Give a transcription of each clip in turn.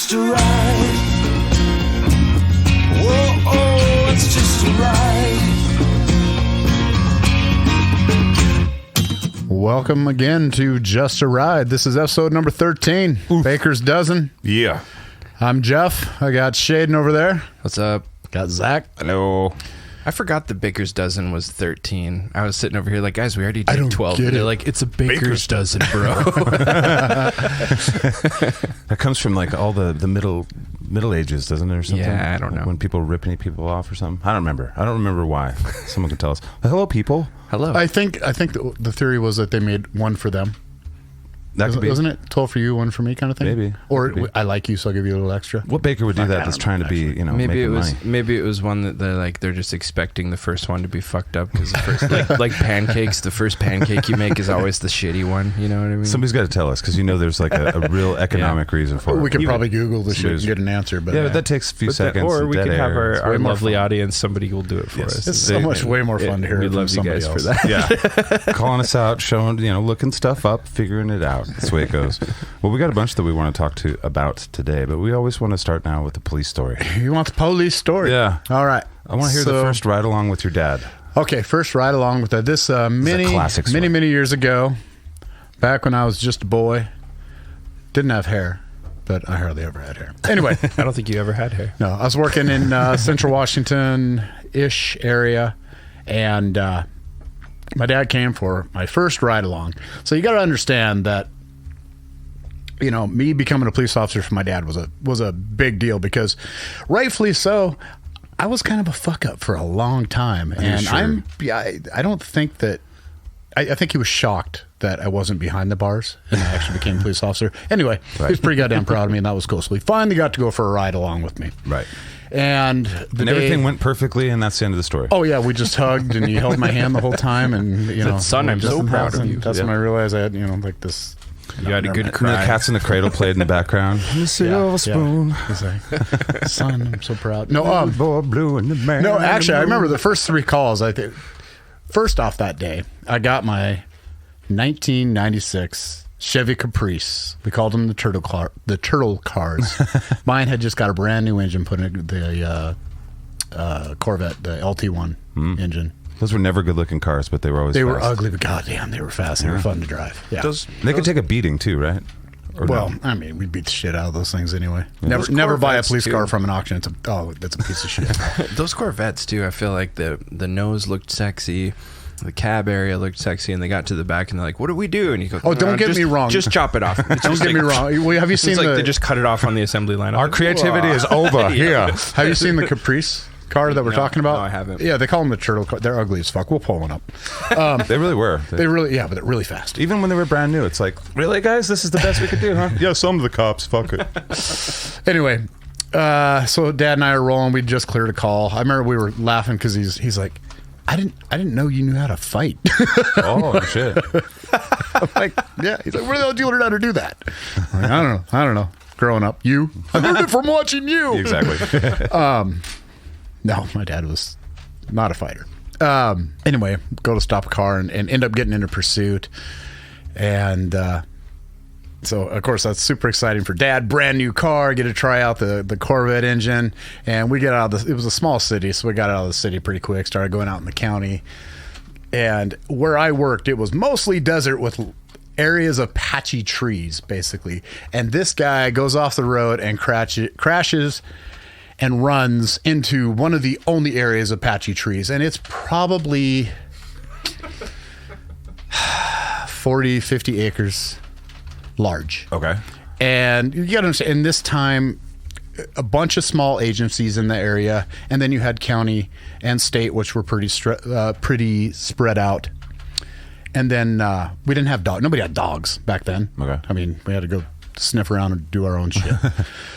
just a ride. Whoa, oh, it's just a ride. Welcome again to Just a Ride. This is episode number 13, Baker's Dozen. Yeah. I'm Jeff. I got Shaiden over there. What's up? Got Zach. Hello. I forgot the Baker's Dozen was 13. I was sitting over here like, guys, we already did 12. get They're it. like, it's a Baker's Dozen, bro. That comes from like all the middle ages, doesn't it, or something? Yeah, I don't know. When people rip any people off or something. I don't remember why. Someone can tell us. Hello, people. Hello. I think the theory was that they made one for them. That could be. Wasn't it 12 for you, one for me kind of thing? Maybe. Or Could be. I like you, so I'll give you a little extra. What baker would do that that's trying to be, maybe making it was money? maybe it was one that they're just expecting the first one to be fucked up because the first like pancakes, the first pancake you make is always the shitty one. You know what I mean? Somebody's got to tell us because there's like a real economic reason for it. We could probably Google this shit and get an answer. But but that takes a few seconds. or we dead could have air. our way more lovely fun. audience. Somebody will do it for us. It's so much way more fun to hear We'd it from love you somebody guys else. for that. Yeah. Calling us out, showing, looking stuff up, figuring it out. That's the way it goes. Well, we got a bunch that we want to talk about today, but we always want to start now with the police story. You want the police story? Yeah. All right. I want to hear the first ride along with your dad. Okay, first ride along with that. This classic story. many years ago, back when I was just a boy, didn't have hair, but I hardly ever had hair. Anyway, I don't think you ever had hair. no, I was working in Central Washington-ish area, and my dad came for my first ride along. So you got to understand that, me becoming a police officer for my dad was a big deal because, rightfully so, I was kind of a fuck up for a long time, and I don't think that. I think he was shocked that I wasn't behind the bars and I actually became a police officer. Anyway, he was pretty goddamn proud of me, and that was cool. So he finally got to go for a ride along with me. Right. And everything went perfectly, and that's the end of the story. Oh yeah, we just hugged, and he held my hand the whole time, and Son, I'm so proud of you. That's when I realized I had like this. You had a good And the cry. Cats in the Cradle played in the background. The silver spoon. He's like, son, I'm so proud. No, Boy blue and the man. no, actually, I remember the first 3 calls. I think first off that day, I got my 1996 Chevy Caprice. We called them the turtle cars. Mine had just got a brand new engine put in the Corvette, the LT1 engine. Those were never good-looking cars, but they were always They fast. were ugly, but goddamn, they were fast. They were fun to drive. Yeah. They could take a beating, too, right? Or Well, no? I mean, we beat the shit out of those things anyway. Those Never buy a Corvettes, police too. car from an auction. That's a piece of shit. Those Corvettes too, I feel like the nose looked sexy, the cab area looked sexy, and they got to the back and they're like, "What do we do?" And you go, Oh, don't get me wrong. Just chop it off. Don't get me wrong. Well, have you seen It's like the? they just cut it off on the assembly line. Our creativity is over here. Have you seen the Caprice car that we're talking about? no, I haven't. Yeah, they call them the turtle car. They're ugly as fuck. We'll pull one up. They really were. They really, but they're really fast. Even when they were brand new, it's like, really, guys? This is the best we could do, huh? Yeah, some of the cops. Fuck it. Anyway, so Dad and I are rolling. We just cleared a call. I remember we were laughing because he's like, I didn't know you knew how to fight. Oh, shit. I'm like, yeah. He's like, where the hell did you learn how to do that? I'm like, I don't know. Growing up, I learned it from watching you. Exactly. No, my dad was not a fighter. Anyway, go to stop a car and end up getting into pursuit. And so, of course, that's super exciting for Dad. Brand new car, get to try out the Corvette engine. And we get out of it was a small city, so we got out of the city pretty quick, started going out in the county. And where I worked, it was mostly desert with areas of patchy trees, basically. And this guy goes off the road and crashes and runs into one of the only areas of patchy trees. And it's probably 40, 50 acres large. Okay. And you got to understand, in this time, a bunch of small agencies in the area, and then you had county and state, which were pretty spread out. And then we didn't have dogs. Nobody had dogs back then. Okay. I mean, we had to go sniff around and do our own shit.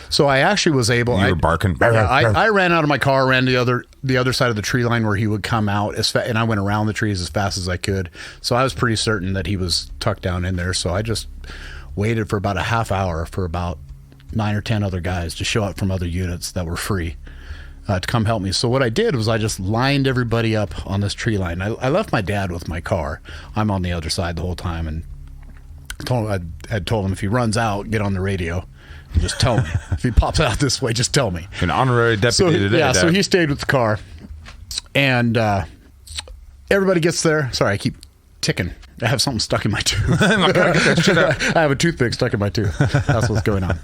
So I actually was able. You were barking. Yeah, I ran out of my car, ran the other side of the tree line where he would come out, and I went around the trees as fast as I could. So I was pretty certain that he was tucked down in there. So I just waited for about a half hour for about 9 or 10 other guys to show up from other units that were free to come help me. So what I did was I just lined everybody up on this tree line. I left my dad with my car. I'm on the other side the whole time, and I had told him if he runs out, get on the radio. Just tell me. If he pops out this way, just tell me. An honorary deputy today. Yeah, Dad. so he stayed with the car. And everybody gets there. Sorry, I keep ticking. I have something stuck in my tooth. I have a toothpick stuck in my tooth. That's what's going on.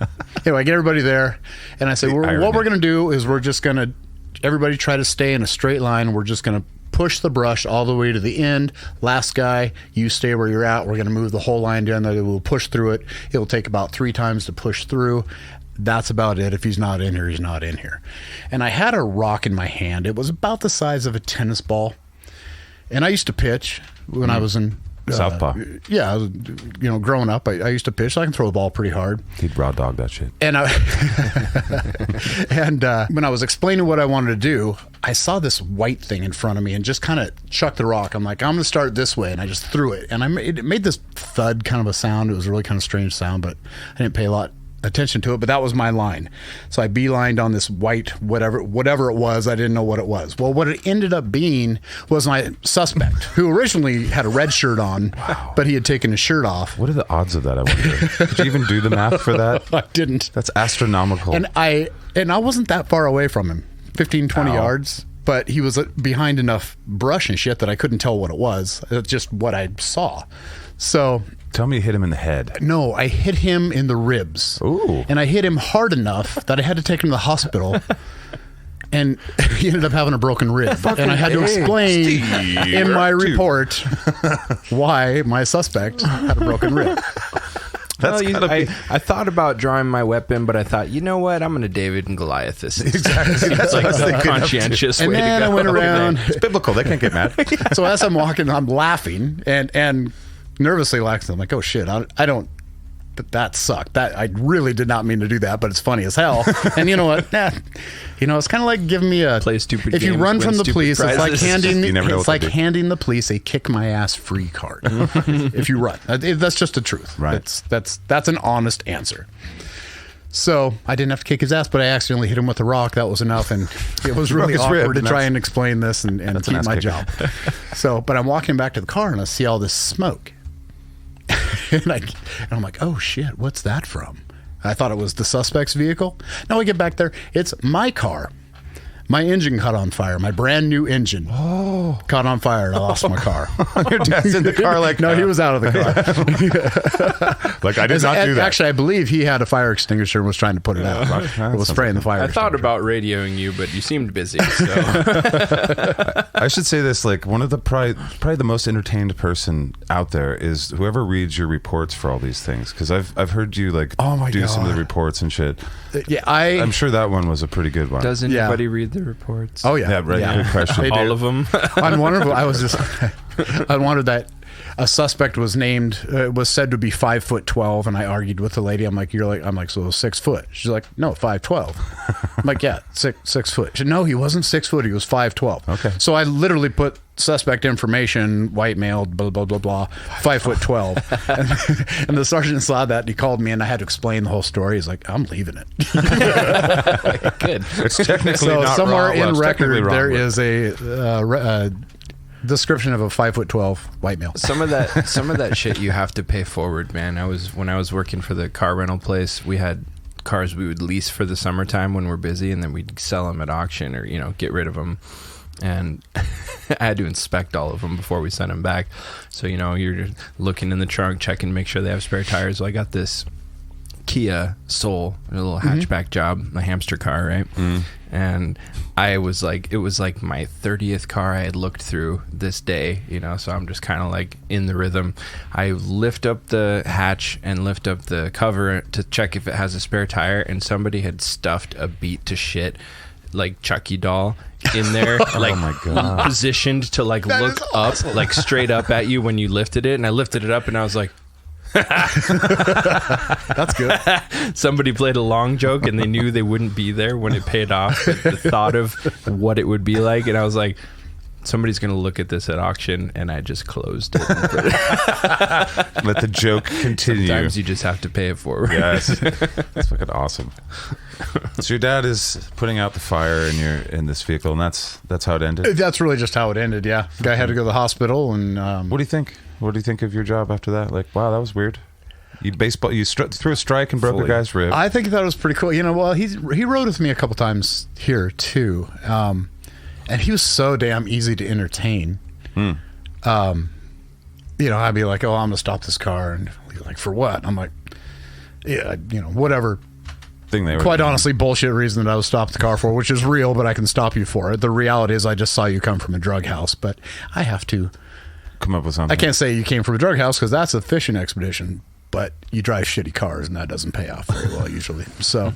Anyway, I get everybody there. And I say, what we're going to do is we're just going to, everybody try to stay in a straight line. We're just going to push the brush all the way to the end. Last guy, you stay where you're at. We're going to move the whole line down there. We'll push through it. It'll take about 3 times to push through. That's about it. If he's not in here, he's not in here. And I had a rock in my hand. It was about the size of a tennis ball. And I used to pitch when I was in Southpaw. Yeah, I was, growing up, I used to pitch. So I can throw the ball pretty hard. He'd raw dog that shit. And when I was explaining what I wanted to do, I saw this white thing in front of me and just kind of chucked the rock. I'm like, I'm going to start this way. And I just threw it. And it made this thud kind of a sound. It was a really kind of strange sound, but I didn't pay a lot attention to it, but that was my line. So I beelined on this white whatever it was. I didn't know what it was. Well, what it ended up being was my suspect, who originally had a red shirt on, but he had taken his shirt off. What are the odds of that, I wonder? Did you even do the math for that? I didn't. That's astronomical. And I wasn't that far away from him, 15, 20 yards, but he was behind enough brush and shit that I couldn't tell what it was. It's just what I saw. So tell me you hit him in the head. No, I hit him in the ribs. Ooh. And I hit him hard enough that I had to take him to the hospital. And he ended up having a broken rib. And I had to explain in my report why my suspect had a broken rib. I thought about drawing my weapon, but I thought, you know what? I'm going to David and Goliath this. Exactly. That's like the conscientious way to go. And then I went around. It's biblical. They can't get mad. So as I'm walking, I'm laughing and nervously laughing. I'm like, oh shit, I don't. That sucked. That I really did not mean to do that, but it's funny as hell. And you know what? It's kind of like giving me a play stupid. If you games, run from the police, prizes. it's like You handing the police a kick my ass free card. If you run, that's just the truth. Right. That's an honest answer. So I didn't have to kick his ass, but I accidentally hit him with a rock. That was enough, and it was really awkward to try and explain this and keep my job. So, but I'm walking back to the car and I see all this smoke. And I'm like, oh shit, what's that from? I thought it was the suspect's vehicle. Now we get back there, it's my car. My engine caught on fire. My brand new engine caught on fire, and I lost my car. Your dad's in the car like... No, he was out of the car. Like, I did not do that. Actually, I believe he had a fire extinguisher and was trying to put it out. It was spraying the fire I thought about radioing you, but you seemed busy. So. I should say this, like, one of the probably the most entertained person out there is whoever reads your reports for all these things. Because I've heard you, like, do some of the reports and shit. Yeah, I'm sure that one was a pretty good one. Does anybody read the reports? Oh yeah, right. Yeah. Good question. All of them. On one of them, I wanted that a suspect was said to be 5'12", and I argued with the lady. I'm like, so 6 foot? She's like, no, 5'12". I'm like, yeah, 6 foot. She said, no, he wasn't 6 foot. He was 5'12". Okay. So I literally put suspect information, white male, blah blah blah blah, 5'12", and the sergeant saw that and he called me and I had to explain the whole story. He's like, I'm leaving it. Good. It's technically so not somewhere wrong. in record wrong, there is a description of a 5'12" white male. Some of that shit you have to pay forward, man. When I was working for the car rental place, we had cars we would lease for the summertime when we're busy, and then we'd sell them at auction or get rid of them. And I had to inspect all of them before we sent them back. So you're looking in the trunk, checking to make sure they have spare tires. So I got this Kia Soul, a little hatchback job, a hamster car, right? And it was like my 30th car I had looked through this day, so I'm just kind of like in the rhythm. I lift up the hatch and lift up the cover to check if it has a spare tire, and somebody had stuffed a beat to shit like Chucky doll in there, like oh my God. Positioned to like that look up, awesome. Like straight up at you when you lifted it. And I lifted it up and I was like, that's good. Somebody played a long joke and they knew they wouldn't be there when it paid off. The thought of what it would be like, and I was like, somebody's going to look at this at auction, and I just closed it. Let the joke continue. Sometimes you just have to pay it forward. Yes. That's fucking awesome. So your dad is putting out the fire in this vehicle, and that's how it ended? That's really just how it ended, yeah. Guy had to go to the hospital, and... What do you think? What do you think of your job after that? Like, wow, that was weird. You threw a strike and broke a guy's rib. I think that was pretty cool. You know, well, he rode with me a couple times here too, and he was so damn easy to entertain. You know, I'd be like, "Oh, I'm gonna stop this car," and he's like, "For what?" I'm like, "Yeah, you know, whatever." Thing they were quite honestly, bullshit reason that I was stopped the car for, which is real, but I can stop you for it. The reality is, I just saw you come from a drug house, but I have to come up with something. I can't say you came from a drug house because that's a fishing expedition. But you drive shitty cars, and that doesn't pay off very well usually. So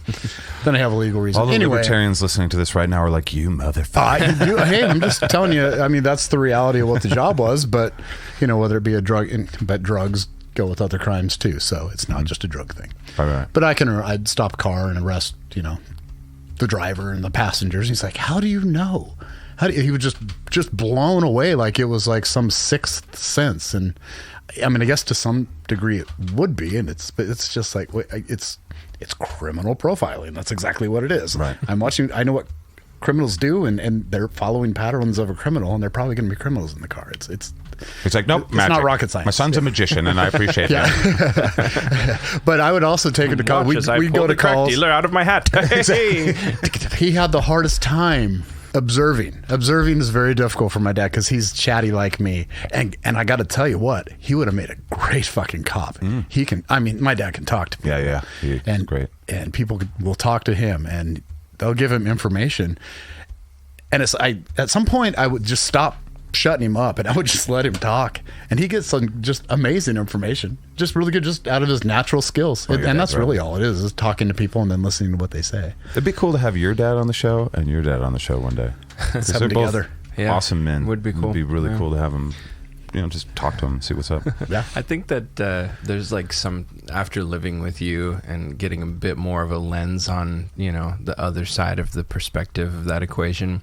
then I have a legal reason. All the libertarians listening to this right now are like, "You motherfucker!" Hey, I'm just telling you. I mean, that's the reality of what the job was. But you know, whether it be a drug, but drugs go with other crimes too. So it's not just a drug thing. Right. But I'd stop a car and arrest, you know, the driver and the passengers. He's like, "How do you know?" He was just blown away, like it was like some sixth sense. And I mean, I guess to some degree it would be, and it's just like it's criminal profiling. That's exactly what it is. Right. I'm watching. I know what criminals do, and they're following patterns of a criminal, and they're probably going to be criminals in the car. It's like, nope, it's magic. not rocket science. My son's a magician, and I appreciate that. But I would also take it to calls. We'd go to calls. Dealer out of my hat. He had the hardest time observing is very difficult for my dad because he's chatty like me, and I got to tell you what, he would have made a great fucking cop. He can, I mean, my dad can talk to people. Yeah, he's great, and people will talk to him, and they'll give him information. And at some point I would just stop shutting him up, and I would just let him talk, and he gets some just amazing information, just really good, just out of his natural skills. And that's really all it is talking to people and then listening to what they say. It'd be cool to have your dad on the show and your dad on the show one day. Let's have them together. Awesome men. Would be cool. It'd be really cool to have them, you know, just talk to them, see what's up. Yeah. I think that there's like some, after living with you and getting a bit more of a lens on, you know, the other side of the perspective of that equation,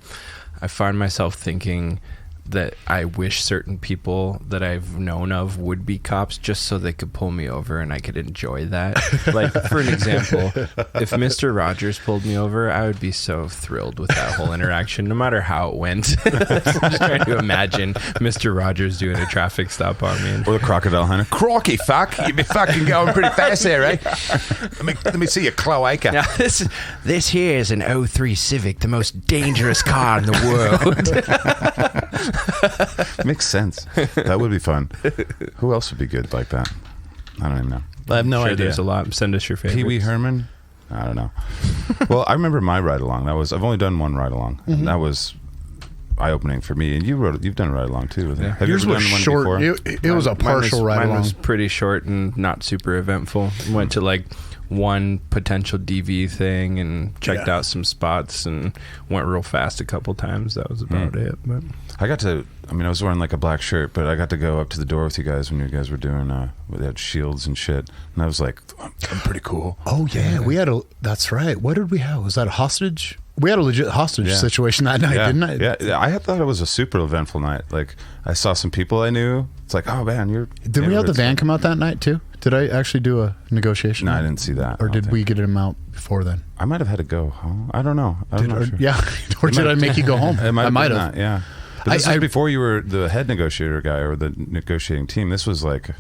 I find myself thinking that I wish certain people that I've known of would be cops just so they could pull me over and I could enjoy that. Like, for an example, if Mr. Rogers pulled me over, I would be so thrilled with that whole interaction, no matter how it went. I'm just trying to imagine Mr. Rogers doing a traffic stop on me. Or the crocodile hunter. Crocky, fuck. You've been fucking going pretty fast there, right? Let me see your cloaca. Now, this here is an 03 Civic, the most dangerous car in the world. Makes sense. That would be fun. Who else would be good like that? I don't even know. I have no idea. There's a lot. Send us your favorites. Pee Wee Herman? I don't know. Well, I remember my ride along. I've only done one ride along, and that was eye opening for me. And you've done a ride along too. Yeah. Have Yours you ever was done one short. before? It was a partial ride along. Mine was pretty short and not super eventful. Went to like one potential DV thing and checked out some spots and went real fast a couple times. That was about it. But I was wearing like a black shirt, but I got to go up to the door with you guys when you guys were doing, they had shields and shit. And I was like, I'm pretty cool. Oh yeah, that's right. What did we have? Was that a hostage? We had a legit hostage situation that night, didn't I? Yeah, I thought it was a super eventful night. Like, I saw some people I knew. It's like, oh man, Did we have the van come out that night too? Did I actually do a negotiation? No, I didn't see that. Or did we get him out before then? I might have had to go home. I don't know. I'm not sure. Yeah. Or did I make you go home? I might have. Yeah. But this was before you were the head negotiator guy or the negotiating team. This was like...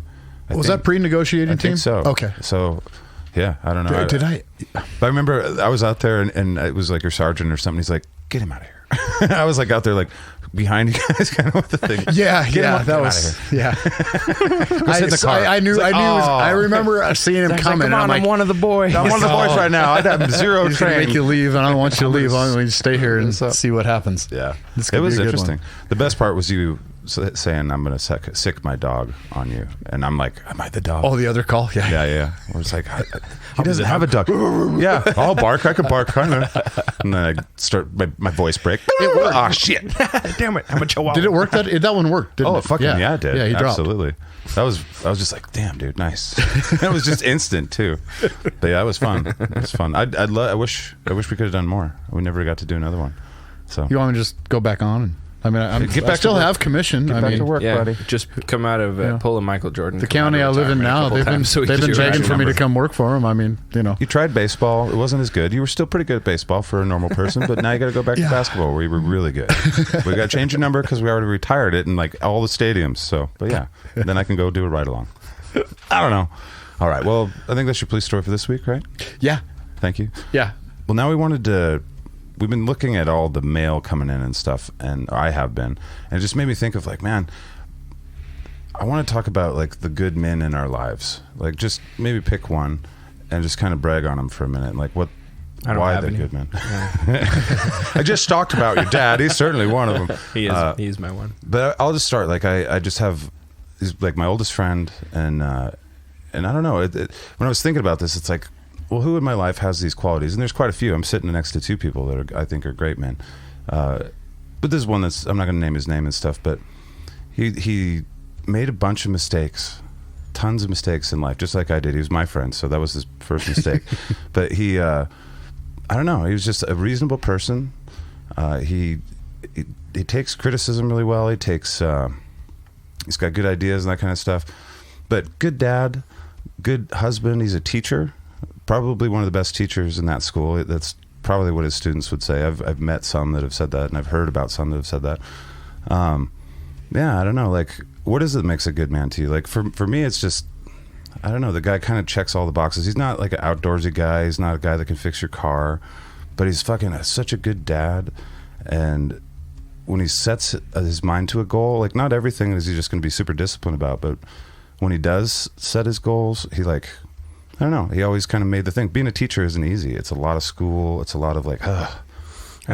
Was that pre-negotiating team? I think so. Okay. So, yeah, I don't know. But I remember I was out there and it was like your sergeant or something. He's like, get him out of here. I was like out there like behind you guys kind of with the thing. That was... Yeah. I remember seeing him coming. I'm one of the boys. I'm one of the boys right now. I have zero He's going to make you leave, and I don't want you to leave. I want you to stay here and see what happens. Yeah. It was interesting. The best part was you saying, I'm going to sick my dog on you. And I'm like, am I the dog? Oh, the other call? Yeah. I was like, he doesn't have a dog. Yeah, I'll bark. I can bark kind of. And then I start, my voice break. It worked. Oh, shit. Damn it. I'm a chihuahua. Did it work? That one worked, didn't it? Fucking yeah, it did. Yeah, he dropped. Absolutely. I was just like, damn, dude, nice. That was just instant too. But yeah, it was fun. It was fun. I wish we could have done more. We never got to do another one. So you want me to just go back on? I still have commission. Get back to work, buddy. Just come out of pull a Michael Jordan. The county I live in now, they've been begging for me to come work for them. I mean, you tried baseball. It wasn't as good. You were still pretty good at baseball for a normal person, but now you got to go back to basketball where you were really good. We got to change your number because we already retired it in like all the stadiums. So, but yeah, then I can go do a ride along. I don't know. All right. Well, I think that's your police story for this week, right? Yeah. Thank you. Yeah. Well, now we've been looking at all the mail coming in and stuff, and I have been, and it just made me think of like, man, I want to talk about like the good men in our lives. Like just maybe pick one and just kind of brag on them for a minute. Like why they're good men. Yeah. I just talked about your dad. He's certainly one of them. He's my one. But I'll just start. Like I just have, he's like my oldest friend, and I don't know. When I was thinking about this, it's like, well, who in my life has these qualities? And there's quite a few. I'm sitting next to two people that I think are great men. But there's one that's, I'm not going to name his name and stuff, but he made a bunch of mistakes, tons of mistakes in life, just like I did. He was my friend, so that was his first mistake. But he, I don't know, he was just a reasonable person. He takes criticism really well. He's got good ideas and that kind of stuff. But good dad, good husband. He's a teacher, probably one of the best teachers in that school. That's probably what his students would say. I've met some that have said that, and I've heard about some that have said that. Yeah, I don't know. Like, what is it that makes a good man to you? Like, for me, it's just, I don't know. The guy kind of checks all the boxes. He's not like an outdoorsy guy. He's not a guy that can fix your car, but he's fucking such a good dad. And when he sets his mind to a goal, like not everything is he just going to be super disciplined about, but when he does set his goals, he like, I don't know. He always kind of made the thing. Being a teacher isn't easy. It's a lot of school. It's a lot of like, I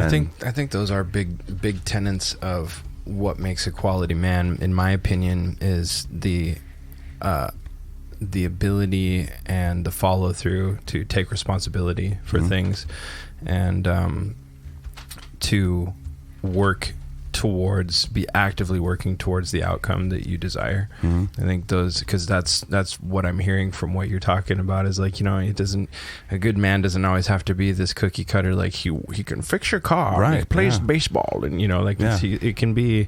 think those are big tenets of what makes a quality man, in my opinion, is the ability and the follow through to take responsibility for things, and to be actively working towards the outcome that you desire. I think because that's what I'm hearing from what you're talking about, is like, a good man doesn't always have to be this cookie cutter, like he can fix your car, right? He plays baseball, and it can be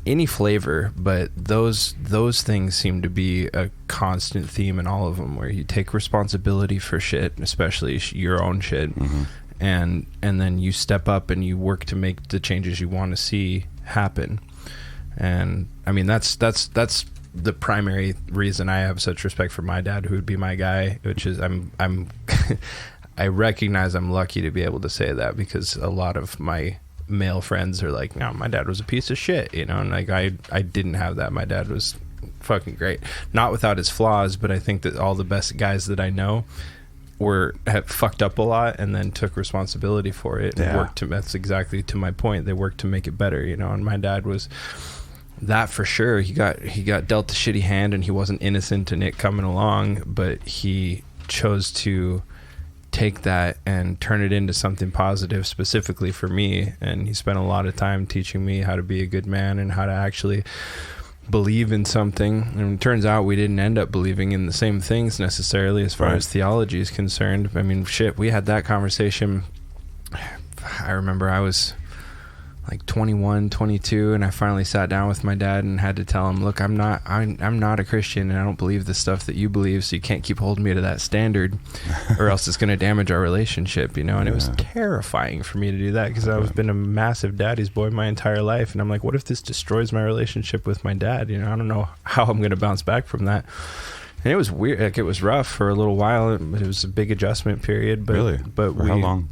any flavor, but those things seem to be a constant theme in all of them, where you take responsibility for shit, especially your own shit. And then you step up and you work to make the changes you want to see happen. And I mean, that's the primary reason I have such respect for my dad, who would be my guy, which is I'm I recognize I'm lucky to be able to say that, because a lot of my male friends are like, no, my dad was a piece of shit, and like I didn't have that. My dad was fucking great, not without his flaws, but I think that all the best guys that I know have fucked up a lot and then took responsibility for it and worked to, that's exactly to my point, they worked to make it better, and my dad was that for sure. He got dealt the shitty hand, and he wasn't innocent in it coming along, but he chose to take that and turn it into something positive specifically for me, and he spent a lot of time teaching me how to be a good man and how to actually believe in something. And it turns out we didn't end up believing in the same things necessarily as far as theology is concerned. I mean, shit, we had that conversation. I remember I was like 21, 22, and I finally sat down with my dad and had to tell him, look, I'm not a Christian, and I don't believe the stuff that you believe, so you can't keep holding me to that standard or else it's going to damage our relationship, and it was terrifying for me to do that, because I've been a massive daddy's boy my entire life, and I'm like, what if this destroys my relationship with my dad? I don't know how I'm going to bounce back from that. And it was weird. Like, it was rough for a little while. It was a big adjustment period. But, really? But how long?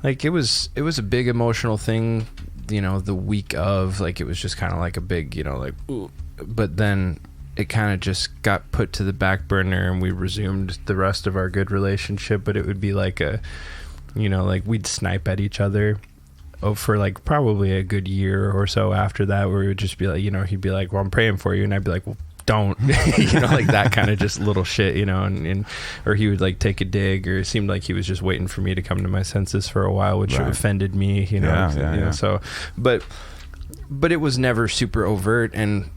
Like, it was a big emotional thing, the week of, like, it was just kind of like a big, like, ooh. But then it kind of just got put to the back burner, and we resumed the rest of our good relationship. But it would be like like we'd snipe at each other for like probably a good year or so after that, where we would just be like, he'd be like, well, I'm praying for you. And I'd be like, well, don't, like that kind of just little shit, and or he would like take a dig, or it seemed like he was just waiting for me to come to my senses for a while, which offended me, so, but it was never super overt, and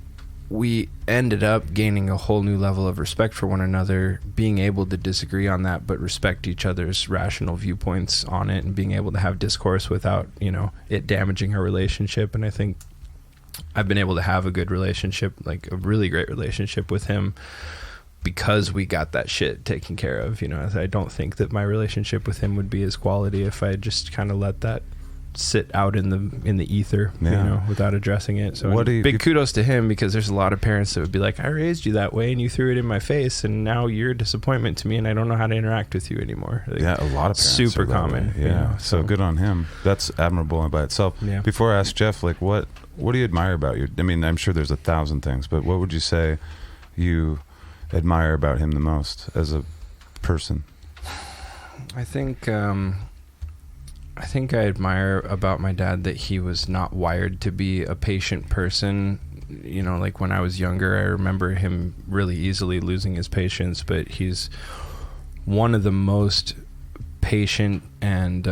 we ended up gaining a whole new level of respect for one another, being able to disagree on that, but respect each other's rational viewpoints on it, and being able to have discourse without, it damaging our relationship. And I think I've been able to have a good relationship, like a really great relationship with him, because we got that shit taken care of. I don't think that my relationship with him would be as quality if I just kind of let that sit out in the ether, without addressing it. So big kudos to him, because there's a lot of parents that would be like, I raised you that way and you threw it in my face and now you're a disappointment to me and I don't know how to interact with you anymore. Like, yeah, a lot of parents super common. Yeah, so good on him. That's admirable by itself. Yeah. Before I ask Jeff, like what do you admire about you? I mean, I'm sure there's 1,000 things, but what would you say you admire about him the most as a person? I think I admire about my dad that he was not wired to be a patient person. You know, like when I was younger, I remember him really easily losing his patience, but he's one of the most patient and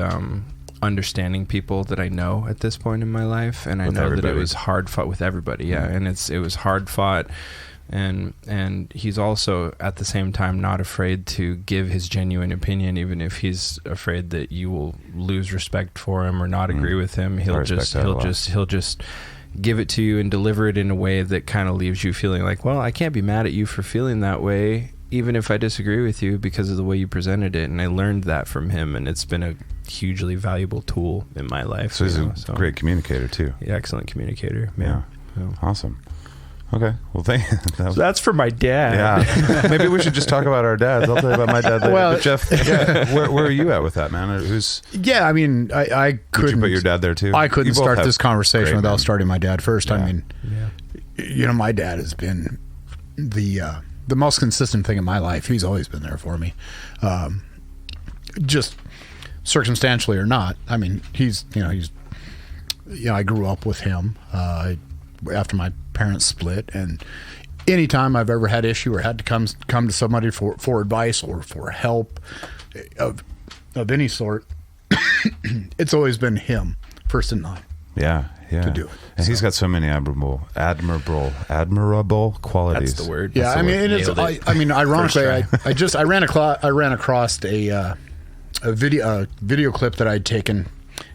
understanding people that I know at this point in my life. And I know that it was hard fought with everybody. Yeah. And it was hard fought. And he's also at the same time not afraid to give his genuine opinion, even if he's afraid that you will lose respect for him or not agree with him. He'll just give it to you and deliver it in a way that kind of leaves you feeling like, well, I can't be mad at you for feeling that way, even if I disagree with you, because of the way you presented it. And I learned that from him, and it's been a hugely valuable tool in my life. So he's a great communicator too. Yeah, excellent communicator. Yeah. Awesome. Okay, well, so that's for my dad. Yeah, maybe we should just talk about our dads. I'll tell you about my dad later. Well, but Jeff, where are you at with that, man? I mean, I couldn't. Would you put your dad there too? I couldn't start this conversation without starting my dad first. Yeah. I mean, my dad has been the most consistent thing in my life. He's always been there for me, just circumstantially or not. I mean, I grew up with him after my parents split, and anytime I've ever had issue or had to come to somebody for advice or for help of any sort, it's always been him first in line. Yeah. To do it. And he's got so many admirable qualities. That's the word. Yeah, I mean, ironically, I ran across a video clip that I'd taken.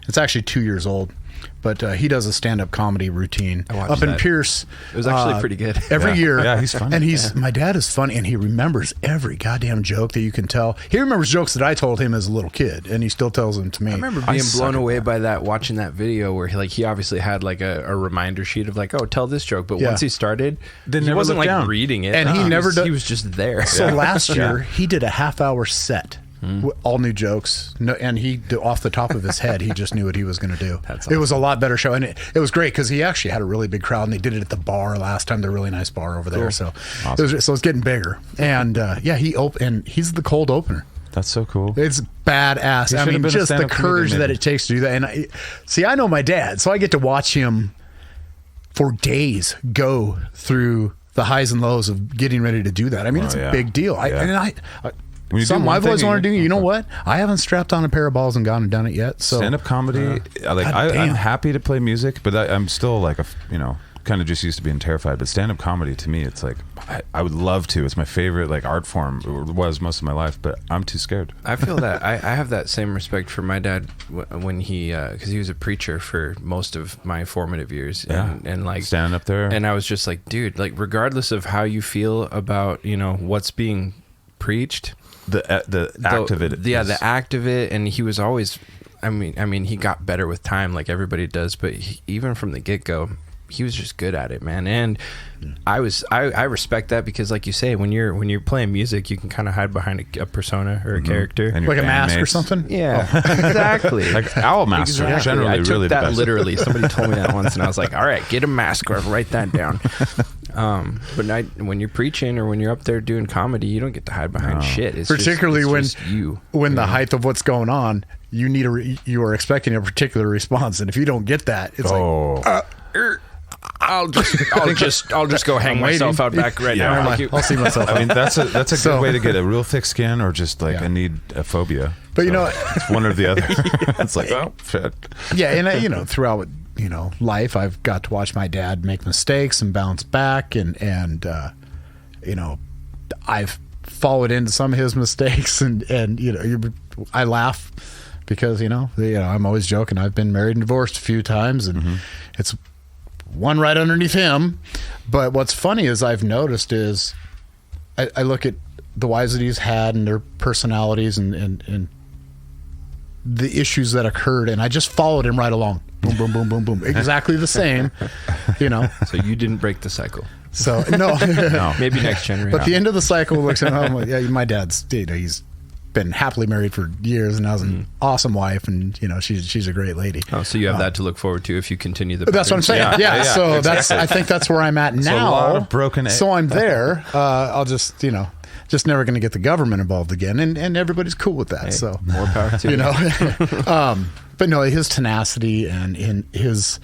It's actually 2 years old. But he does a stand-up comedy routine up in Pierce. It was actually pretty good. Every year. Yeah, he's funny. And my dad is funny, and he remembers every goddamn joke that you can tell. He remembers jokes that I told him as a little kid, and he still tells them to me. I remember being blown away by that, watching that video where he obviously had like a reminder sheet of like, oh, tell this joke. But once he started, he wasn't like reading it. And he was just there. So last year, he did a half-hour set. All new jokes, and he, off the top of his head, he just knew what he was going to do. Awesome. It was a lot better show, and it was great because he actually had a really big crowd, and they did it at the bar last time. They're a really nice bar over there, so awesome. It's getting bigger. And he's the cold opener. That's so cool. It's badass. I mean, just the courage that it takes to do that. And I know my dad, so I get to watch him for days go through the highs and lows of getting ready to do that. I mean, it's a big deal. Something I've always wanted to do. You know what? I haven't strapped on a pair of balls and gone and done it yet. So stand-up comedy, I'm happy to play music, but I'm still like kind of just used to being terrified. But stand-up comedy to me, it's like I would love to. It's my favorite like art form. It was most of my life, but I'm too scared. I feel that I have that same respect for my dad when he because he was a preacher for most of my formative years. And like standing up there, and I was just like, dude, like regardless of how you feel about what's being preached. The act of it. Yeah, the act of it. And he was always, I mean, he got better with time like everybody does, but even from the get-go, he was just good at it, man. And I respect that because like you say, when you're playing music, you can kind of hide behind a persona or a character. Like a mask or something? Yeah, exactly. Like owl masks are generally I took really that the best. Literally. Somebody told me that once and I was like, all right, get a mask or write that down. But when you're preaching or when you're up there doing comedy, you don't get to hide behind shit. It's particularly when the height of what's going on, you are expecting a particular response, and if you don't get that, it's I'll just go hang myself out back right now. I'll see myself. I mean, that's a good way to get a real thick skin or just like I need a phobia. But it's one or the other. It's like, oh shit. Yeah, and throughout life, I've got to watch my dad make mistakes and bounce back, and I've followed into some of his mistakes, and I laugh because I'm always joking. I've been married and divorced a few times, and it's one right underneath him. But what's funny is I've noticed is I look at the wives that he's had and their personalities, and the issues that occurred, and I just followed him right along. Boom, boom, boom, boom, boom. Exactly the same, you know. So you didn't break the cycle. So no, No. Maybe next generation. But the end of the cycle looks at home like, yeah, my dad's, you know, he's been happily married for years and has an awesome wife, and you know, she's a great lady. Oh, so you have that to look forward to if you continue the. That's what I'm saying. Yeah. So exactly. I think that's where I'm at now. a lot of broken. So I'm there. I'll just, you know, just never going to get the government involved again, and everybody's cool with that. Hey, so more power to you know. But no, his tenacity and in his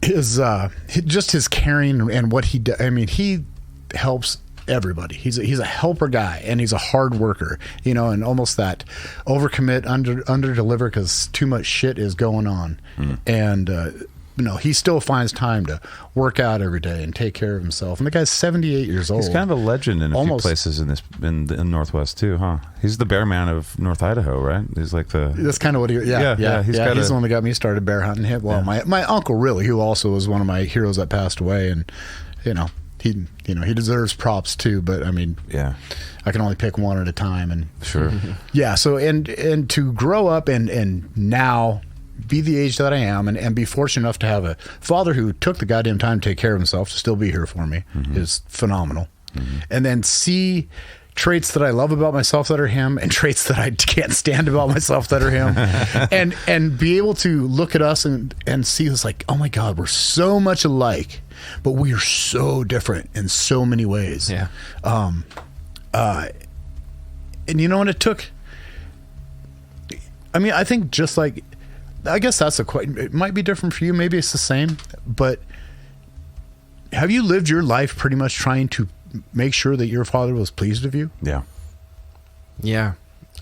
just his caring and what he does. I mean, he helps everybody. He's a helper guy, and he's a hard worker, you know, and almost that overcommit, under deliver, because too much shit is going on. And you know, he still finds time to work out every day and take care of himself. And the guy's 78 years old. He's kind of a legend in a few places in the Northwest too, huh? He's the bear man of North Idaho, right? He's like the. That's kind of what he. Yeah. He's the one that got me started bear hunting. Well, my uncle really, who also was one of my heroes that passed away, and you know, he deserves props too. But I mean, yeah, I can only pick one at a time, and sure. Yeah. So and to grow up and now be the age that I am, and be fortunate enough to have a father who took the goddamn time to take care of himself to still be here for me is phenomenal. And then see traits that I love about myself that are him, and traits that I can't stand about myself that are him, and be able to look at us and see this like, oh my God, we're so much alike, but we are so different in so many ways. Yeah. And you know, and it took, I mean, I think just like, I guess that's it might be different for you. Maybe it's the same, but have you lived your life pretty much trying to make sure that your father was pleased with you? Yeah. Yeah.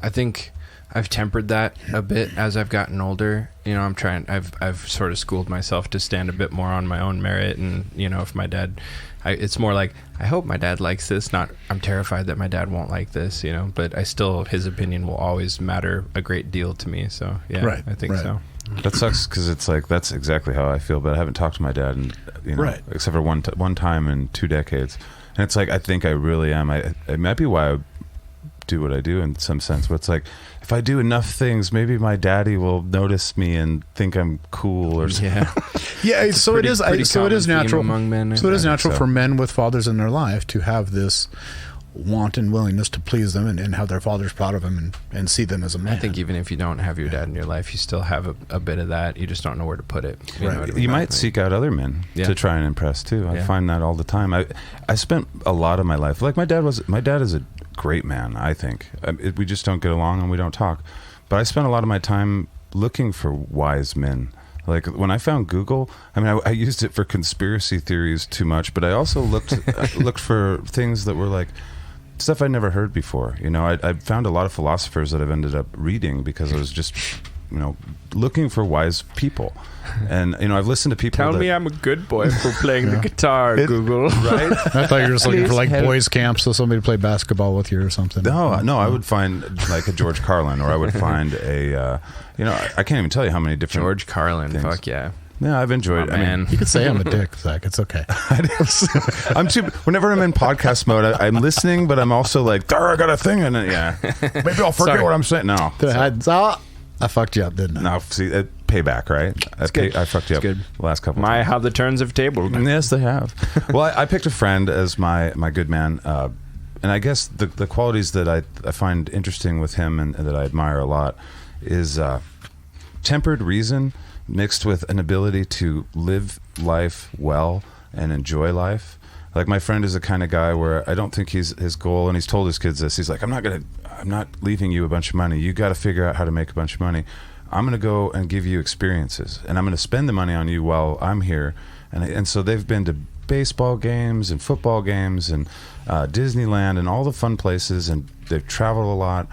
I think I've tempered that a bit as I've gotten older. You know, I've sort of schooled myself to stand a bit more on my own merit. And, you know, if my dad, it's more like, I hope my dad likes this, not I'm terrified that my dad won't like this, you know, but his opinion will always matter a great deal to me. So yeah, right, I think so. That sucks, because it's like, that's exactly how I feel, but I haven't talked to my dad, and you know, except for one time in 2 decades. And it's like, I think I really am. It might be why I do what I do in some sense, but it's like, if I do enough things, maybe my daddy will notice me and think I'm cool or something. Yeah. So it is natural among men. So it is natural for men with fathers in their life to have this want and willingness to please them, and have their fathers proud of them, and see them as a man. I think even if you don't have your dad in your life, you still have a bit of that. You just don't know where to put it. You know what I mean? You might seek out other men to try and impress too. I find that all the time. I spent a lot of my life, like my dad is a great man, I think. We just don't get along and we don't talk. But I spent a lot of my time looking for wise men. Like when I found Google, I mean, I used it for conspiracy theories too much, but I also looked for things that were like stuff I'd never heard before. You know, I found a lot of philosophers that I've ended up reading because I was just, you know, looking for wise people. And, you know, I've listened to people Tell me I'm a good boy for playing the guitar, Google. Right? I thought you were just looking for like boys camps, so somebody to play basketball with you or something. No, I would find like a George Carlin, or I would find a, you know, I can't even tell you how many different George Carlin, things. Fuck yeah. Yeah, I've enjoyed it. I mean, you could say I'm a dick, Zach. It's okay. Whenever I'm in podcast mode, I'm listening, but I'm also like, I got a thing in it. Yeah. Maybe I'll forget what I'm saying. No. I fucked you up, didn't I? No, see, payback, right? I fucked you up the last couple of times. How the turns have tabled. Yes, they have. Well, I picked a friend as my good man. And I guess the qualities that I find interesting with him and that I admire a lot is tempered reason mixed with an ability to live life well and enjoy life. Like my friend is the kind of guy where I don't think his goal, and he's told his kids this, he's like, I'm not leaving you a bunch of money. You got to figure out how to make a bunch of money. I'm going to go and give you experiences, and I'm going to spend the money on you while I'm here. And so they've been to baseball games and football games and Disneyland and all the fun places, and they've traveled a lot.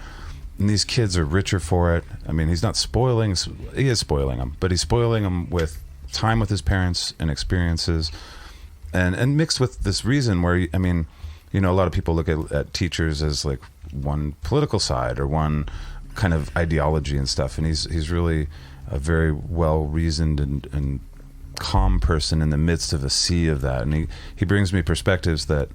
And these kids are richer for it. I mean, he's not spoiling. He is spoiling them, but he's spoiling them with time with his parents and experiences, and mixed with this reason where, I mean, you know, a lot of people look at teachers as like one political side or one kind of ideology and stuff. And he's really a very well-reasoned and calm person in the midst of a sea of that. And he brings me perspectives that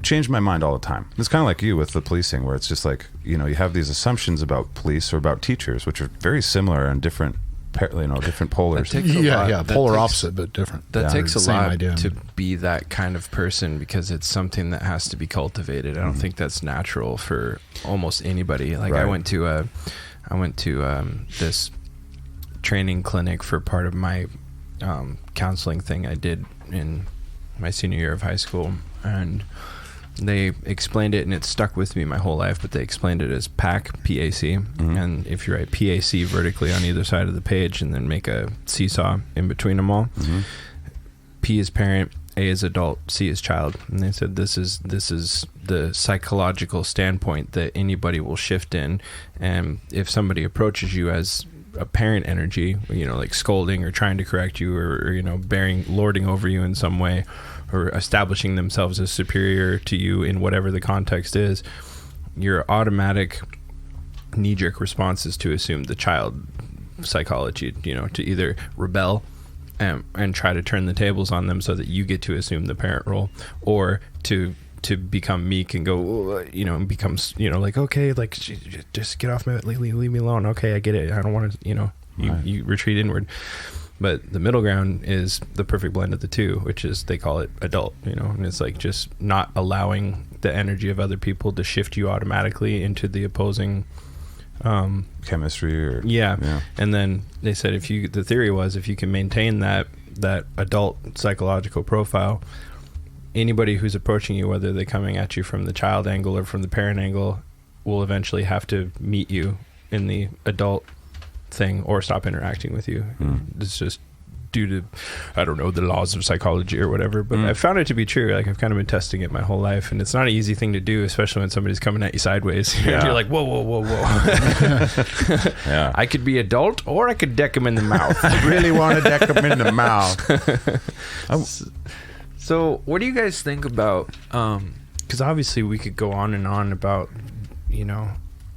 changed my mind all the time. It's kind of like you with the policing, where it's just like, you know, you have these assumptions about police or about teachers, which are very similar and different, different polars. Polar opposite, but different. That takes a lot idea. to be that kind of person, because it's something that has to be cultivated. I don't think that's natural for almost anybody. Like I went to this training clinic for part of my counseling thing I did in my senior year of high school, and they explained it, and it stuck with me my whole life, but they explained it as PAC, P-A-C, and if you write P-A-C vertically on either side of the page and then make a seesaw in between them all, P is parent, A is adult, C is child. And they said this is the psychological standpoint that anybody will shift in, and if somebody approaches you as a parent energy, you know, like scolding or trying to correct you, or you know, lording over you in some way, or establishing themselves as superior to you in whatever the context is, your automatic knee-jerk response is to assume the child psychology, you know, to either rebel and try to turn the tables on them so that you get to assume the parent role, or to become meek and go, you know, and becomes, you know, like, okay, like, just get off me, leave me alone. Okay, I get it. I don't want to, you know, you retreat inward. But the middle ground is the perfect blend of the two, which is, they call it adult, you know, and it's like just not allowing the energy of other people to shift you automatically into the opposing chemistry or and then they said the theory was, if you can maintain that adult psychological profile, anybody who's approaching you, whether they're coming at you from the child angle or from the parent angle, will eventually have to meet you in the adult thing or stop interacting with you. It's just due to, I don't know, the laws of psychology or whatever, but I found it to be true. Like, I've kind of been testing it my whole life, and it's not an easy thing to do, especially when somebody's coming at you sideways. You're like, whoa. I could be adult, or I could deck him in the mouth. I really want to deck him in the mouth. So what do you guys think about, because obviously we could go on and on about, you know,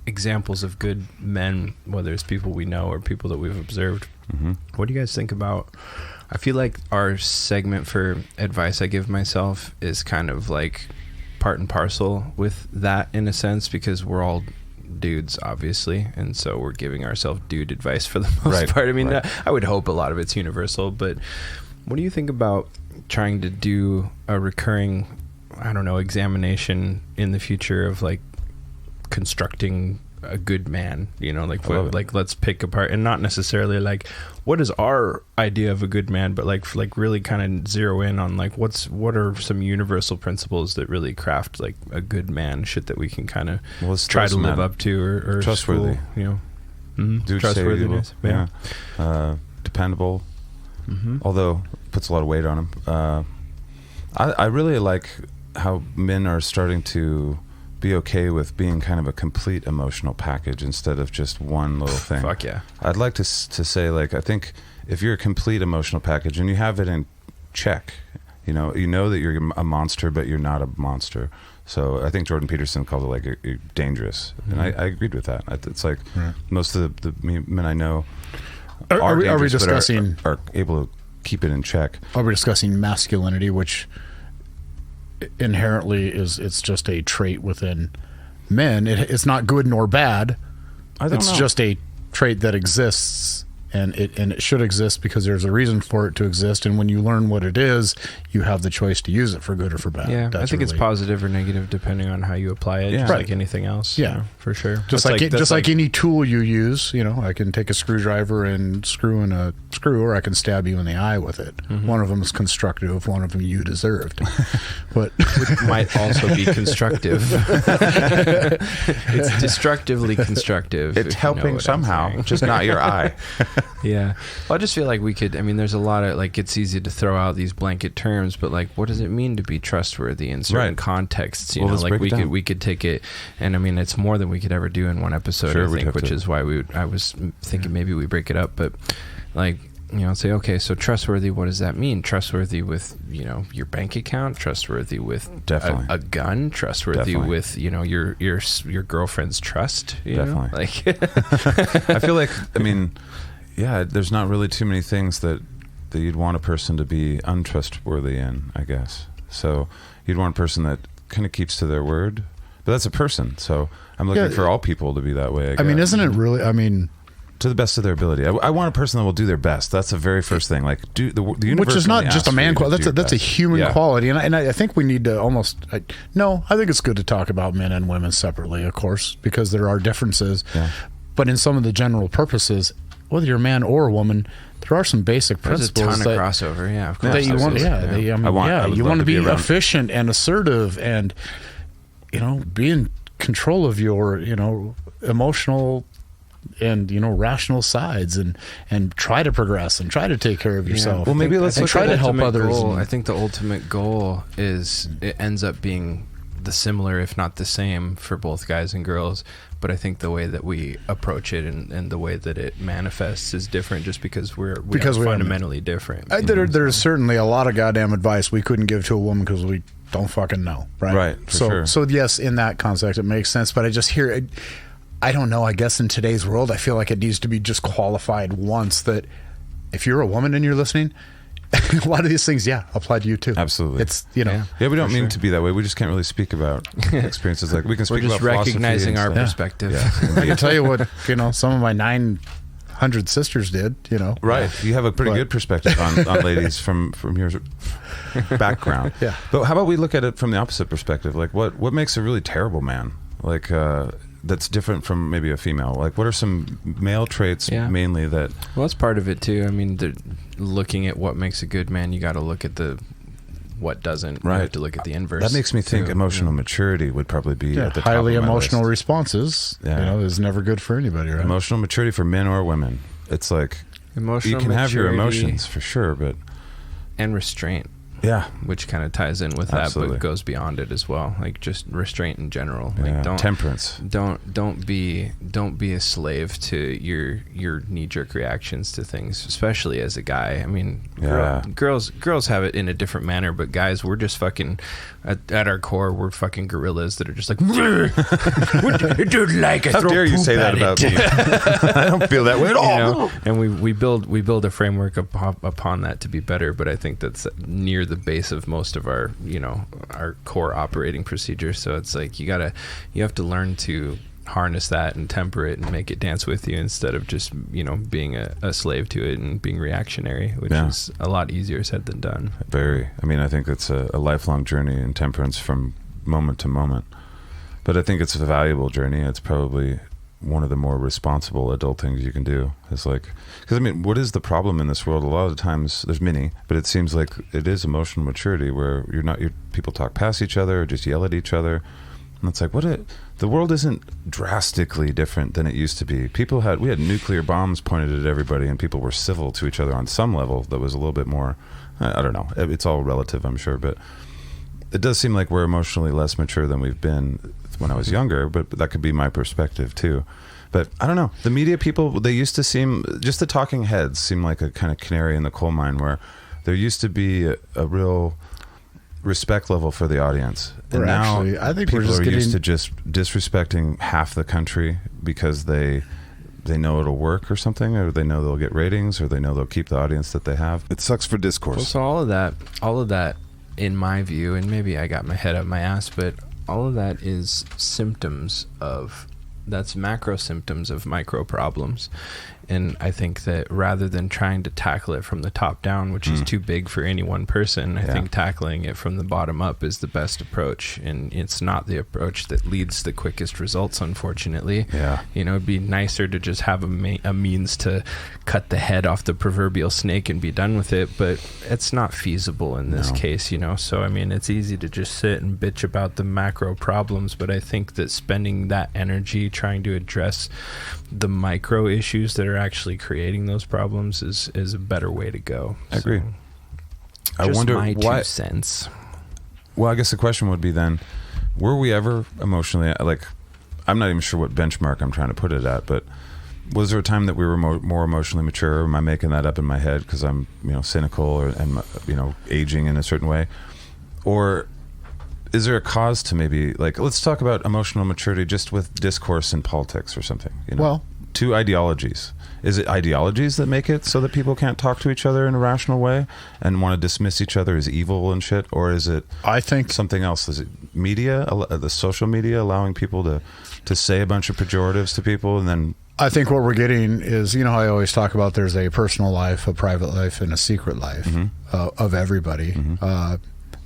examples of good men, whether it's people we know or people that we've observed. What do you guys think about, I feel like our segment for advice I give myself is kind of like part and parcel with that, in a sense, because we're all dudes, obviously, and so we're giving ourselves dude advice for the most part. I mean, I would hope a lot of it's universal, but what do you think about trying to do a recurring, I don't know, examination in the future of like constructing a good man, you know, like let's pick apart, and not necessarily like what is our idea of a good man, but like really kind of zero in on like what are some universal principles that really craft like a good man, shit that we can kind of try to live up to, or trustworthy, school, you know, trustworthiness, dependable, although puts a lot of weight on him. I really like how men are starting to be okay with being kind of a complete emotional package instead of just one little thing. Fuck yeah. I'd like to say, like, I think if you're a complete emotional package and you have it in check, you know that you're a monster, but you're not a monster. So I think Jordan Peterson called it like you're dangerous, and I agreed with that. It's like most of the men I know are we discussing, are able to keep it in check. Are we discussing masculinity, which inherently it's just a trait within men? It's not good nor bad. It's just a trait that exists, and it should exist because there's a reason for it to exist, and when you learn what it is, you have the choice to use it for good or for bad. Yeah, I think it's positive or negative depending on how you apply it, just like anything else. Yeah, you know, for sure. Just like any tool you use, you know, I can take a screwdriver and screw in a screw, or I can stab you in the eye with it. One of them is constructive, one of them you deserved. But which might also be constructive. It's destructively constructive. It's helping somehow, just not your eye. Yeah. Well, I just feel like we could, I mean, there's a lot of, like, it's easy to throw out these blanket terms, but like, what does it mean to be trustworthy in certain contexts? You know, like we could take it, and I mean, it's more than we could ever do in one episode, I think, which is why I was thinking maybe we break it up, but like, you know, say, okay, so trustworthy, what does that mean? Trustworthy with, you know, your bank account, trustworthy with a gun, trustworthy with, you know, your girlfriend's trust, you know? Like I feel like, I mean, yeah, there's not really too many things that you'd want a person to be untrustworthy in, I guess. So you'd want a person that kind of keeps to their word. But that's a person, so I'm looking for all people to be that way. I mean, isn't it really? I mean, to the best of their ability. I want a person that will do their best. That's the very first thing. Like, do the universe, which is not just a man quality. That's a human quality, and I think we need to almost. I think it's good to talk about men and women separately, of course, because there are differences. Yeah. But in some of the general purposes, whether you're a man or a woman, there are some basic principles. There's a ton of crossover, yeah, of course. That you want, you want to be efficient and assertive, and be in control of your, emotional and rational sides, and try to progress and try to take care of yourself. Well, maybe let's try to help others. I think the ultimate goal is it ends up being the similar, if not the same, for both guys and girls. But I think the way that we approach it and the way that it manifests is different, just because we're fundamentally different. There's certainly a lot of goddamn advice we couldn't give to a woman because we don't fucking know, right? Right. So yes, in that context, it makes sense. But I just hear, I don't know. I guess in today's world, I feel like it needs to be just qualified once that if you're a woman and you're listening, a lot of these things, apply to you too. Absolutely. It's we don't mean to be that way. We just can't really speak about experiences like we can speak We're just about recognizing our perspective. Yeah. I can tell you what some of my 900 sisters did. Right. You have a pretty good perspective on ladies from your background. Yeah. But how about we look at it from the opposite perspective? Like what makes a really terrible man? Like that's different from maybe a female. Like what are some male traits mainly that? Well, that's part of it too. I mean, looking at what makes a good man, you got to look at what doesn't. Right. You have to look at the inverse. That makes me think emotional maturity would probably be at the top highly of my emotional list. Responses. Is never good for anybody, right? Emotional maturity for men or women. It's like emotional you can have your emotions for sure, but and restraint. Yeah, which kind of ties in with Absolutely. that, but goes beyond it as well. Like just restraint in general. Like temperance. Don't be a slave to your knee-jerk reactions to things, especially as a guy. I mean, girls have it in a different manner, but guys, we're just fucking at our core, we're fucking gorillas that are just like, dude, like, how dare you say that about me? I don't feel that way at all. And we build a framework upon that to be better, but I think that's near the base of most of our our core operating procedures. So it's like you have to learn to harness that and temper it and make it dance with you, instead of just being a slave to it and being reactionary, which is a lot easier said than done. Very. I mean, I think it's a lifelong journey in temperance from moment to moment, but I think it's a valuable journey. It's probably one of the more responsible adult things you can do. Is like, because I mean, what is the problem in this world? A lot of the times, there's many, but it seems like it is emotional maturity where people talk past each other or just yell at each other, and it's like the world isn't drastically different than it used to be. We had nuclear bombs pointed at everybody, and people were civil to each other on some level that was a little bit more. I don't know. It's all relative, I'm sure, but it does seem like we're emotionally less mature than we've been when I was younger, but that could be my perspective too. But I don't know. The media people, they used to seem, just the talking heads seem like a kind of canary in the coal mine, where there used to be a real respect level for the audience. And now I think people we're just used to just disrespecting half the country because they know it'll work or something, or they know they'll get ratings, or they know they'll keep the audience that they have. It sucks for discourse. Well, so all of that, in my view, and maybe I got my head up my ass, but all of that is that's macro symptoms of micro problems. And I think that rather than trying to tackle it from the top down, which is too big for any one person, I think tackling it from the bottom up is the best approach. And it's not the approach that leads the quickest results, unfortunately. Yeah. It'd be nicer to just have a means to cut the head off the proverbial snake and be done with it, but it's not feasible in this case, So, I mean, it's easy to just sit and bitch about the macro problems, but I think that spending that energy trying to address the micro issues that are actually creating those problems is a better way to go. I agree. I wonder my 2 cents. Well, I guess the question would be then, were we ever emotionally, like, I'm not even sure what benchmark I'm trying to put it at, but was there a time that we were more emotionally mature? Am I making that up in my head because I'm cynical and aging in a certain way? Or is there a cause to maybe, like, let's talk about emotional maturity just with discourse in politics or something? Well, two ideologies. Is it ideologies that make it so that people can't talk to each other in a rational way and want to dismiss each other as evil and shit? Or is it, I think, something else? Is it media, the social media allowing people to say a bunch of pejoratives to people and then... I think what we're getting is, you know how I always talk about there's a personal life, a private life, and a secret life of everybody.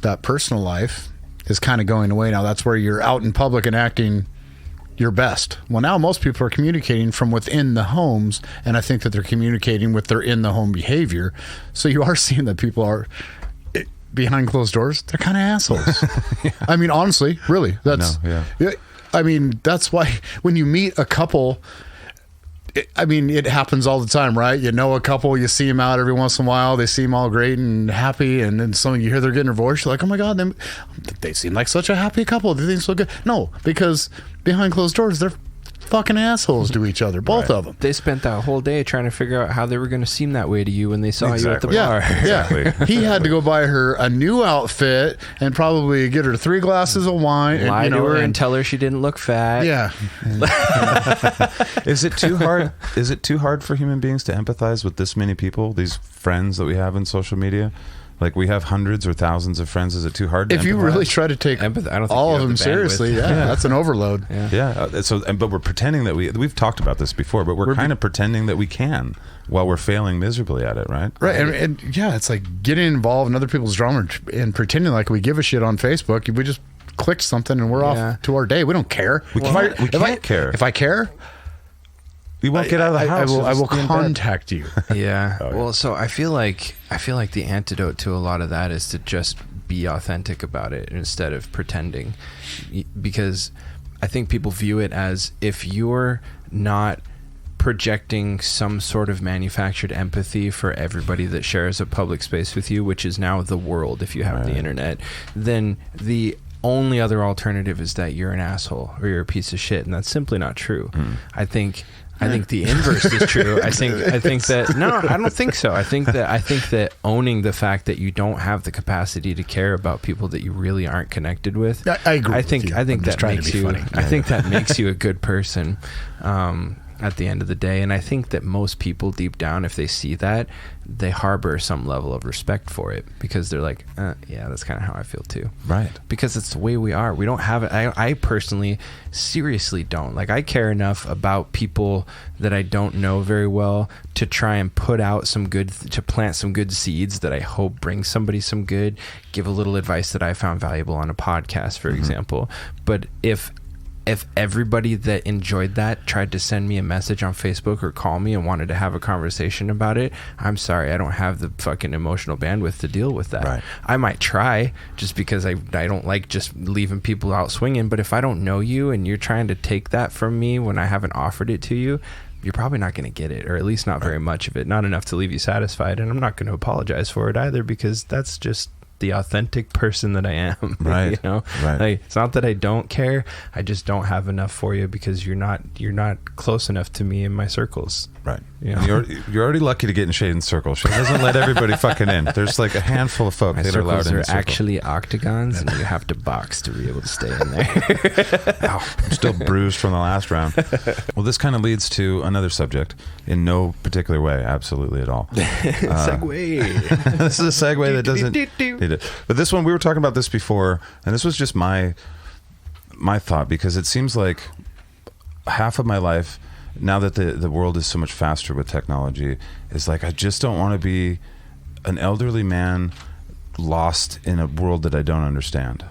That personal life is kind of going away now. That's where you're out in public and acting your best. Well, now most people are communicating from within the homes, and I think that they're communicating with their in-the-home behavior. So you are seeing that people are, behind closed doors, they're kind of assholes. I mean, honestly, really. That's, I mean, that's why when you meet a couple... I mean, it happens all the time, right? You know a couple, you see them out every once in a while, they seem all great and happy, and then something you hear they're getting a divorce, you're like, oh my God, they seem like such a happy couple. They seem so good. No, because behind closed doors, they're fucking assholes to each other, both of them. They spent that whole day trying to figure out how they were going to seem that way to you when they saw you at the bar. Yeah. He had to go buy her a new outfit and probably get her 3 glasses of wine. Lie and, to her and tell her she didn't look fat. Yeah. Is it too hard? Is it too hard for human beings to empathize with this many people, these friends that we have in social media? Like, we have hundreds or thousands of friends. Is it too hard to if you really try to take I don't think all you of have them the seriously, that's an overload. But we're pretending that we've talked about this before, but we're kind of pretending that we can while we're failing miserably at it, right? Right. And it's like getting involved in other people's drama and pretending like we give a shit on Facebook. We just click something and we're off to our day. We don't care. We can't care. If I care, we won't get out of the house. I will contact you. Yeah. Well, so I feel like the antidote to a lot of that is to just be authentic about it instead of pretending, because I think people view it as, if you're not projecting some sort of manufactured empathy for everybody that shares a public space with you, which is now the world if you have the internet, then the only other alternative is that you're an asshole or you're a piece of shit, and that's simply not true. I think the inverse is true. I think that no, I don't think so. I think that owning the fact that you don't have the capacity to care about people that you really aren't connected with. I agree. I think that makes you. Funny. I think that makes you a good person. At the end of the day, and I think that most people deep down, if they see that, they harbor some level of respect for it, because they're like, yeah, that's kind of how I feel too, right? Because it's the way we are. We don't have it. I personally seriously don't, like, I care enough about people that I don't know very well to try and put out to plant some good seeds that I hope bring somebody some good, give a little advice that I found valuable on a podcast, for example. But if everybody that enjoyed that tried to send me a message on Facebook or call me and wanted to have a conversation about it, I'm sorry, I don't have the fucking emotional bandwidth to deal with that. Right. I might try, just because I don't like just leaving people out swinging, but if I don't know you and you're trying to take that from me when I haven't offered it to you, you're probably not going to get it, or at least not very much of it, not enough to leave you satisfied. And I'm not going to apologize for it either, because that's just the authentic person that I am. Right. You know, like, it's not that I don't care, I just don't have enough for you because you're not close enough to me in my circles. Right. You know? You're already lucky to get in Shaiden's circle. She doesn't let everybody fucking in. There's like a handful of folk my that are allowed in the circles are circle. actually octagons, and you have to box to be able to stay in there. Ow, I'm still bruised from the last round. Well, this kind of leads to another subject in no particular way, absolutely at all. Segue. This is a segue that doesn't need it. But this one, we were talking about this before, and this was just my thought, because it seems like half of my life, now that the world is so much faster with technology, is like, I just don't want to be an elderly man lost in a world that I don't understand.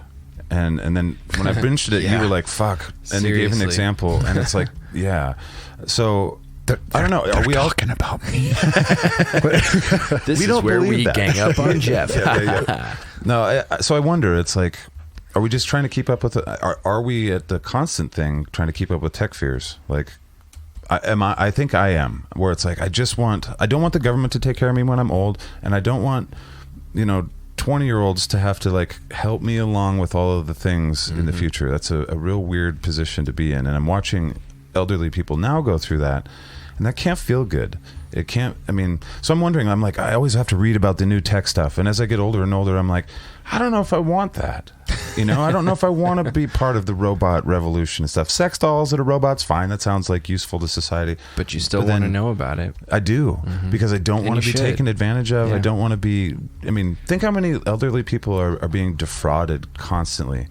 And then when I binged it, you were like, fuck. And you gave an example, and it's like, yeah. So I don't know. Are we all talking about me? This is where we gang up on Jeff. No, so I wonder, it's like, are we just trying to keep up with are we at the constant thing trying to keep up with tech fears? Like, I think I am, where it's like, I don't want the government to take care of me when I'm old, and I don't want 20-year-olds to have to like help me along with all of the things in the future. That's a real weird position to be in. And I'm watching elderly people now go through that, and that can't feel good. It can't. I mean, so I'm wondering. I'm like, I always have to read about the new tech stuff, and as I get older and older, I'm like, I don't know if I want that. You know, I don't know if I want to be part of the robot revolution and stuff. Sex dolls that are robots, fine. That sounds like useful to society. But you still want to know about it. I do, because I don't want to be taken advantage of. Yeah. I don't want to be. I mean, think how many elderly people are being defrauded constantly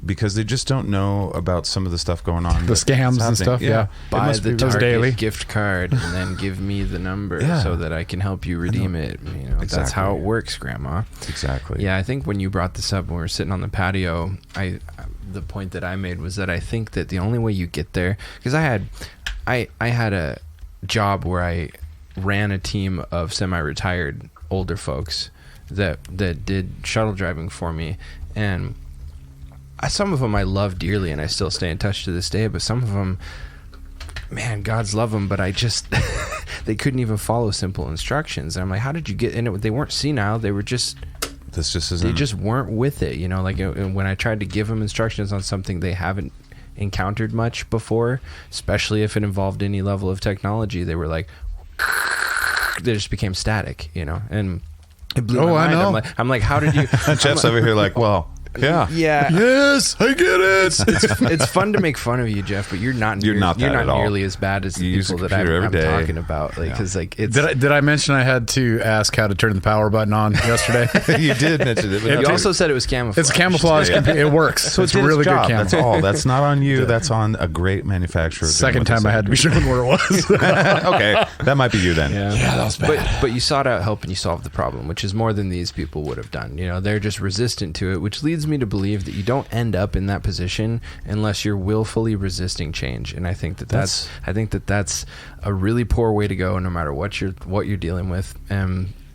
because they just don't know about some of the stuff going on. The scams and stuff, yeah. Buy the those daily Target gift card and then give me the number so that I can help you redeem it. You know, that's Exactly. how it works, Grandma. Exactly. Yeah, I think when you brought this up when we were sitting on the patio, the point that I made was that I think that the only way you get there, because I had a job where I ran a team of semi-retired older folks that did shuttle driving for me, and some of them I love dearly and I still stay in touch to this day, but some of them, man, God's love them, but I just they couldn't even follow simple instructions. And I'm like, how did you get in it? They weren't senile, they were just This just isn't. they just weren't with it, you know. Like when I tried to give them instructions on something they haven't encountered much before, especially if it involved any level of technology, they were like they just became static, you know. And it blew my mind. I know. I'm like, how did you Jeff's over here like, well, yeah. Yes, I get it. It's fun to make fun of you, Jeff, but you're not that at all. nearly as bad as the You use people a that computer I'm every day. talking about. Like, because like it's. Did I mention I had to ask how to turn the power button on yesterday? You did mention it. But You also said it was camouflage. It's camouflage. It works. So it's it did really its good job. camo. That's all. That's not on you. That's on a great manufacturer. doing Second what they time I said. had to be shown where it was. Okay, that might be you then. Yeah, that was bad. But you sought out help and you solved the problem, which is more than these people would have done. You know, they're just resistant to it, which leads me to believe that you don't end up in that position unless you're willfully resisting change. And I think that's a really poor way to go, no matter what you're dealing with.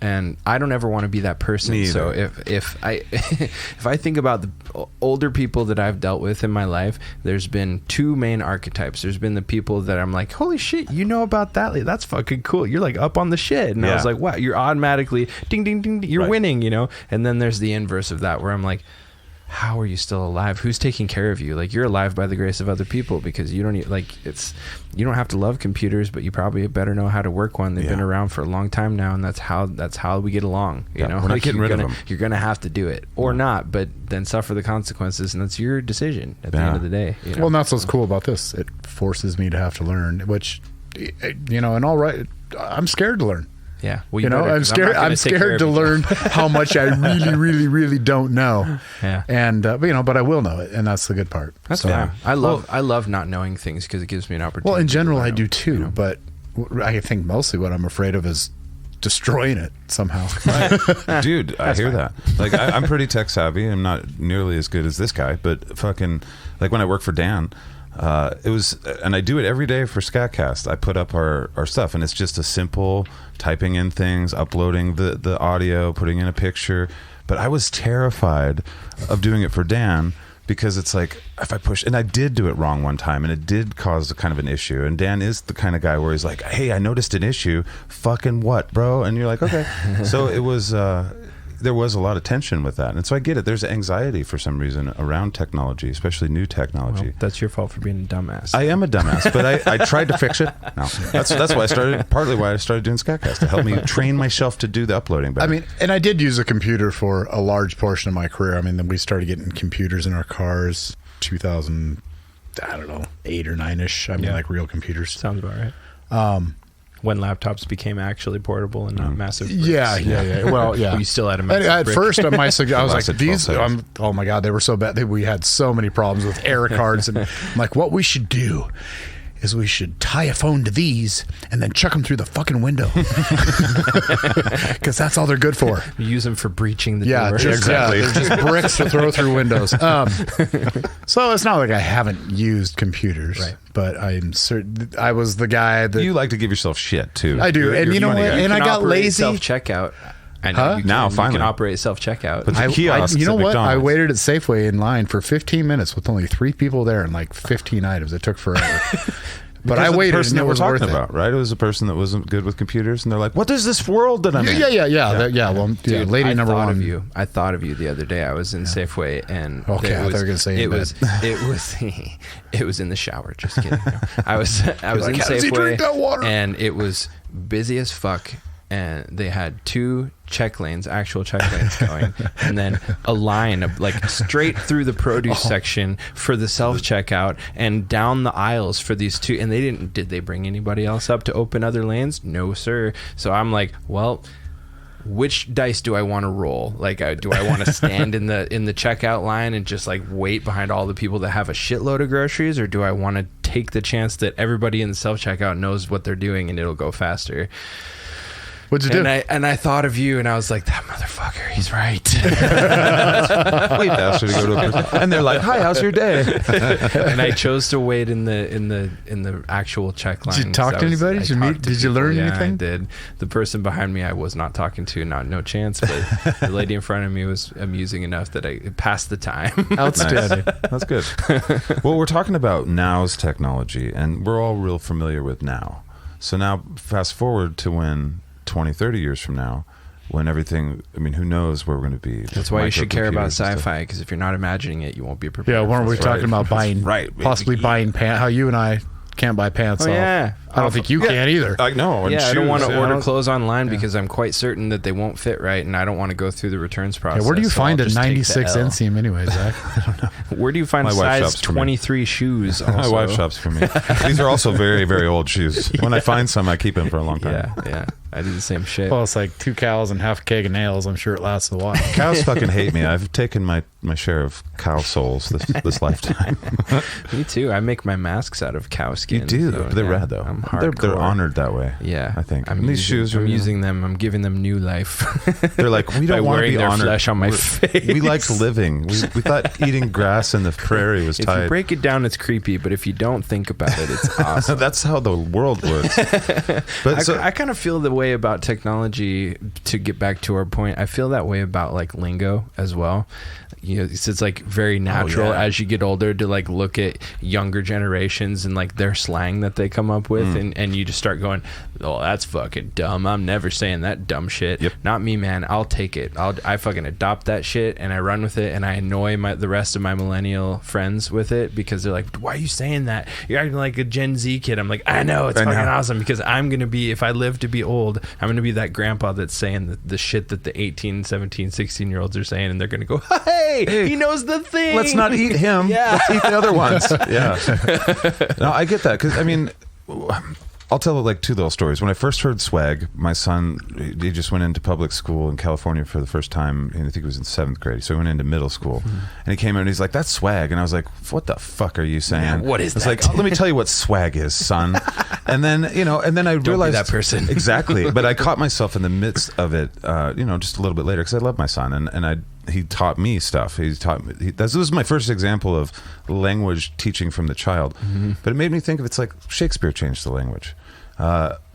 And I don't ever want to be that person. Me So either. if I if I think about the older people that I've dealt with in my life, there's been two main archetypes. There's been the people that I'm like, holy shit, you know about that? Like, that's fucking cool. You're like up on the shit. And I was Yeah. like, wow, you're automatically ding ding ding, you're Right. winning, you know. And then there's the inverse of that, where I'm like, how are you still alive? Who's taking care of you? Like, you're alive by the grace of other people, because you don't you don't have to love computers, but you probably better know how to work one. They've been around for a long time now, and that's how we get along. You know, we're not Like, getting rid of gonna, them. You're gonna have to do it or not, but then suffer the consequences, and that's your decision at the end of the day. You know? Well, and that's what's cool about this. It forces me to have to learn, which, you know, and all right, I'm scared to learn. yeah, well, You know, better, I'm 'cause scared. not gonna I'm take care scared of to you. learn how much I really, really, really don't know. Yeah. And but, you know, but I will know it, and that's the good part. That's So- fine. I love not knowing things because it gives me an opportunity. Well, in general, to I learn do them, too. you know? But I think mostly what I'm afraid of is destroying it somehow. Dude, I hear that. Like, I'm pretty tech savvy. I'm not nearly as good as this guy, but fucking, like when I work for Dan, it was, and I do it every day for SKATCAST. I put up our stuff, and it's just a simple typing in things, uploading the audio, putting in a picture. But I was terrified of doing it for Dan, because it's like, if I push, and I did do it wrong one time, and it did cause a kind of an issue. And Dan is the kind of guy where he's like, hey, I noticed an issue. Fucking what, bro? And you're like, okay. So it was, there was a lot of tension with that. And so I get it. There's anxiety for some reason around technology, especially new technology. Well, that's your fault for being a dumbass. I am a dumbass, but I tried to fix it. No, that's why I started, partly why I started doing SKATCAST, to help me train myself to do the uploading better. I mean, and I did use a computer for a large portion of my career. I mean, then we started getting computers in our cars 2000, I don't know, 8 or 9-ish. I mean, like real computers. Sounds about right. When laptops became actually portable and not massive bricks. Yeah. Well, yeah. But you still had a And massive at brick. first, I was like, Lasted 12 these, seconds. oh my God, they were so bad. We had so many problems with error cards. And I'm like, what we should do is we should tie a phone to these and then chuck them through the fucking window. Because that's all they're good for. Use them for breaching the Yeah, door. Exactly. they're just bricks to throw through windows. So it's not like I haven't used computers, Right. but I'm certain I was the guy that you like to give yourself shit too. I do. You're And you know funny what? guy. And I got lazy. Self-checkout. I know Huh? you can, Now, you finally. can operate self-checkout. But the kiosks you know at what? I McDonald's. waited at Safeway in line for 15 minutes with only 3 people there and like 15 items. It took forever. But Because I of the waited, person and it that we're was worth talking it. about, right? It was a person that wasn't good with computers, and they're like, "What is this world that I'm in?" Yeah. Well, Dude, lady I number thought one. of you. I thought of you the other day. I was in Safeway, and Okay, I thought you were gonna say it in was bed. it was in the shower. Just kidding. No. I was in like, "How does he Safeway, drink that water?" and it was busy as fuck. And they had 2 check lanes, actual check lanes going, and then a line of like straight through the produce section for the self checkout, and down the aisles for these 2. And they didn't. Did they bring anybody else up to open other lanes? No, sir. So I'm like, well, which dice do I want to roll? Like, do I want to stand in the checkout line and just like wait behind all the people that have a shitload of groceries, or do I want to take the chance that everybody in the self checkout knows what they're doing and it'll go faster? What'd you do? And I thought of you, and I was like, that motherfucker, he's right. We've asked her to go to a person, and they're like, "Hi, how's your day?" And I chose to wait in the actual check line. Did you talk to anybody? Did you meet? Did you learn anything? I did. The person behind me, I was not talking to, no chance. But the lady in front of me was amusing enough that I passed the time. Outstanding. That's good. Well, we're talking about now's technology, and we're all real familiar with now. So now, fast forward to when 20, 30 years from now, when everything, I mean, who knows where we're going to be. That's why you should care about Microcomputers and stuff. sci-fi, because if you're not imagining it, you won't be prepared. Yeah, weren't we That's talking right. about buying, That's right. possibly buying pants? How you and I can't buy pants Oh, off. yeah. I don't think you can either. I know. And Yeah, I don't want to shoes, order yeah. clothes online because I'm quite certain that they won't fit right, and I don't want to go through the returns process. Yeah, where do you so find I'll a just take the 96 L. inseam anyway, Zach? Where do you find My wife size shops for me. 23 shoes? Also? My wife shops for me. These are also very, very old shoes. When I find some, I keep them for a long time. Yeah. I do the same shit. Well, it's like 2 cows and half a keg of nails. I'm sure it lasts a while. Cows fucking hate me. I've taken my share of cow souls this lifetime. Me too. I make my masks out of cow skin. You do. so, They're yeah, rad, though. I'm They're hardcore. honored that way. Yeah, I think. I'm And these using, shoes are, I'm you know, using them. I'm giving them new life. They're like, we by don't want to wearing be their honored. flesh on my face. We like living. We thought eating grass in the prairie was If tight. you break it down, it's creepy, but if you don't think about it, it's awesome. That's how the world works. But I kind of feel the way about technology, to get back to our point. I feel that way about like lingo as well. You know, it's like very natural yeah. as you get older to like look at younger generations and like their slang that they come up with, and you just start going, oh, that's fucking dumb. I'm never saying that dumb shit. Yep. Not me, man. I'll take it. I fucking adopt that shit and I run with it, and I annoy the rest of my millennial friends with it because they're like, why are you saying that? You're acting like a Gen Z kid. I'm like, I know, it's fucking awesome, because I'm gonna be, if I live to be old, I'm gonna be that grandpa that's saying the shit that the 18, 17, 16 year olds are saying, and they're gonna go, hey, he knows the thing. let's not eat him. Yeah. Let's eat the other ones. Yeah. No, I get that, because I mean, I'll tell like 2 little stories. When I first heard swag, my son, he just went into public school in California for the first time, and I think it was in 7th grade. So he went into middle school, and he came in and he's like, "That's swag," and I was like, "What the fuck are you saying?" Yeah, what is It's that? like, let me tell you what swag is, son. And then I realized that person. exactly. But I caught myself in the midst of it, just a little bit later, because I love my son, and he taught me stuff. This was my first example of language teaching from the child. But it made me think of, it's like Shakespeare changed the language.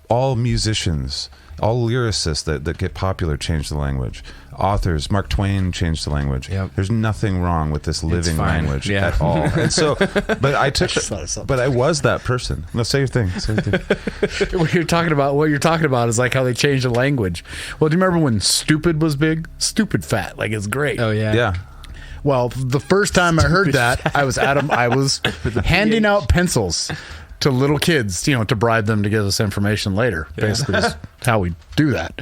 All musicians, all lyricists that get popular change the language. Authors, Mark Twain changed the language. Yep. There's nothing wrong with this living fine. language Yeah. at all. And so, but I took, something. but I was that person. No, say your thing. Say your thing. What you're talking about is like how they changed the language. Well, do you remember when stupid was big? Stupid fat. Like, it's great. Oh yeah. Yeah. Well, the first time I heard that, I was handing out pencils to little kids, to bribe them to give us information later. Basically, is how we do that.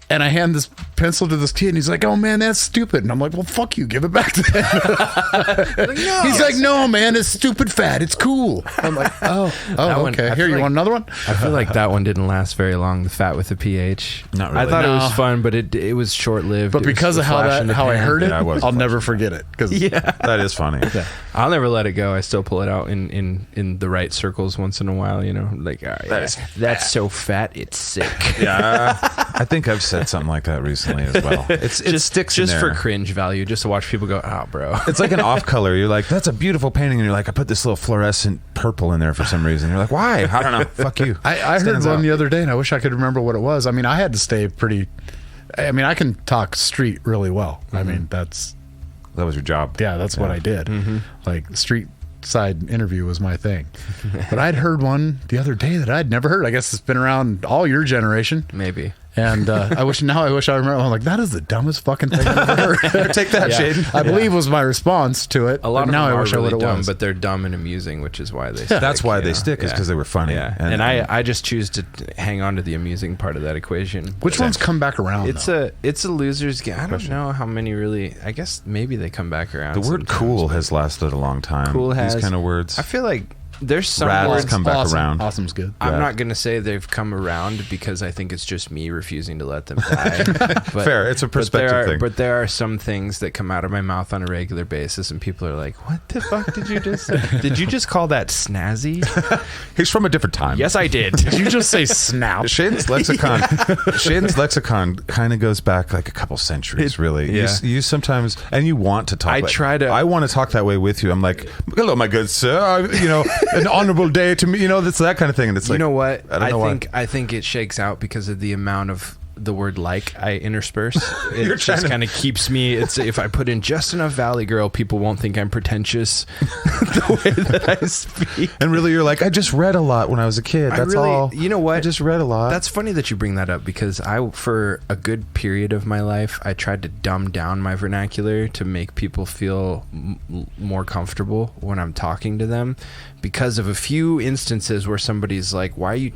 And I hand this pencil to this kid, and he's like, "Oh man, that's stupid." And I'm like, "Well, fuck you, give it back to him." He's like, "No, man, it's stupid fat. It's cool." I'm like, "Oh, one- okay. I Here, feel you like- want another one?" I feel like that one didn't last very long. The fat with the PH. Not really. I thought it No. was fun, but it was short lived. But because of how I heard it, Yeah, I was I'll never forget it. Because That is funny. I'll never let it go. I still pull it out in the right circles once in a while. Like, all right, that's so fat, it's sick. Yeah. I think I've said something like that recently as well. It sticks in just there. for cringe value, just to watch people go, "Oh, bro." It's like an off color. You're like, that's a beautiful painting, and you're like, I put this little fluorescent purple in there for some reason. You're like, why? I don't know. Fuck you. I heard Stands one out. the other day, and I wish I could remember what it was. I mean, I had to stay pretty. I mean, I can talk street really well. I mean, That was your job. that's what I did. Like street side interview was my thing. But I'd heard one the other day that I'd never heard. I guess it's been around all your generation. Maybe. And I wish I remember. I'm like, that is the dumbest fucking thing I've ever heard. Take that, Shaiden. I believe was my response to it. A lot of now them I wish are I really would have dumb, was. but they're dumb and amusing, which is why they stick. That's why you they know? stick, is because they were funny. Yeah. And I just choose to hang on to the amusing part of that equation. Which ones come back around? It's a loser's game. I don't know how many really. I guess maybe they come back around. The word cool has lasted a long time. Cool has. These kind of words. I feel like there's some Rad has words. come back awesome. around. Awesome's good. I'm not going to say they've come around because I think it's just me refusing to let them die. But, Fair. It's a perspective thing. But there are some things that come out of my mouth on a regular basis, and people are like, "What the fuck did you just say? Did you just call that snazzy?" He's from a different time. Yes, I did. Did you just say snout? Shaiden's lexicon. Shaiden's lexicon kind of goes back like a couple centuries, really. Yeah. You sometimes, and you want to talk. I want to talk that way with you. I'm like, hello, my good sir. An honorable day to me. That's that kind of thing. And it's like, You know what? I don't know why. I think it shakes out because of the amount of the word "like" I intersperse. It You're just trying to- kind of keeps me. It's if I put in just enough Valley Girl, people won't think I'm pretentious. The way that I speak. And really, you're like, I just read a lot when I was a kid. That's all. You know what? I just read a lot. That's funny that you bring that up because for a good period of my life, I tried to dumb down my vernacular to make people feel more comfortable when I'm talking to them, because of a few instances where somebody's like, why are you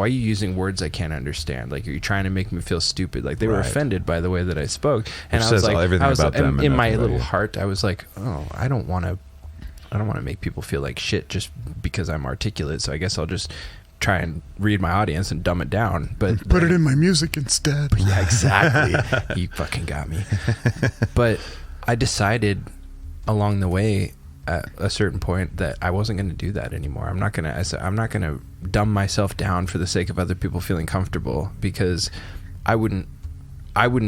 using words I can't understand? Like, are you trying to make me feel stupid? Like, they were offended by the way that I spoke. And Which I was says like, everything about them and in my nothing about little you. heart, I was like, oh, I don't want to make people feel like shit just because I'm articulate. So I guess I'll just try and read my audience and dumb it down. But Put it in my music instead. yeah, exactly. You fucking got me. But I decided along the way at a certain point that I wasn't going to do that anymore. I'm not going to dumb myself down for the sake of other people feeling comfortable, because I wouldn't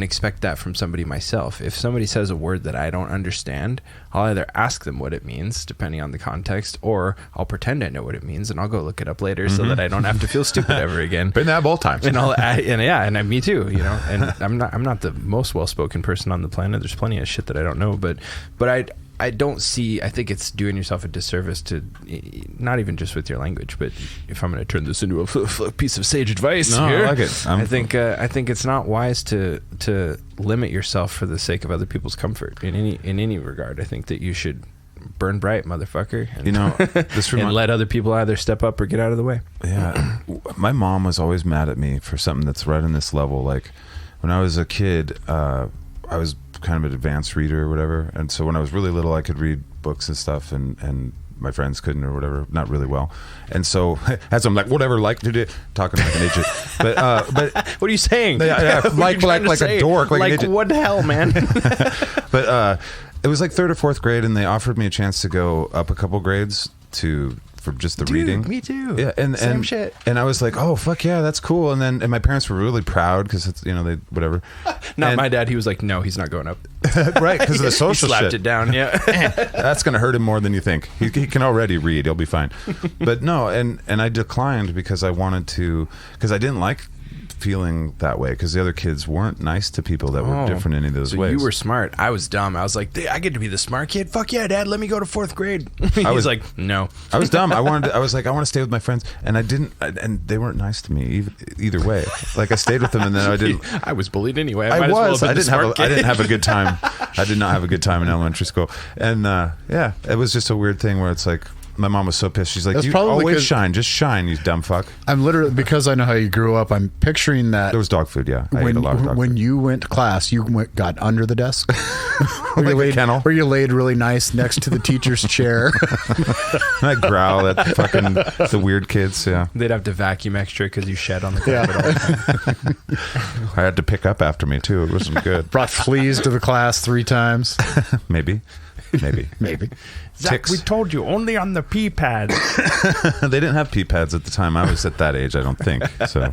expect that from somebody myself. If somebody says a word that I don't understand, I'll either ask them what it means, depending on the context, or I'll pretend I know what it means and I'll go look it up later so that I don't have to feel stupid ever again. Been that both times. And me too, and I'm not the most well-spoken person on the planet. There's plenty of shit that I don't know, but I think it's doing yourself a disservice to, not even just with your language, but if I'm going to turn this into a piece of sage advice here, I like it. I think it's not wise to limit yourself for the sake of other people's comfort in any regard. I think that you should burn bright, motherfucker, and, and let other people either step up or get out of the way. Yeah. My mom was always mad at me for something that's right on this level. Like, when I was a kid, I was kind of an advanced reader or whatever, and so when I was really little, I could read books and stuff, and my friends couldn't, or whatever, not really well. And so as I'm like, whatever, like to do, talking like an idiot, but What are you saying? Yeah, What are like you trying to a say? dork, like an idiot. What the hell, man? But it was like 3rd or 4th grade, and they offered me a chance to go up a couple grades for just the reading. Me too. Yeah, and Same shit. And I was like, oh fuck yeah, that's cool. And my parents were really proud because it's they whatever. Not my dad. He was like, no, he's not going up. Right, because of the social he slapped shit. it down. Yeah. That's gonna hurt him more than you think. He can already read. He'll be fine. But no, and I declined because I wanted to, because I didn't like feeling that way, because the other kids weren't nice to people that were different in any of those ways. You were smart. I was dumb. I was like, I get to be the smart kid. Fuck yeah, Dad. Let me go to 4th grade. He was like, no. I was dumb. I was like, I want to stay with my friends, and I didn't. And they weren't nice to me either way. Like, I stayed with them, and then I didn't. I was bullied anyway. I didn't have a good time. I did not have a good time in elementary school, and it was just a weird thing where it's like, my mom was so pissed. She's like, That's you probably always 'cause- shine. Just shine, you dumb fuck. I'm literally, because I know how you grew up, I'm picturing that There was dog food, yeah. I ate a lot of dog when food. you went to class, you got under the desk, Like a kennel. where you laid really nice next to the teacher's chair. And I growl at fucking the weird kids, yeah. They'd have to vacuum extra because you shed on the carpet. I had to pick up after me, too. It wasn't good. Brought fleas to the class 3 times. Maybe. Zach, Ticks. we told you, only on the pee pad. They didn't have pee pads at the time. I was at that age, I don't think. So,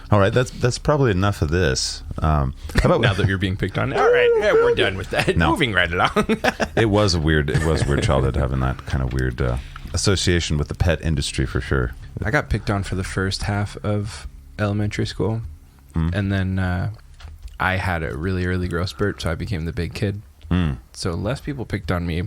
all right, that's probably enough of this. How about Now that you're being picked on. All right, yeah, we're done with that. No. Moving right along. It was a weird childhood, having that kind of weird association with the pet industry for sure. I got picked on for the first half of elementary school, and then I had a really early growth spurt, so I became the big kid. So less people picked on me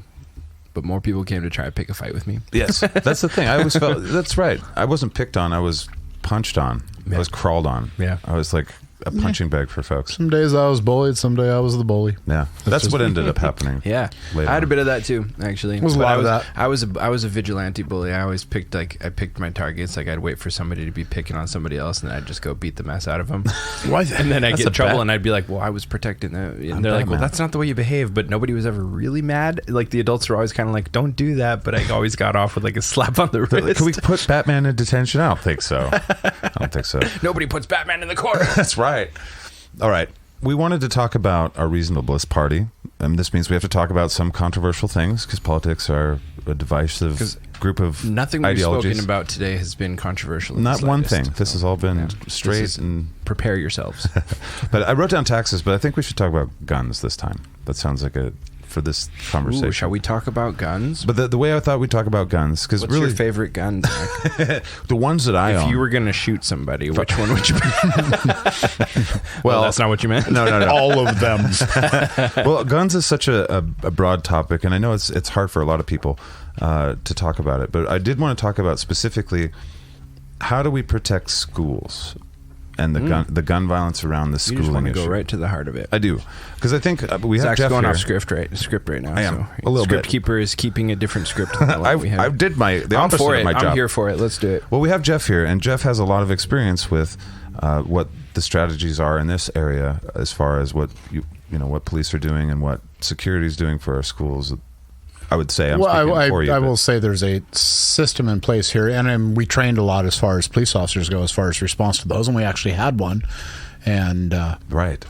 but more people came to try to pick a fight with me. Yes, that's the thing. I always felt that's right. I wasn't picked on. I was punched on. Yeah. I was crawled on. Yeah. I was like a punching bag for folks. Some days I was bullied. Some day I was the bully. Yeah, that's what ended up happening. Yeah, later I had a on. bit of that too, actually. Was a But lot of that. I was a vigilante bully. I always picked I picked my targets. Like I'd wait for somebody to be picking on somebody else, and then I'd just go beat the mess out of them. Why? And then I'd That's get a in trouble, bad- and I'd be like, "Well, I was protecting them." And I'm they're like, Batman. "Well, that's not the way you behave." But nobody was ever really mad. Like the adults were always kind of like, "Don't do that." But I always got off with like a slap on the wrist. Can we put Batman in detention? I don't think so. I don't think so. Nobody puts Batman in the corner. That's right. All right. We wanted to talk about our reasonableness party. And this means we have to talk about some controversial things because politics are a divisive group of Nothing we've ideologies. spoken about today has been controversial. in the Not one slightest. thing. This has all been straight This is- and. Prepare yourselves. But I wrote down taxes, but I think we should talk about guns this time. That sounds like for this conversation. Ooh, shall we talk about guns? But the way I thought we'd talk about guns, because What's really your favorite gun, Zach? the ones that I If own. you were going to shoot somebody, which one would you pick? Well, that's not what you meant. no. All of them. Well, guns is such a broad topic, and I know it's hard for a lot of people to talk about it. But I did want to talk about specifically how do we protect schools and the gun violence around the You schooling just want to issue. go right to the heart of it. I do, because I think we have Zach's Jeff going here. off script right now. I am, so a little script bit. keeper is keeping a different script than the one we have. I did the I'm opposite for of it. my job. I'm here for it. Let's do it. Well, we have Jeff here, and Jeff has a lot of experience with what the strategies are in this area, as far as what what police are doing and what security is doing for our schools. I would say I'm speaking for you. I but- will say there's a system in place here, and we trained a lot as far as police officers go, as far as response to those, and we actually had one. And Right.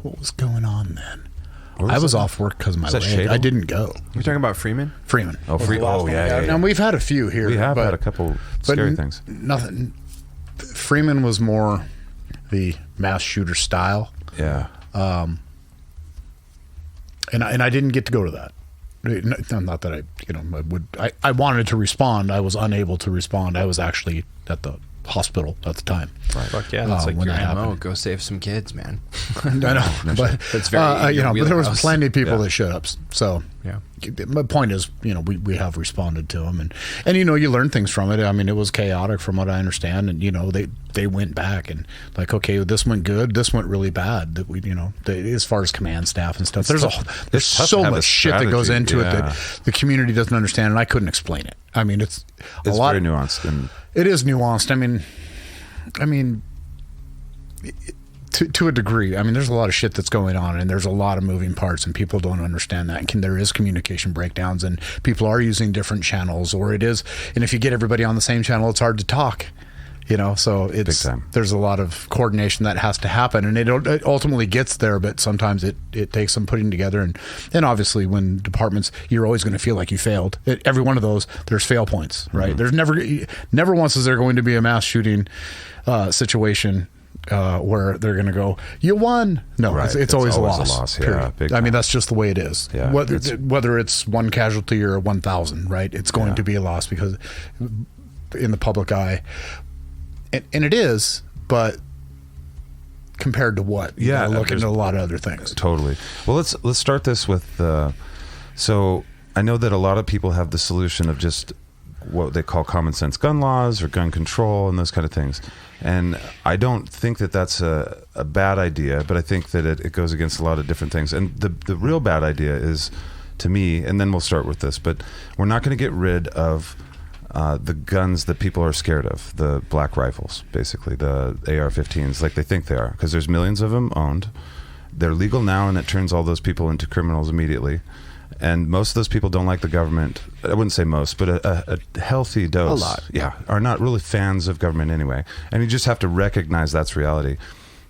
what was going on then? Where I was that? off work because of my Was that leg. Shaiden? I didn't go. You're talking about Freeman? Freeman. Oh, yeah. And we've had a few here. We have but, had a couple but scary things. Nothing. Freeman was more the mass shooter style, Yeah. and I didn't get to go to that. Not that I wanted to respond. I was unable to respond. I was actually at the hospital at the time. Fuck yeah. That's like when your that MO. happened. Go save some kids, man. I know, but That's very your but there was wheelhouse. plenty of people Yeah. that showed up. So Yeah. my point is, we have responded to them, and you learn things from it. I mean, it was chaotic from what I understand, and they went back and like, okay, this went good, this went really bad. That we, as far as command staff and stuff, there's It's tough so to have much a shit that goes strategy. into it Yeah. that the community doesn't understand, and I couldn't explain it. I mean, it's a lot. very nuanced, and It is nuanced. I mean, to a degree. I mean, there's a lot of shit that's going on, and there's a lot of moving parts, and people don't understand that. And there is communication breakdowns, and people are using different channels, and if you get everybody on the same channel, it's hard to talk. So it's Big time. there's a lot of coordination that has to happen, and it ultimately gets there, but sometimes it takes some putting together, and obviously when departments, you're always going to feel like you failed. Every one of those, there's fail points, right? There's never once is there going to be a mass shooting situation where they're going to go, you won. No, Right. it's always a loss. Yeah, period. big I mean, time. that's just the way it is. Yeah, Whether it's one casualty or 1,000, right? It's going to be a loss because in the public eye, and it is, but compared to what? Yeah, Look there's- into a lot of other things. Totally. Well, let's start this with. So I know that a lot of people have the solution of just what they call common sense gun laws or gun control and those kind of things, and I don't think that that's a bad idea, but I think that it goes against a lot of different things. And the real bad idea is, to me, and then we'll start with this, but we're not going to get rid of the guns that people are scared of, the black rifles, basically, the AR-15s, like they think they are, because there's millions of them owned. They're legal now, and it turns all those people into criminals immediately. And most of those people don't like the government. I wouldn't say most, but a healthy dose. A lot. Yeah, are not really fans of government anyway. And you just have to recognize that's reality.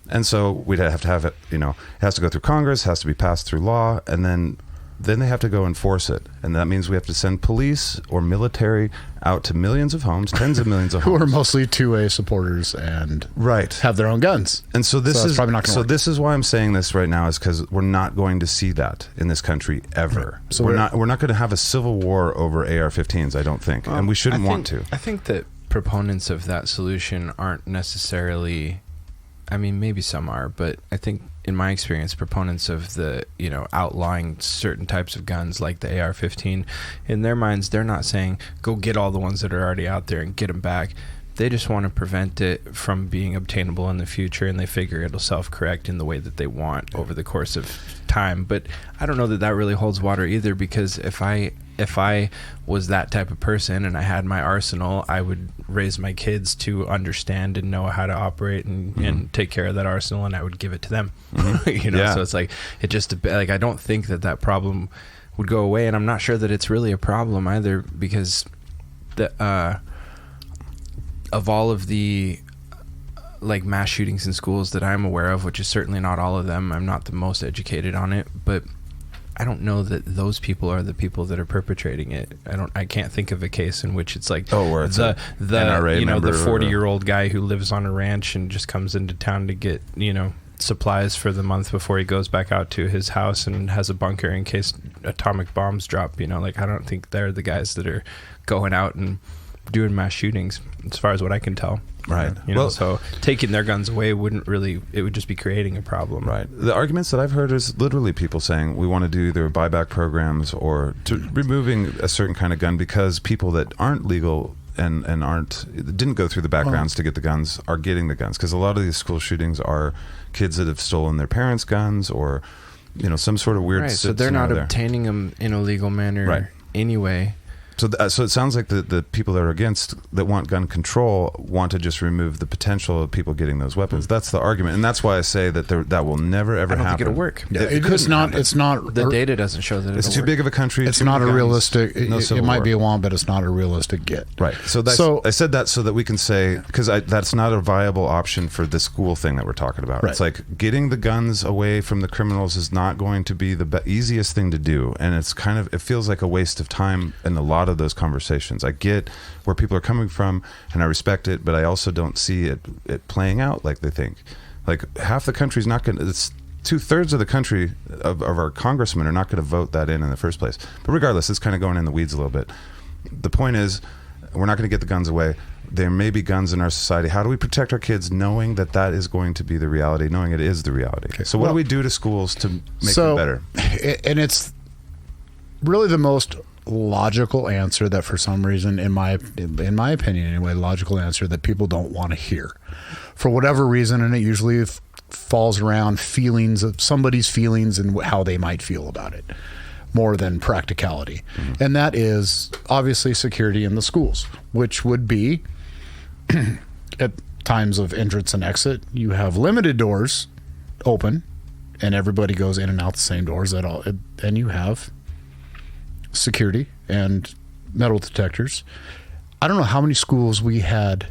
And so we'd have to have it, it has to go through Congress, has to be passed through law, and then they have to go enforce it. And that means we have to send police or military out to millions of homes, tens of millions of Who homes. are mostly 2A supporters and Right. have their own guns. And so So that's probably not gonna work. this is why I'm saying this right now, is because we're not going to see that in this country ever. So we're not going to have a civil war over AR-15s, I don't think, and we shouldn't want to. I think that proponents of that solution aren't necessarily I mean, maybe some are, but I think in my experience, proponents of the, outlawing certain types of guns like the AR-15, in their minds, they're not saying, go get all the ones that are already out there and get them back. They just want to prevent it from being obtainable in the future, and they figure it'll self-correct in the way that they want over the course of time. But I don't know that really holds water either, because if I was that type of person and I had my arsenal, I would raise my kids to understand and know how to operate and take care of that arsenal, and I would give it to them. So it's like, I don't think that problem would go away, and I'm not sure that it's really a problem either, because of all of the mass shootings in schools that I'm aware of, which is certainly not all of them, I'm not the most educated on it, but I don't know that those people are the people that are perpetrating it. I can't think of a case in which it's like where it's the NRA member, the 40-year-old guy who lives on a ranch and just comes into town to get supplies for the month before he goes back out to his house and has a bunker in case atomic bombs drop. I don't think they're the guys that are going out and doing mass shootings, as far as what I can tell. Right. So taking their guns away it would just be creating a problem. Right. The arguments that I've heard is literally people saying we want to do either buyback programs or removing a certain kind of gun because people that aren't legal and didn't go through the backgrounds to get the guns are getting the guns, because a lot of these school shootings are kids that have stolen their parents' guns or some sort of weird so they're not obtaining them in a legal manner anyway. So it sounds like the people that are against, that want gun control, want to just remove the potential of people getting those weapons. That's the argument, and that's why I say that that will never ever happen. I don't think it'll work. Yeah, it's not. The data doesn't show that it's too big of a country. It's not a realistic. No it might be a one, but it's not a realistic get. Right. So I said that so that we can say, because that's not a viable option for the school thing that we're talking about. Right. It's like getting the guns away from the criminals is not going to be the easiest thing to do, and it feels like a waste of time in a lot of those conversations. I get where people are coming from and I respect it, but I also don't see it playing out like they think. Like half the country's not going to, it's 2/3 of the country of our congressmen are not going to vote that in the first place. But regardless, it's kind of going in the weeds a little bit. The point is, we're not going to get the guns away. There may be guns in our society. How do we protect our kids knowing that is going to be the reality, knowing it is the reality? Okay. So what do we do to schools to make them better? And it's really the most logical answer that, for some reason, in my opinion anyway, logical answer that people don't want to hear for whatever reason, and it usually falls around feelings of somebody's feelings and how they might feel about it more than practicality. And that is obviously security in the schools, which would be at times of entrance and exit, you have limited doors open and everybody goes in and out the same doors at all, and you have security and metal detectors. I don't know how many schools we had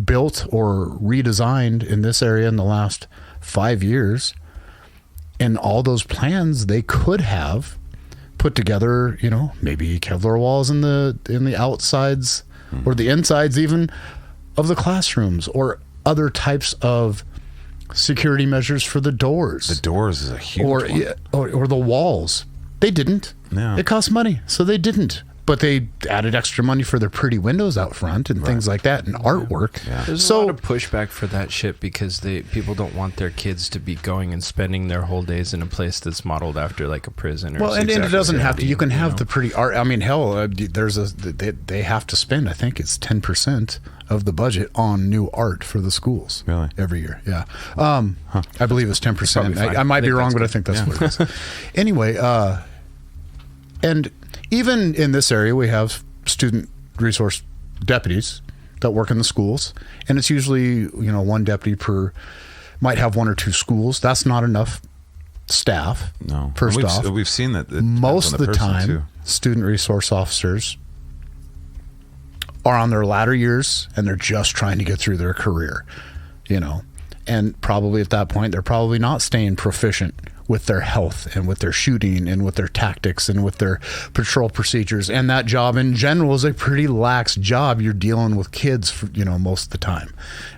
built or redesigned in this area in the last 5 years, and all those plans they could have put together, maybe Kevlar walls in the outsides or the insides even of the classrooms, or other types of security measures for the doors. The doors is a huge one. Or the walls. They didn't. Yeah. It cost money, so they didn't. But they added extra money for their pretty windows out front and things like that, and artwork. Yeah. There's a lot of pushback for that shit because people don't want their kids to be going and spending their whole days in a place that's modeled after like a prison. And it doesn't have to. You can have the pretty art. I mean, hell, they have to spend, I think it's 10% of the budget on new art for the schools. Really? Every year, yeah. I believe it's 10%. I might be wrong, but I think that's what it is. Anyway, and even in this area, we have student resource deputies that work in the schools, and it's usually one deputy might have 1 or 2 schools. That's not enough staff. No. First off, we've seen that most of the time, too. Student resource officers are on their latter years and they're just trying to get through their career, and probably at that point they're probably not staying proficient with their health and with their shooting and with their tactics and with their patrol procedures. And that job in general is a pretty lax job. You're dealing with kids, for, most of the time.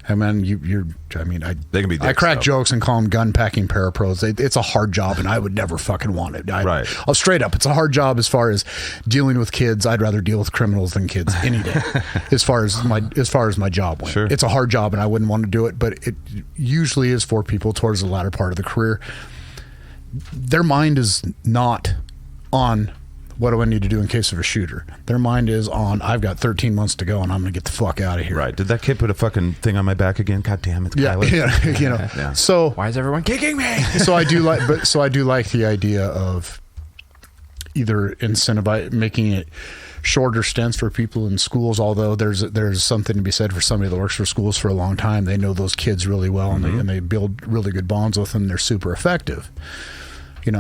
I mean, they can be I crack dicks, jokes and call them gun packing parapros. It's a hard job, and I would never fucking want it. Right. I'll straight up, it's a hard job as far as dealing with kids. I'd rather deal with criminals than kids any day. as far as my job went. Sure. It's a hard job, and I wouldn't want to do it. But it usually is for people towards the latter part of the career. Their mind is not on what do I need to do in case of a shooter. Their mind is on, I've got 13 months to go and I'm going to get the fuck out of here. Right. Did that kid put a fucking thing on my back again? God damn it. Yeah. Yeah. So why is everyone kicking me? so I do like the idea of either making it shorter stints for people in schools, although there's something to be said for somebody that works for schools for a long time. They know those kids really well, and they build really good bonds with them. They're super effective.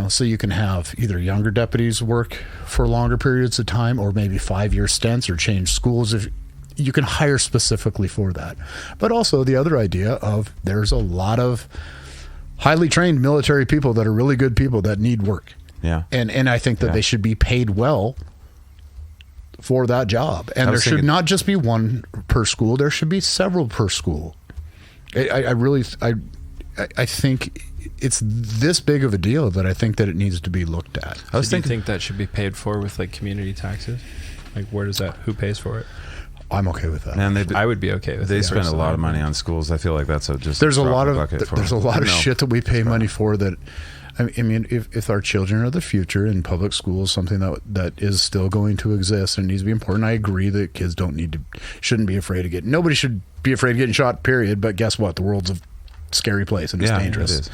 So you can have either younger deputies work for longer periods of time, or maybe 5-year stints, or change schools if you can hire specifically for that. But also the other idea of there's a lot of highly trained military people that are really good people that need work. Yeah. And I think that they should be paid well for that job. And there should not just be one per school. There should be several per school. I think it's this big of a deal that I think that it needs to be looked at. Do you think that should be paid for with like community taxes? Like who pays for it? I'm okay with that. Man, I would be okay with it. They spend a lot of money on schools. I feel like that's there's a lot of shit that we pay money for that. I mean, if our children are the future in public schools, something that is still going to exist and needs to be important, I agree that kids shouldn't be afraid of getting. Nobody should be afraid of getting shot. Period. But guess what? The world's a scary place and it's dangerous. It is.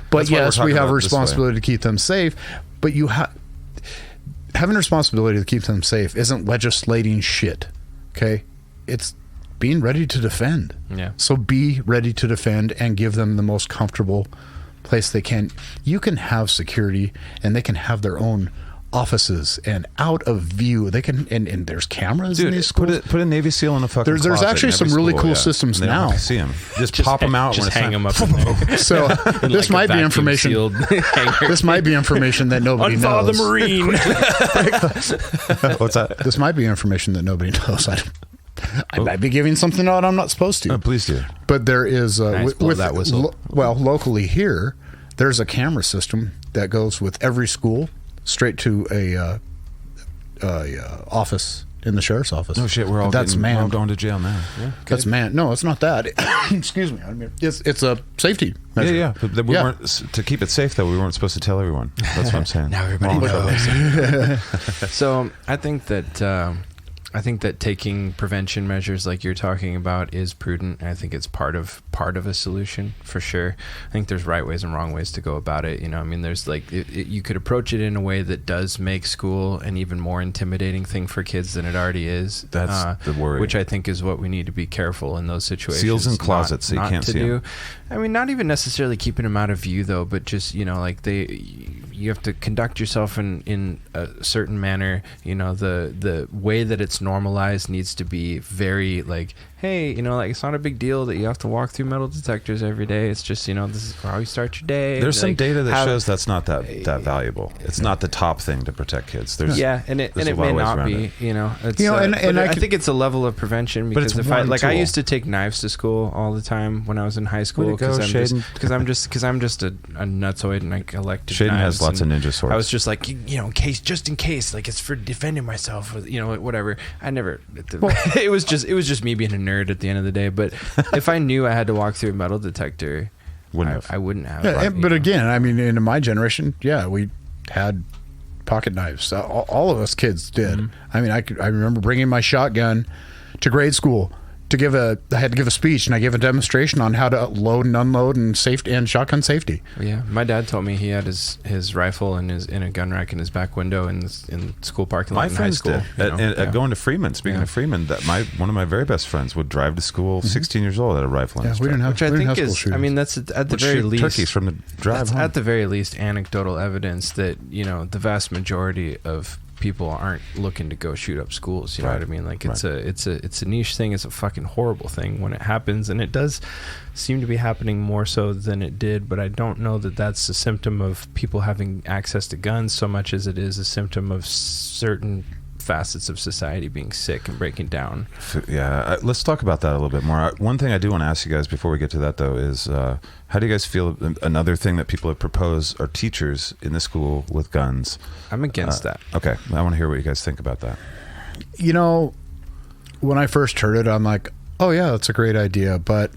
But yes, we have a responsibility to keep them safe. But having a responsibility to keep them safe isn't legislating shit. Okay, it's being ready to defend. Yeah. So be ready to defend and give them the most comfortable place they can. You can have security, and they can have their own offices and out of view. They can, and there's cameras in these schools. Put a Navy SEAL in a fucking There's closet actually some really cool systems they now. Don't see them. Just pop them out. Just hang them up in there. So this might be information. This might be information that nobody Unfollow knows. the Marine. What's that? This might be information that nobody knows. I might be giving something out I'm not supposed to. Please do. But there is with that whistle. Locally here, there's a camera system that goes with every school straight to a office in the sheriff's office. Oh shit, we're all going to jail now. Yeah, that's manned. No, it's not that. Excuse me. I mean, it's a safety measure. Yeah. But we weren't to keep it safe though. We weren't supposed to tell everyone. That's what I'm saying. Now everybody knows. So I think that taking prevention measures like you're talking about is prudent. I think it's part of a solution for sure. I think there's right ways and wrong ways to go about it. I mean, there's like you could approach it in a way that does make school an even more intimidating thing for kids than it already is. That's the worry. Which I think is what we need to be careful in those situations. Seals in closets so you can't see them. I mean, not even necessarily keeping them out of view though, but just like you have to conduct yourself in a certain manner. The way that it's normalized needs to be very like, hey, like it's not a big deal that you have to walk through metal detectors every day. It's just, this is how you start your day. There's some data that shows that's not that valuable. It's not the top thing to protect kids. And it may not be, I think it's a level of prevention because I used to take knives to school all the time when I was in high school because I'm just a nutsoid and I collected Shaiden knives. has lots of ninja swords. I was just like, just in case, like it's for defending myself, whatever. I never. It was just me being a nerd at the end of the day. But if I knew I had to walk through a metal detector, I wouldn't have. But again, I mean, in my generation, we had pocket knives. All of us kids did. Mm-hmm. I mean, I remember bringing my shotgun to grade school I had to give a speech, and I gave a demonstration on how to load and unload and shotgun safety. Yeah, my dad told me he had his rifle in a gun rack in his back window in school parking lot in high school. Going to Freeman. Speaking of Freeman, one of my very best friends would drive to school, 16 years old, had a rifle in his truck. Which I think is, I mean, that's at the very least turkeys from the drive home. At the very least, anecdotal evidence that the vast majority of people aren't looking to go shoot up schools. You know Right. what I mean? Like Right. it's a niche thing. It's a fucking horrible thing when it happens, and it does seem to be happening more so than it did. But I don't know that that's a symptom of people having access to guns so much as it is a symptom of certain facets of society being sick and breaking down. Yeah, let's talk about that a little bit more. One thing I do want to ask you guys before we get to that, though, is how do you guys feel? Another thing that people have proposed are teachers in the school with guns. I'm against that. Okay, I want to hear what you guys think about that. You know, when I first heard it, I'm like, oh yeah, that's a great idea, but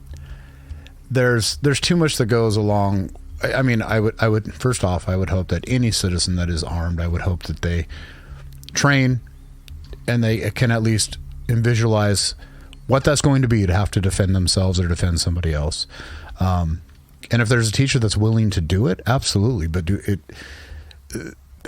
there's too much that goes along. I mean, I would first off, I would hope that any citizen that is armed, I would hope that they train and they can at least visualize what that's going to be to have to defend themselves or defend somebody else. And if there's a teacher that's willing to do it, absolutely. But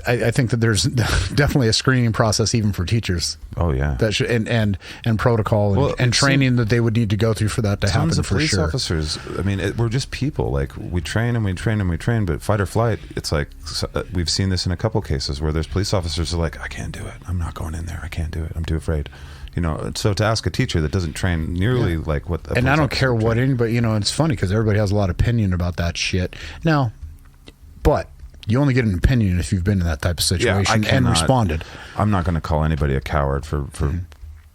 I think that there's definitely a screening process even for teachers. Oh yeah, That should and protocol and training that they would need to go through for that to happen. Tons of for police sure. officers. I mean, we're just people. Like we train and we train and we train, but fight or flight. It's like we've seen this in a couple cases where there's police officers who are like, I can't do it. I'm not going in there. I can't do it. I'm too afraid. You know. So to ask a teacher that doesn't train nearly like what, And I don't care what anybody. You know, it's funny because everybody has a lot of opinion about that shit now, but you only get an opinion if you've been in that type of situation and responded. I'm not going to call anybody a coward for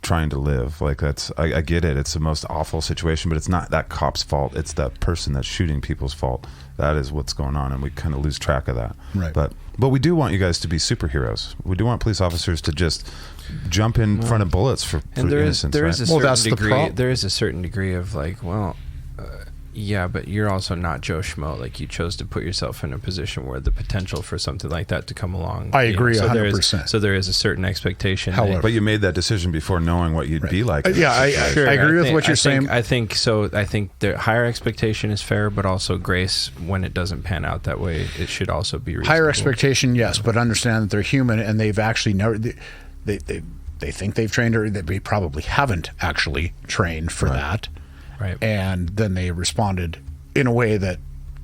trying to live. Like that's, I get it. It's the most awful situation, but it's not that cop's fault. It's that person that's shooting people's fault. That is what's going on, and we kind of lose track of that. Right. But we do want you guys to be superheroes. We do want police officers to just jump in front of bullets for innocence. There is right? a certain degree. There is a certain degree of like, well. Yeah, but you're also not Joe Schmo. Like, you chose to put yourself in a position where the potential for something like that to come along. I agree 100%. So there is a certain expectation. However, but you made that decision before knowing what you'd be like. Yeah, I agree with what you're saying. I think so. I think the higher expectation is fair, but also grace when it doesn't pan out that way. It should also be reasonable. Higher expectation, yes, but understand that they're human and they've actually never. They think they've trained, or they probably haven't actually trained for that. Right. And then they responded in a way that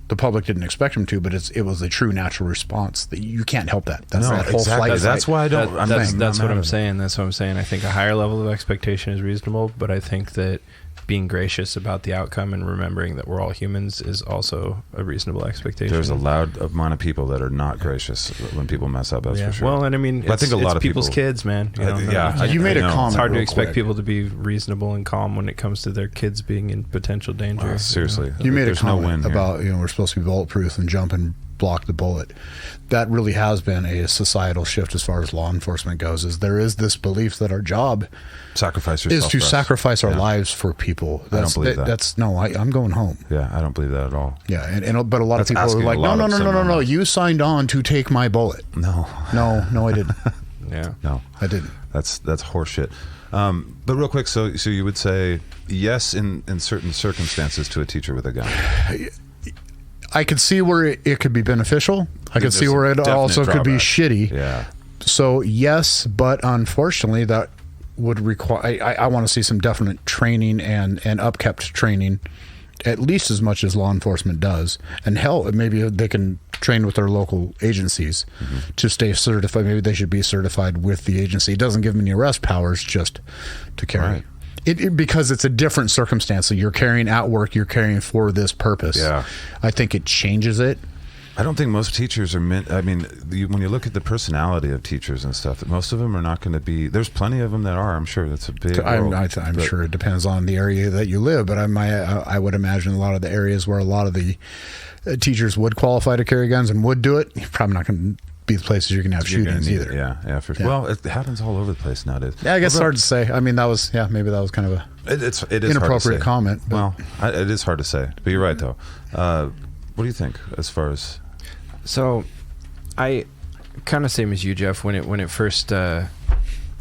the public didn't expect them to, but it was a true natural response. That you can't help that. That's that whole exactly. flight. That's why I don't. That's what I'm saying. That's what I'm saying. I think a higher level of expectation is reasonable, but I think that being gracious about the outcome and remembering that we're all humans is also a reasonable expectation. There's a loud amount of people that are not gracious when people mess up. That's for sure. Well, and I mean, I think a lot of people's people, kids, man. You know, you made a comment. It's hard to real expect quick. people to be reasonable and calm when it comes to their kids being in potential danger. Seriously, You made a There's no comment win here. about we're supposed to be bulletproof and jump and block the bullet. That really has been a societal shift as far as law enforcement goes. Is there is this belief that our job sacrifice yourself is to for us. sacrifice our lives for people. I don't believe that. That's no. I'm going home. Yeah, I don't believe that at all. Yeah, but a lot That's of people are asking like, a lot no. of someone. You signed on to take my bullet. No, No, I didn't. Yeah. no, I didn't. that's horseshit. But real quick, so you would say yes in certain circumstances to a teacher with a gun. I could see where it could be beneficial. I could There's see where it definite also could be drawback. shitty. Yeah. So yes, but unfortunately that would require, I want to see some definite training and upkept training, at least as much as law enforcement does. And hell, maybe they can train with their local agencies to stay certified. Maybe they should be certified with the agency. It doesn't give them any arrest powers, just to carry. Right. Because it's a different circumstance. So you're carrying at work, you're carrying for this purpose. Yeah. I think it changes it. I don't think most teachers are meant. I mean, when you look at the personality of teachers and stuff, most of them are not going to be. There's plenty of them that are. I'm sure that's a big. I'm sure it depends on the area that you live, but I would imagine a lot of the areas where a lot of the teachers would qualify to carry guns and would do it, you're probably not going to be the places you're going to have shootings either. Yeah, for sure. Well, it happens all over the place nowadays. Yeah, I guess it's hard to say. I mean, maybe that was kind of a it is inappropriate hard to say. comment. But. Well, it is hard to say, but you're right though. What do you think as far as? So, I kind of same as you, Jeff. When it first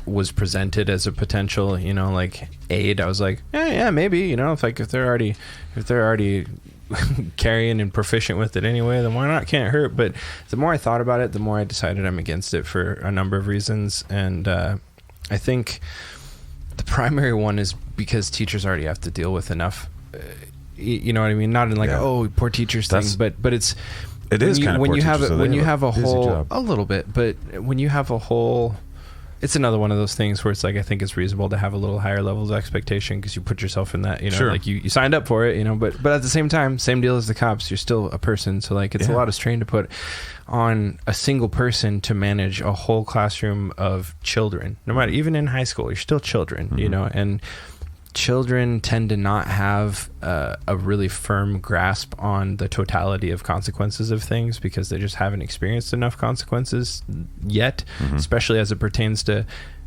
was presented as a potential, like aid, I was like, yeah, maybe. If they're already carrying and proficient with it anyway, then why not? Can't hurt. But the more I thought about it, the more I decided I'm against it for a number of reasons, and I think the primary one is because teachers already have to deal with enough. You know what I mean? Not in like poor teachers thing, but it's. It is kind of when poor you have teachers, it, so when they you have have a busy whole job. a little bit, but when you have a whole, it's another one of those things where it's like I think it's reasonable to have a little higher levels of expectation because you put yourself in that, you know, Sure. like you signed up for it, you know, but at the same time, same deal as the cops, you're still a person, so like it's a lot of strain to put on a single person to manage a whole classroom of children. No matter, even in high school, you're still children, you know, and children tend to not have a really firm grasp on the totality of consequences of things because they just haven't experienced enough consequences yet, especially as it pertains to,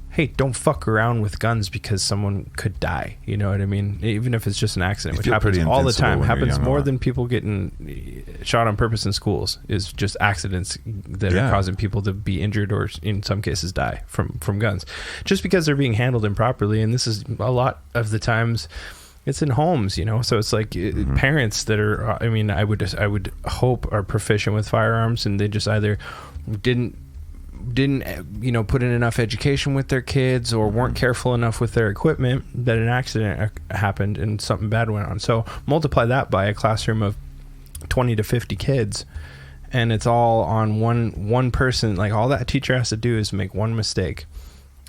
hey, don't fuck around with guns because someone could die. You know what I mean? Even if it's just an accident, which happens all the time. Happens more than people getting shot on purpose in schools. Is just accidents that are causing people to be injured or in some cases die from guns. Just because they're being handled improperly. And this is a lot of the times it's in homes, you know? So it's like parents that are, I mean, I would hope are proficient with firearms and they just either didn't you know, put in enough education with their kids or weren't careful enough with their equipment that an accident happened and something bad went on. So multiply that by a classroom of 20 to 50 kids and it's all on one person. Like all that teacher has to do is make one mistake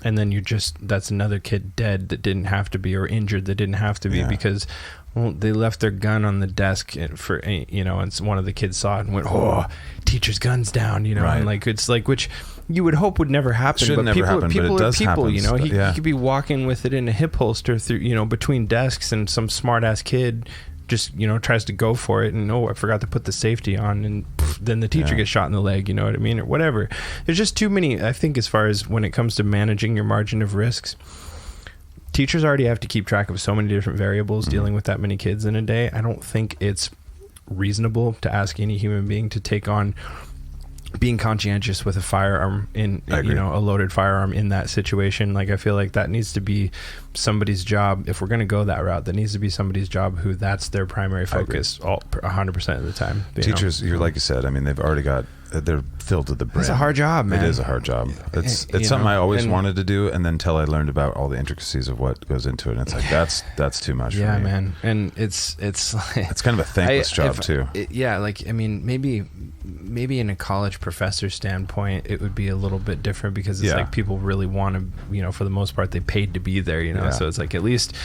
and then that's another kid dead that didn't have to be, or injured that didn't have to be because they left their gun on the desk for, you know, and one of the kids saw it and went, "Oh, teacher's gun's down," you know, and like it's like, which you would hope would never happen, but people are people, you know. He could be walking with it in a hip holster through, you know, between desks, and some smart ass kid just, you know, tries to go for it and I forgot to put the safety on, and then the teacher gets shot in the leg, you know what I mean, or whatever. There's just too many, I think, as far as when it comes to managing your margin of risks. Teachers already have to keep track of so many different variables dealing with that many kids in a day. I don't think it's reasonable to ask any human being to take on being conscientious with a firearm in, you know, a loaded firearm in that situation. Like, I feel like that needs to be somebody's job. If we're going to go that route, that needs to be somebody's job who that's their primary focus 100% of the time. Teachers, you're like you said, I mean, they've already got, they're filled to the brim. It's a hard job, man. It is a hard job. It's something I always wanted to do, and then until I learned about all the intricacies of what goes into it, and it's like that's too much for me. Yeah, man. And it's like, it's kind of a thankless job too. Like, I mean, maybe in a college professor standpoint, it would be a little bit different because it's like people really want to, you know, for the most part, they paid to be there, you know. So it's like at least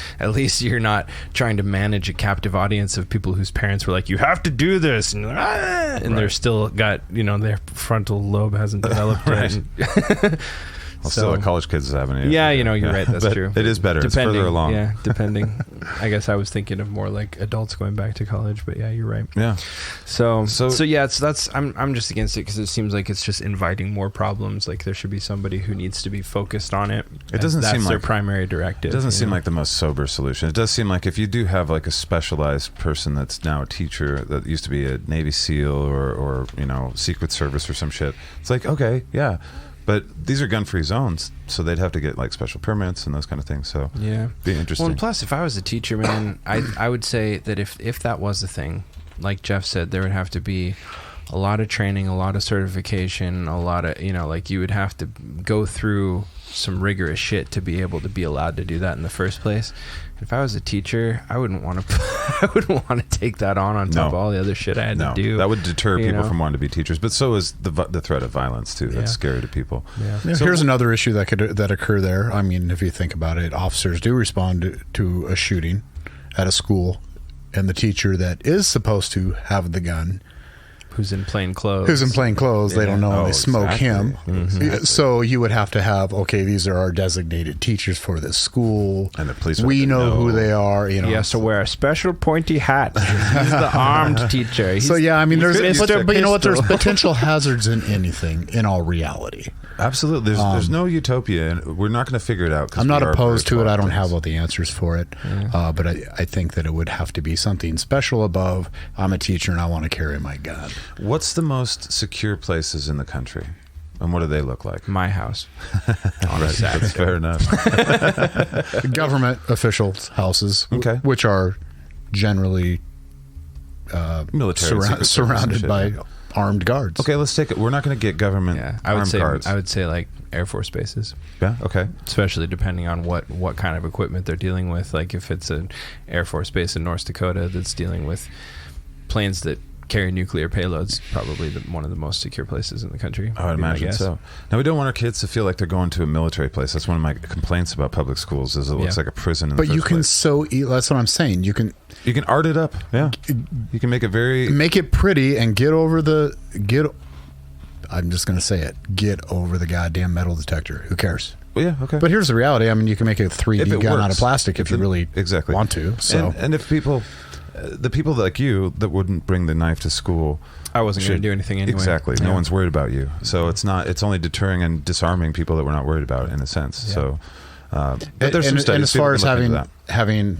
you're not trying to manage a captive audience of people whose parents were like, you have to do this, and they're still got, you know, their frontal lobe hasn't developed yet. Well, still, college kids haven't either. Yeah, you know, you're right. That's true. It is better. It's further along. Yeah, depending. I guess I was thinking of more like adults going back to college, but yeah, you're right. Yeah. So yeah, I'm just against it because it seems like it's just inviting more problems. Like there should be somebody who needs to be focused on it. It doesn't seem like their primary directive. It doesn't seem like the most sober solution. It does seem like if you do have like a specialized person that's now a teacher that used to be a Navy SEAL or you know, Secret Service or some shit, it's like, okay, yeah. But these are gun-free zones, so they'd have to get like special permits and those kind of things. So yeah, be interesting. Well, and plus, if I was a teacher, man, I would say that if that was the thing, like Jeff said, there would have to be a lot of training, a lot of certification, a lot of, you know, like you would have to go through some rigorous shit to be able to be allowed to do that in the first place. If I was a teacher, I wouldn't want to take that on top of all the other shit I had to do. That would deter people from wanting to be teachers. But so is the threat of violence too. That's scary to people. Yeah, so here's another issue that occur there. I mean, if you think about it, officers do respond to a shooting at a school, and the teacher that is supposed to have the gun, who's in plain clothes, they don't know, and they smoke him. Exactly. So you would have to have, okay, these are our designated teachers for this school, and the police. We know who they are. You know, he has to wear a special pointy hat. He's the armed teacher. So yeah, I mean, but you know what? There's potential hazards in anything. In all reality, absolutely. There's no utopia, and we're not going to figure it out. I'm not opposed to it. I don't have all the answers for it, but I think that it would have to be something special above. I'm a teacher and I want to carry my gun. What's the most secure places in the country, and what do they look like? My house. Right, that's fair enough. Government officials' houses, which are generally military surrounded by armed guards. Okay, let's take it. We're not going to get government armed guards. I would say like Air Force bases. Yeah. Okay. Especially depending on what kind of equipment they're dealing with. Like if it's an Air Force base in North Dakota that's dealing with planes that carry nuclear payloads, probably one of the most secure places in the country. I would imagine so. Now, we don't want our kids to feel like they're going to a military place. That's one of my complaints about public schools is it looks like a prison in the But you can place. that's what I'm saying. You can art it up. Yeah. You can make it make it pretty and I'm just going to say it. Get over the goddamn metal detector. Who cares? Well, yeah, okay. But here's the reality. I mean, you can make a 3D gun out of plastic if you really exactly want to. So, and if people, the people like you that wouldn't bring the knife to school, I wasn't going to do anything anyway. Exactly. No one's worried about you. So it's only deterring and disarming people that we're not worried about in a sense. Yeah. So, but there's some studies. And as far as having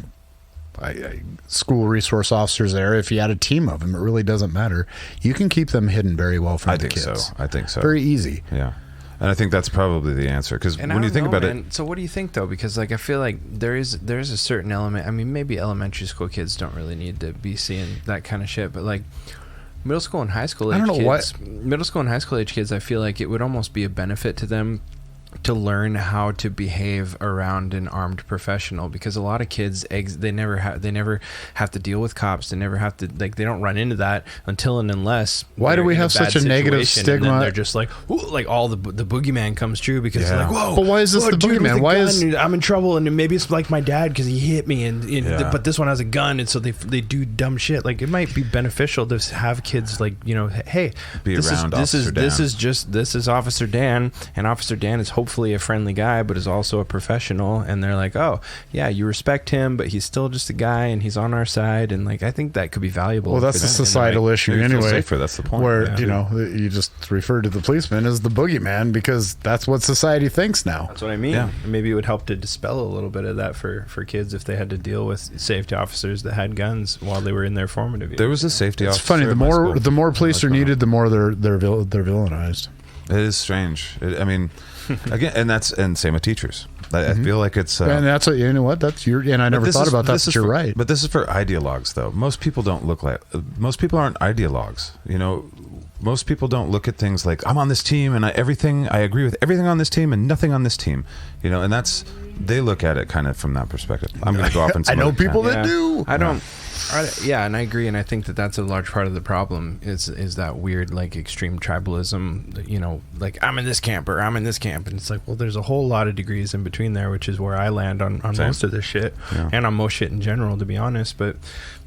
school resource officers there, if you had a team of them, it really doesn't matter. You can keep them hidden very well from the kids. I think so. Very easy. Yeah. And I think that's probably the answer because when you think about it. So what do you think though? Because like I feel like there's a certain element. I mean, maybe elementary school kids don't really need to be seeing that kind of shit, but like middle school and high school age kids, I feel like it would almost be a benefit to them to learn how to behave around an armed professional, because a lot of kids they never have to deal with cops. They never have to, like, they don't run into that until and unless. Why do we have such a negative stigma? And they're just like, ooh, like all the boogeyman comes true because like, whoa. But why is this the boogeyman? Why is I'm in trouble and maybe it's like my dad because he hit me but this one has a gun and so they do dumb shit. Like it might be beneficial to have kids like, you know, hey, this is Officer Dan, and Officer Dan is hopefully a friendly guy but is also a professional, and they're like, oh yeah, you respect him but he's still just a guy and he's on our side, and like I think that could be valuable. Well, that's a societal issue anyway. Safer, that's the point. Where you know, you just refer to the policeman as the boogeyman because that's what society thinks now. That's what I mean. Maybe it would help to dispel a little bit of that for kids if they had to deal with safety officers that had guns while they were in their formative years. There was a safety officer. It's funny, the more police are needed, the more they're villainized. It is strange. I mean, again, and same with teachers. I feel like it's and that's what, you know what, that's your, and I never thought about that, but you're right. But this is for ideologues though. Most people aren't ideologues. You know, most people don't look at things like, I'm on this team and I agree with everything on this team and nothing on this team. You know, and they look at it kind of from that perspective. I'm going to go off and I know people that do. I don't. And I agree, and I think that's a large part of the problem is that weird, like, extreme tribalism, you know, like, I'm in this camp or I'm in this camp, and it's like, well, there's a whole lot of degrees in between there, which is where I land on most of this shit, and on most shit in general, to be honest, and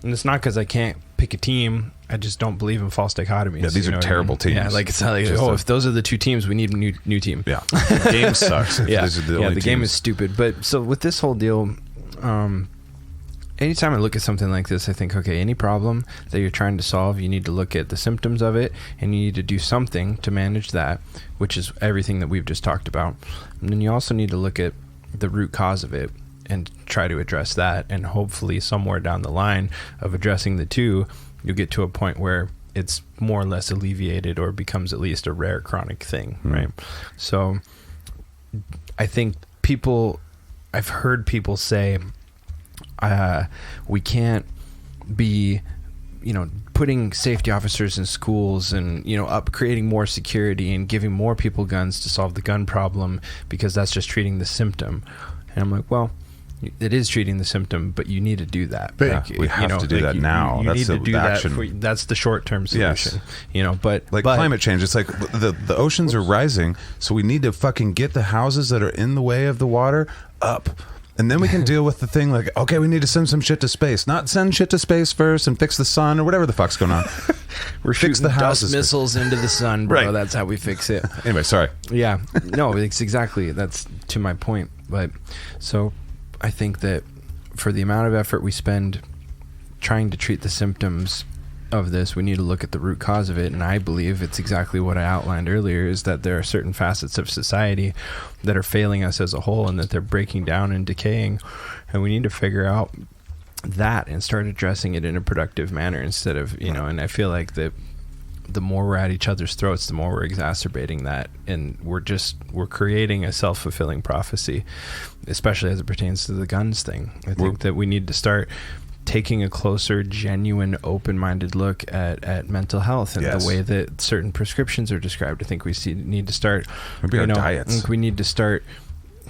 it's not because I can't pick a team, I just don't believe in false dichotomies. Yeah, these are terrible teams. Yeah, like, it's not like, if those are the two teams, we need a new team. Yeah. The game sucks. The game is stupid. But, so, with this whole deal, anytime I look at something like this, I think, okay, any problem that you're trying to solve, you need to look at the symptoms of it, and you need to do something to manage that, which is everything that we've just talked about. And then you also need to look at the root cause of it and try to address that, and hopefully somewhere down the line of addressing the two, you'll get to a point where it's more or less alleviated or becomes at least a rare chronic thing, right? So I think I've heard people say, we can't be, you know, putting safety officers in schools and, you know, creating more security and giving more people guns to solve the gun problem because that's just treating the symptom. And I'm like, well, it is treating the symptom, but you need to do that. But we have to do that now. You that's need to do action. that. That's the short-term solution. Yes. You know, but climate change. It's like the oceans are rising, so we need to fucking get the houses that are in the way of the water up. And then we can deal with the thing like, okay, we need to send some shit to space. Not send shit to space first and fix the sun or whatever the fuck's going on. We're shooting the dust missiles into the sun, bro. Right. That's how we fix it. Anyway, sorry. Yeah. No, it's exactly. That's to my point. But so I think that for the amount of effort we spend trying to treat the symptoms of this, we need to look at the root cause of it, and I believe it's exactly what I outlined earlier, is that there are certain facets of society that are failing us as a whole and that they're breaking down and decaying, and we need to figure out that and start addressing it in a productive manner instead of, you know, and I feel like that the more we're at each other's throats, the more we're exacerbating that, and we're creating a self-fulfilling prophecy, especially as it pertains to the guns thing. I think that we need to start taking a closer, genuine, open-minded look at mental health and the way that certain prescriptions are described. I think we need to start, maybe our diets. I think we need to start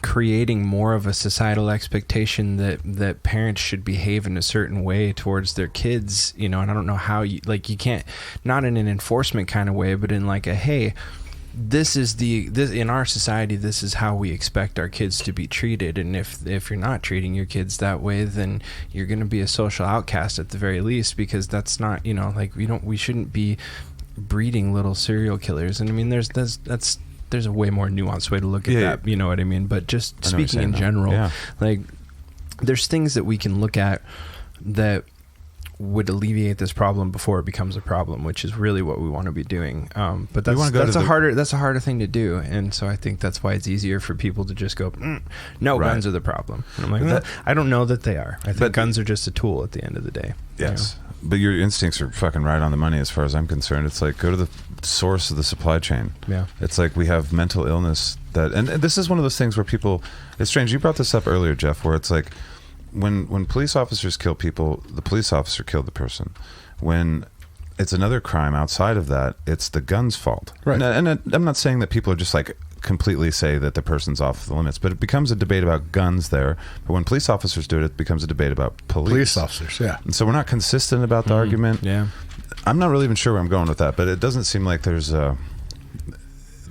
creating more of a societal expectation that parents should behave in a certain way towards their kids, you know, and I don't know how you can't, not in an enforcement kind of way, but in like a, hey, this in our society, this is how we expect our kids to be treated, and if you're not treating your kids that way, then you're going to be a social outcast at the very least, because that's not, you know, like we shouldn't be breeding little serial killers. And I mean, there's a way more nuanced way to look at that, you know what I mean? But just speaking in general, like there's things that we can look at that would alleviate this problem before it becomes a problem, which is really what we want to be doing. But that's a harder thing to do. And so I think that's why it's easier for people to just go, guns are the problem. And I'm like, I don't know that they are. I think guns are just a tool at the end of the day. Yes. You know? But your instincts are fucking right on the money as far as I'm concerned. It's like, go to the source of the supply chain. Yeah. It's like we have mental illness and this is one of those things where people, it's strange. You brought this up earlier, Jeff, where it's like when police officers kill people, the police officer killed the person. When it's another crime outside of that, it's the gun's fault. Right. And I'm not saying that people are just like completely say that the person's off the limits, but it becomes a debate about guns there. But when police officers do it, it becomes a debate about police officers. Yeah. And so we're not consistent about the argument. Yeah. I'm not really even sure where I'm going with that, but it doesn't seem like there's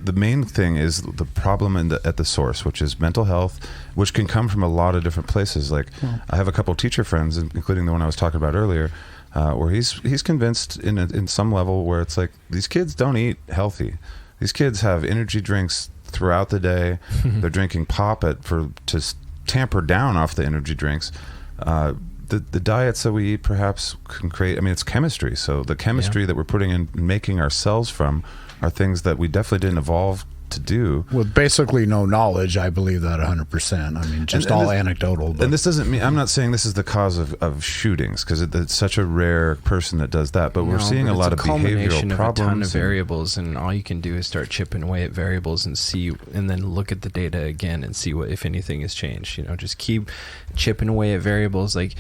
the main thing is the problem at the source, which is mental health, which can come from a lot of different places. Like I have a couple of teacher friends, including the one I was talking about earlier, where he's convinced in some level where it's like, these kids don't eat healthy. These kids have energy drinks throughout the day. They're drinking pop to tamper down off the energy drinks. The diets that we eat perhaps can create, I mean, it's chemistry. So the chemistry that we're putting in, making our cells from, are things that we definitely didn't evolve to do. With basically no knowledge, I believe that 100%. I mean, just all anecdotal. But. And this doesn't mean, I'm not saying this is the cause of shootings, because it's such a rare person that does that, but we're seeing a lot of behavioral problems. A ton of variables, and all you can do is start chipping away at variables and see, and then look at the data again and see what, if anything, has changed. You know, just keep chipping away at variables. Like,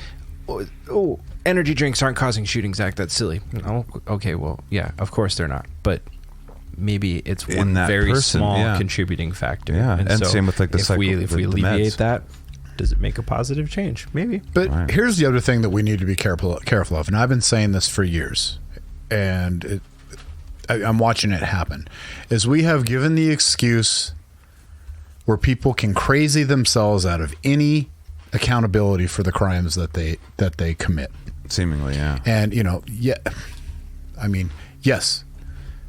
oh, energy drinks aren't causing shootings, Zach. That's silly. Oh, okay, well, yeah, of course they're not, but maybe it's one very small contributing factor. Yeah, and so same with like the if we alleviate that, does it make a positive change? Maybe. But here's the other thing that we need to be careful of, and I've been saying this for years, and I'm watching it happen, is we have given the excuse where people can crazy themselves out of any accountability for the crimes that they commit. Seemingly, yeah. And, you know, I mean, yes,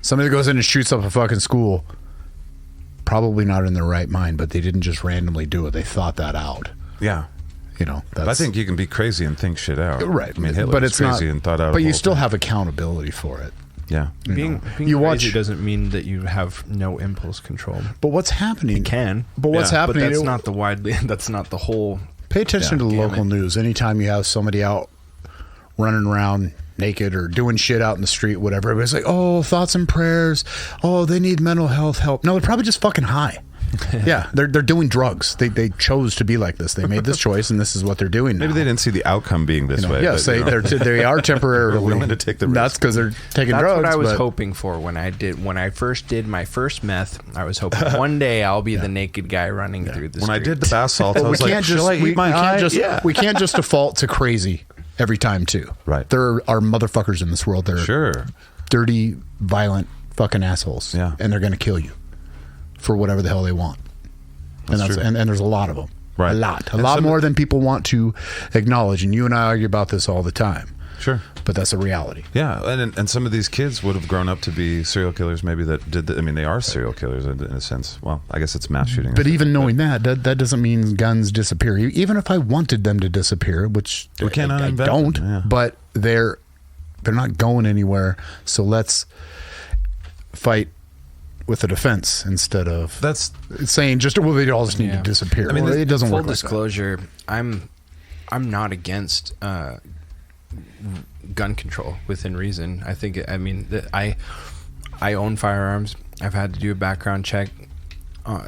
somebody that goes in and shoots up a fucking school, probably not in their right mind, but they didn't just randomly do it. They thought that out. Yeah. You know, I think you can be crazy and think shit out. Right. I mean, Hitler was crazy and thought out. But you still have accountability for it. Yeah. Being crazy doesn't mean that you have no impulse control. But what's happening? You can. But what's happening? But that's not the whole. Pay attention to the local news. Anytime you have somebody out running around naked or doing shit out in the street, whatever, everybody's like, oh, thoughts and prayers. Oh, they need mental health help. No, they're probably just fucking high. Yeah, they're doing drugs. They chose to be like this. They made this choice, and this is what they're doing now. Maybe they didn't see the outcome being this way. Yes, they are temporarily willing to take the risk. That's because they're taking drugs. That's what I was hoping for when I first did my first meth. I was hoping one day I'll be the naked guy running through the street. When I did the bath salts, I was like, shall I eat my eye? We can't just default to crazy every time, too. Right. There are motherfuckers in this world. They're dirty, violent fucking assholes. Yeah. And they're going to kill you for whatever the hell they want. And there's a lot of them. Right. A lot more than people want to acknowledge. And you and I argue about this all the time. Sure. But that's a reality. Yeah. And some of these kids would have grown up to be serial killers, maybe that did I mean, they are serial killers in a sense. Well, I guess it's mass shooting. But even knowing that doesn't mean guns disappear. Even if I wanted them to disappear, which we can't I don't, but they're not going anywhere. So let's fight with a defense instead of saying they all just need to disappear. I mean, it doesn't work. Full disclosure, I'm not against gun control within reason. I think I own firearms. I've had to do a background check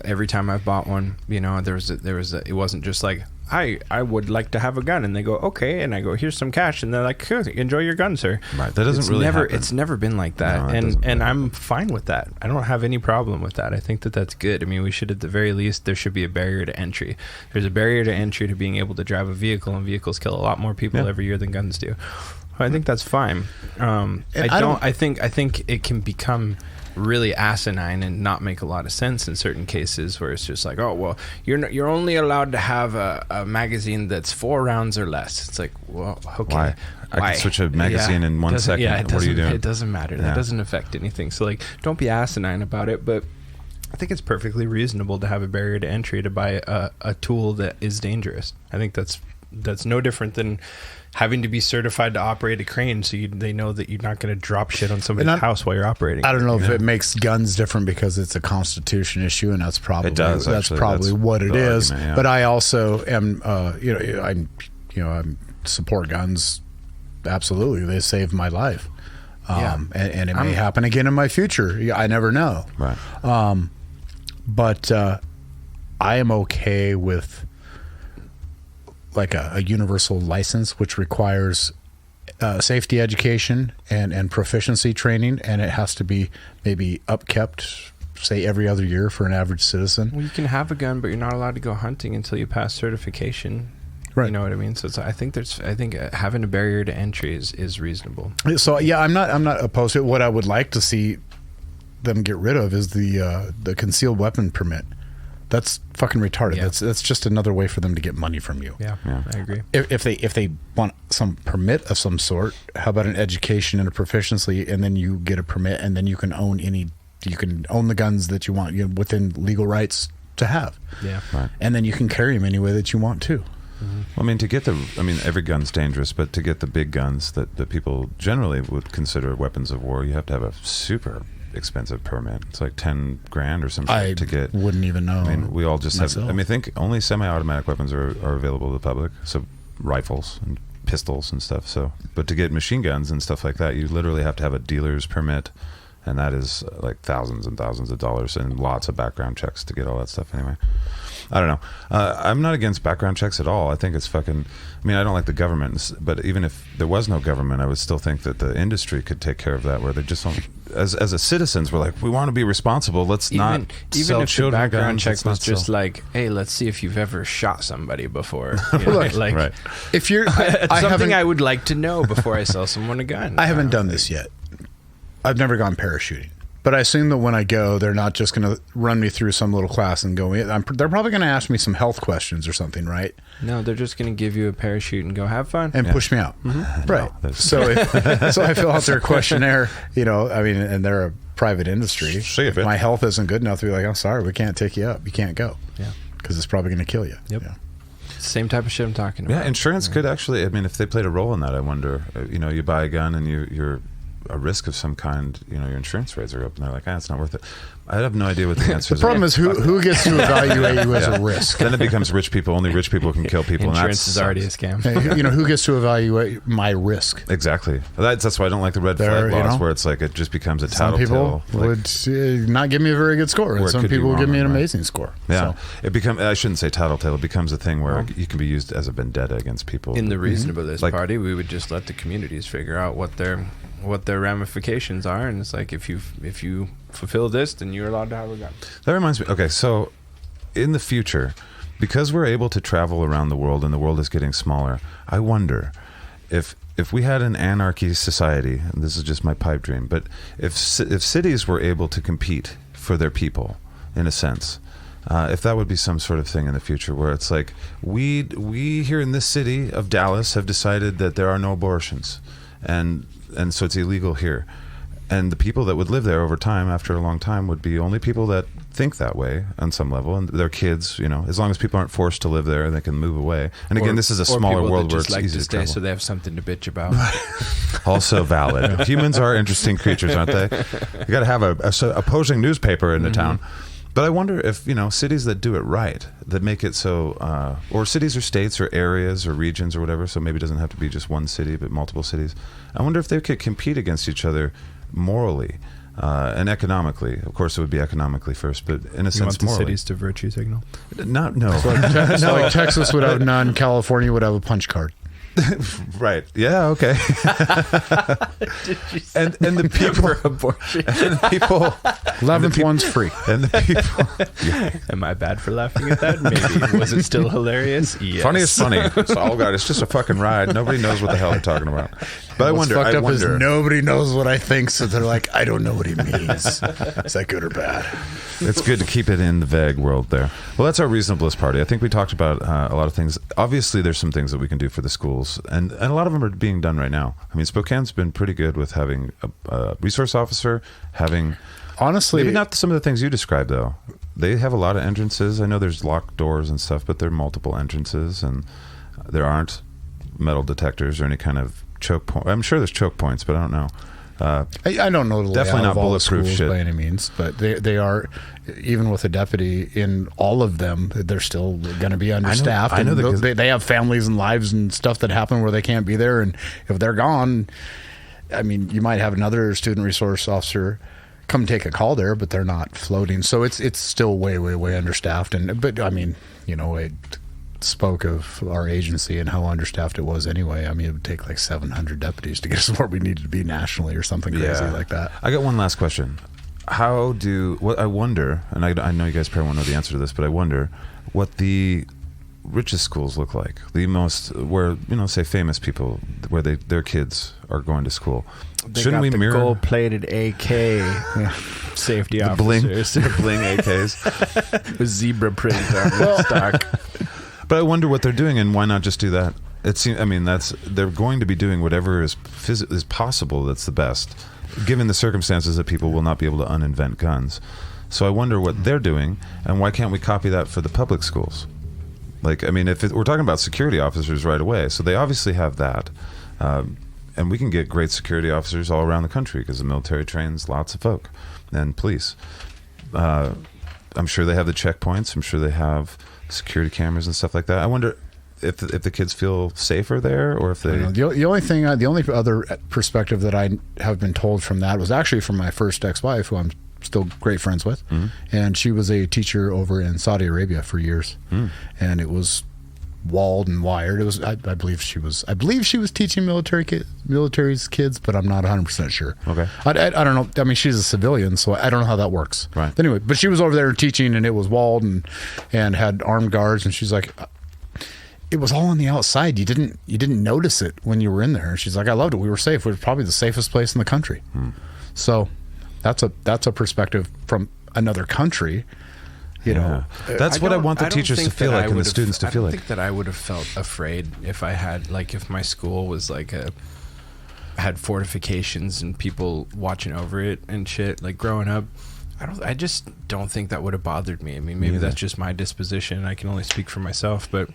every time I've bought one. You know, it wasn't just like, I would like to have a gun, and they go, okay, and I go, here's some cash, and they're like, sure, enjoy your gun, sir. Right. That doesn't really happen. It's never been like that, and I'm fine with that. I don't have any problem with that. I think that that's good. I mean, we should, at the very least, there should be a barrier to entry. There's a barrier to entry to being able to drive a vehicle, and vehicles kill a lot more people every year than guns do. I think that's fine. I think it can become really asinine and not make a lot of sense in certain cases, where it's just like, oh well, you're only allowed to have a magazine that's 4 rounds or less. It's like, well, okay, why? I can switch a magazine in 1 second. Yeah, what are you doing? It doesn't matter. That doesn't affect anything. So like, don't be asinine about it. But I think it's perfectly reasonable to have a barrier to entry to buy a tool that is dangerous. I think that's no different than having to be certified to operate a crane, so they know that you're not going to drop shit on somebody's house while you're operating. I don't know if it makes guns different because it's a Constitution issue, and that's probably that's what it is. Argument, yeah. But I also am, I support guns. Absolutely, they saved my life, and it may happen again in my future. I never know. Right. But I am okay with like a universal license, which requires safety education and proficiency training, and it has to be maybe upkept, say, every other year for an average citizen. Well, you can have a gun, but you're not allowed to go hunting until you pass certification. Right. You know what I mean? So I think having a barrier to entry is reasonable. So yeah, I'm not opposed to it. What I would like to see them get rid of is the concealed weapon permit. That's fucking retarded. Yeah. That's just another way for them to get money from you. Yeah. I agree. If they want some permit of some sort, how about an education and a proficiency, and then you get a permit, and then you can own the guns that you want, within legal rights to have. Yeah. Right. And then you can carry them any way that you want to. Well, I mean, every gun's dangerous, but to get the big guns that people generally would consider weapons of war, you have to have a super expensive permit. It's like $10,000 or something to get. Wouldn't even know. I mean, we all just myself. have. I mean, I think only semi-automatic weapons are available to the public. So rifles and pistols and stuff. So, but to get machine guns and stuff like that, you literally have to have a dealer's permit, and that is like thousands and thousands of dollars and lots of background checks to get all that stuff. Anyway, I don't know. I'm not against background checks at all. I think it's fucking. I mean, I don't like the government, but even if there was no government, I would still think that the industry could take care of that. Where they just don't. As a citizens, we're like, we want to be responsible. Let's not sell if children the background guns. check was just like, hey, let's see if you've ever shot somebody before. Look, like, right. If you're something I would like to know before I sell someone a gun. I haven't done this yet. I've never gone parachuting. But I assume that when I go, they're not just going to run me through some little class and go in. They're probably going to ask me some health questions or something, right? No, they're just going to give you a parachute and go, have fun. And push me out. Mm-hmm. Right. No, so I fill out their questionnaire, I mean, and they're a private industry. See if my health isn't good enough to be like, I'm sorry, we can't take you up. You can't go. Yeah. Because it's probably going to kill you. Yep. Yeah. Same type of shit I'm talking about. Yeah, insurance could actually. I mean, if they played a role in that, I wonder. You buy a gun and you're a risk of some kind. Your insurance rates are up, and they're like, it's not worth it. I have no idea what the answer is. The problem is who gets to evaluate you as a risk. Then it becomes rich people. Only rich people can kill people. Insurance and is already a scam. Who gets to evaluate my risk? Exactly. That's why I don't like the red flag laws, where it's like it just becomes a tattletale. Some people would not give me a very good score, and some people will give me an amazing score. Yeah, so. I shouldn't say tattletale. It becomes a thing where you can be used as a vendetta against people. In the reasonableness party, we would just let the communities figure out what their ramifications are, and it's like if you fulfill this, then you're allowed to have a gun. That reminds me. Okay, so in the future, because we're able to travel around the world and the world is getting smaller, I wonder if we had an anarchy society, and this is just my pipe dream, but if cities were able to compete for their people, in a sense, if that would be some sort of thing in the future, where it's like we here in this city of Dallas have decided that there are no abortions, and so it's illegal here. And the people that would live there over time, after a long time, would be only people that think that way on some level, and their kids. As long as people aren't forced to live there, they can move away. And again, this is a smaller world where it's easy to stay, so they have something to bitch about. Also valid. Humans are interesting creatures, aren't they? You got to have a opposing newspaper in the town. But I wonder if cities that do it right, that make it so, or cities or states or areas or regions or whatever. So maybe it doesn't have to be just one city, but multiple cities. I wonder if they could compete against each other morally, And economically, of course, it would be economically first, but in a You sense, want the morally. cities to virtue signal? No. So like Texas would have none, California would have a punch card. Right. Yeah. Okay. and the people abortion. and the people 11th one's free. and the people. Am I bad for laughing at that? Maybe. Was it still hilarious? Yes. Funny is funny. It's all God. It's just a fucking ride. Nobody knows what the hell they're talking about. But What's fucked I up is wonder. nobody knows what I think, so they're like, I don't know what he means. Is that good or bad? It's good to keep it in the vague world there. Well, that's our reasonablest party. I think we talked about a lot of things. Obviously, there's some things that we can do for the schools, and a lot of them are being done right now. I mean, Spokane's been pretty good with having a resource officer, having... Honestly, Maybe not some of the things you described, though. They have a lot of entrances. I know there's locked doors and stuff, but there are multiple entrances, and there aren't metal detectors or any kind of choke point. I'm sure there's choke points, but I don't know. I don't know the Definitely layout not of all the bulletproof schools shit. by any means, but they are, even with a deputy in all of them, they're still going to be understaffed. I know and that 'cause- they have families and lives and stuff that happen where they can't be there, and if they're gone, I mean, you might have another student resource officer come take a call there, but they're not floating, so it's still way understaffed. But I mean, it spoke of our agency and how understaffed it was anyway. I mean, it would take like 700 deputies to get us where we needed to be nationally or something crazy like that. I got one last question. I wonder, and I know you guys probably won't know the answer to this, but I wonder what the richest schools look like. The most, where, say famous people, where their kids are going to school. Shouldn't we mirror gold-plated AK safety the bling, officers the bling AKs? with zebra print on the stock? But I wonder what they're doing, and why not just do that? It seems. I mean, they're going to be doing whatever is possible. That's the best, given the circumstances that people will not be able to uninvent guns. So I wonder what they're doing, and why can't we copy that for the public schools? Like, I mean, we're talking about security officers right away, so they obviously have that, and we can get great security officers all around the country because the military trains lots of folk and police. I'm sure they have the checkpoints. I'm sure they have security cameras and stuff like that. I wonder if the kids feel safer there, or if they... The only other perspective that I have been told from that was actually from my first ex-wife, who I'm still great friends with, and she was a teacher over in Saudi Arabia for years, and it was walled and wired. It was I believe she was teaching military's kids, but I'm not 100% sure. Okay. I don't know. I mean, she's a civilian, so I don't know how that works. Right. But anyway, but she was over there teaching, and it was walled and had armed guards, and she's like, it was all on the outside. You didn't notice it when you were in there. And she's like, I loved it. We were safe. It was probably the safest place in the country. So that's a perspective from another country. That's what I want the teachers to feel like, and the students to feel like. I don't think that I would have felt afraid if I had, if my school was had fortifications and people watching over it and shit. Like growing up, I just don't think that would have bothered me. I mean, maybe that's just my disposition. I can only speak for myself, but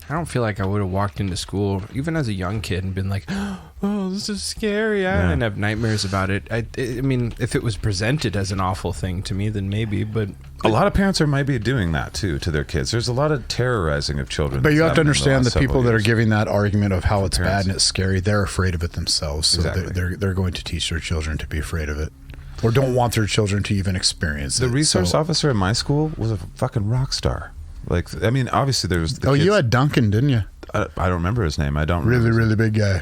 I don't feel like I would have walked into school, even as a young kid, and been like, oh, this is scary. I didn't have nightmares about it. I mean, if it was presented as an awful thing to me, then maybe, but... A lot of parents might be doing that, too, to their kids. There's a lot of terrorizing of children. But you have to understand the people that are years. giving that argument of how it's Parents. bad and it's scary, they're afraid of it themselves. So Exactly. they're going to teach their children to be afraid of it, or don't want their children to even experience it. The resource So- officer at my school was a fucking rock star. Like, I mean, obviously there was... you had Duncan, didn't you? I don't remember his name. I don't remember his name. Really big guy.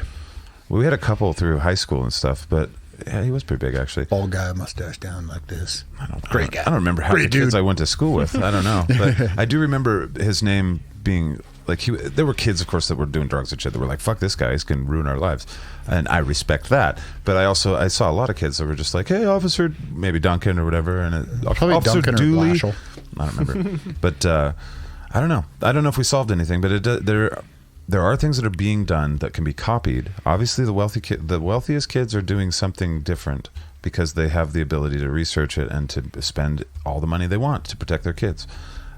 We had a couple through high school and stuff, but yeah, he was pretty big, actually. Bald guy, mustache down like this. Great guy. I don't remember how many Great kids dude. I went to school with. I don't know. But I do remember his name being... Like, there were kids, of course, that were doing drugs and shit that were like, fuck this guy, he's going to ruin our lives. And I respect that. But I saw a lot of kids that were just like, hey, Officer, maybe Duncan or whatever. And Probably Officer Duncan or Dooley. Blatchel. I don't remember. But I don't know. I don't know if we solved anything, but there are things that are being done that can be copied. Obviously, the wealthiest kids are doing something different because they have the ability to research it and to spend all the money they want to protect their kids.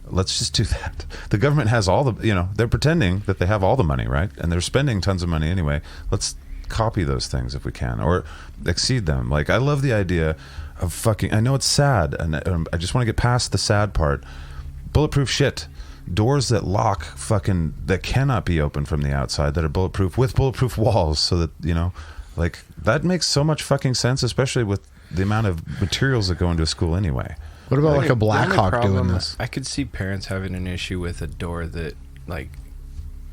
Let's just do that. The government has all the, they're pretending that they have all the money, right? And they're spending tons of money anyway. Let's copy those things if we can, or exceed them. Like, I love the idea of I know it's sad, and I just want to get past the sad part. Bulletproof shit. Doors that lock that cannot be opened from the outside, that are bulletproof with bulletproof walls, so that, that makes so much fucking sense, especially with the amount of materials that go into a school anyway. What about like a Black The only Hawk doing problem, this? I could see parents having an issue with a door that like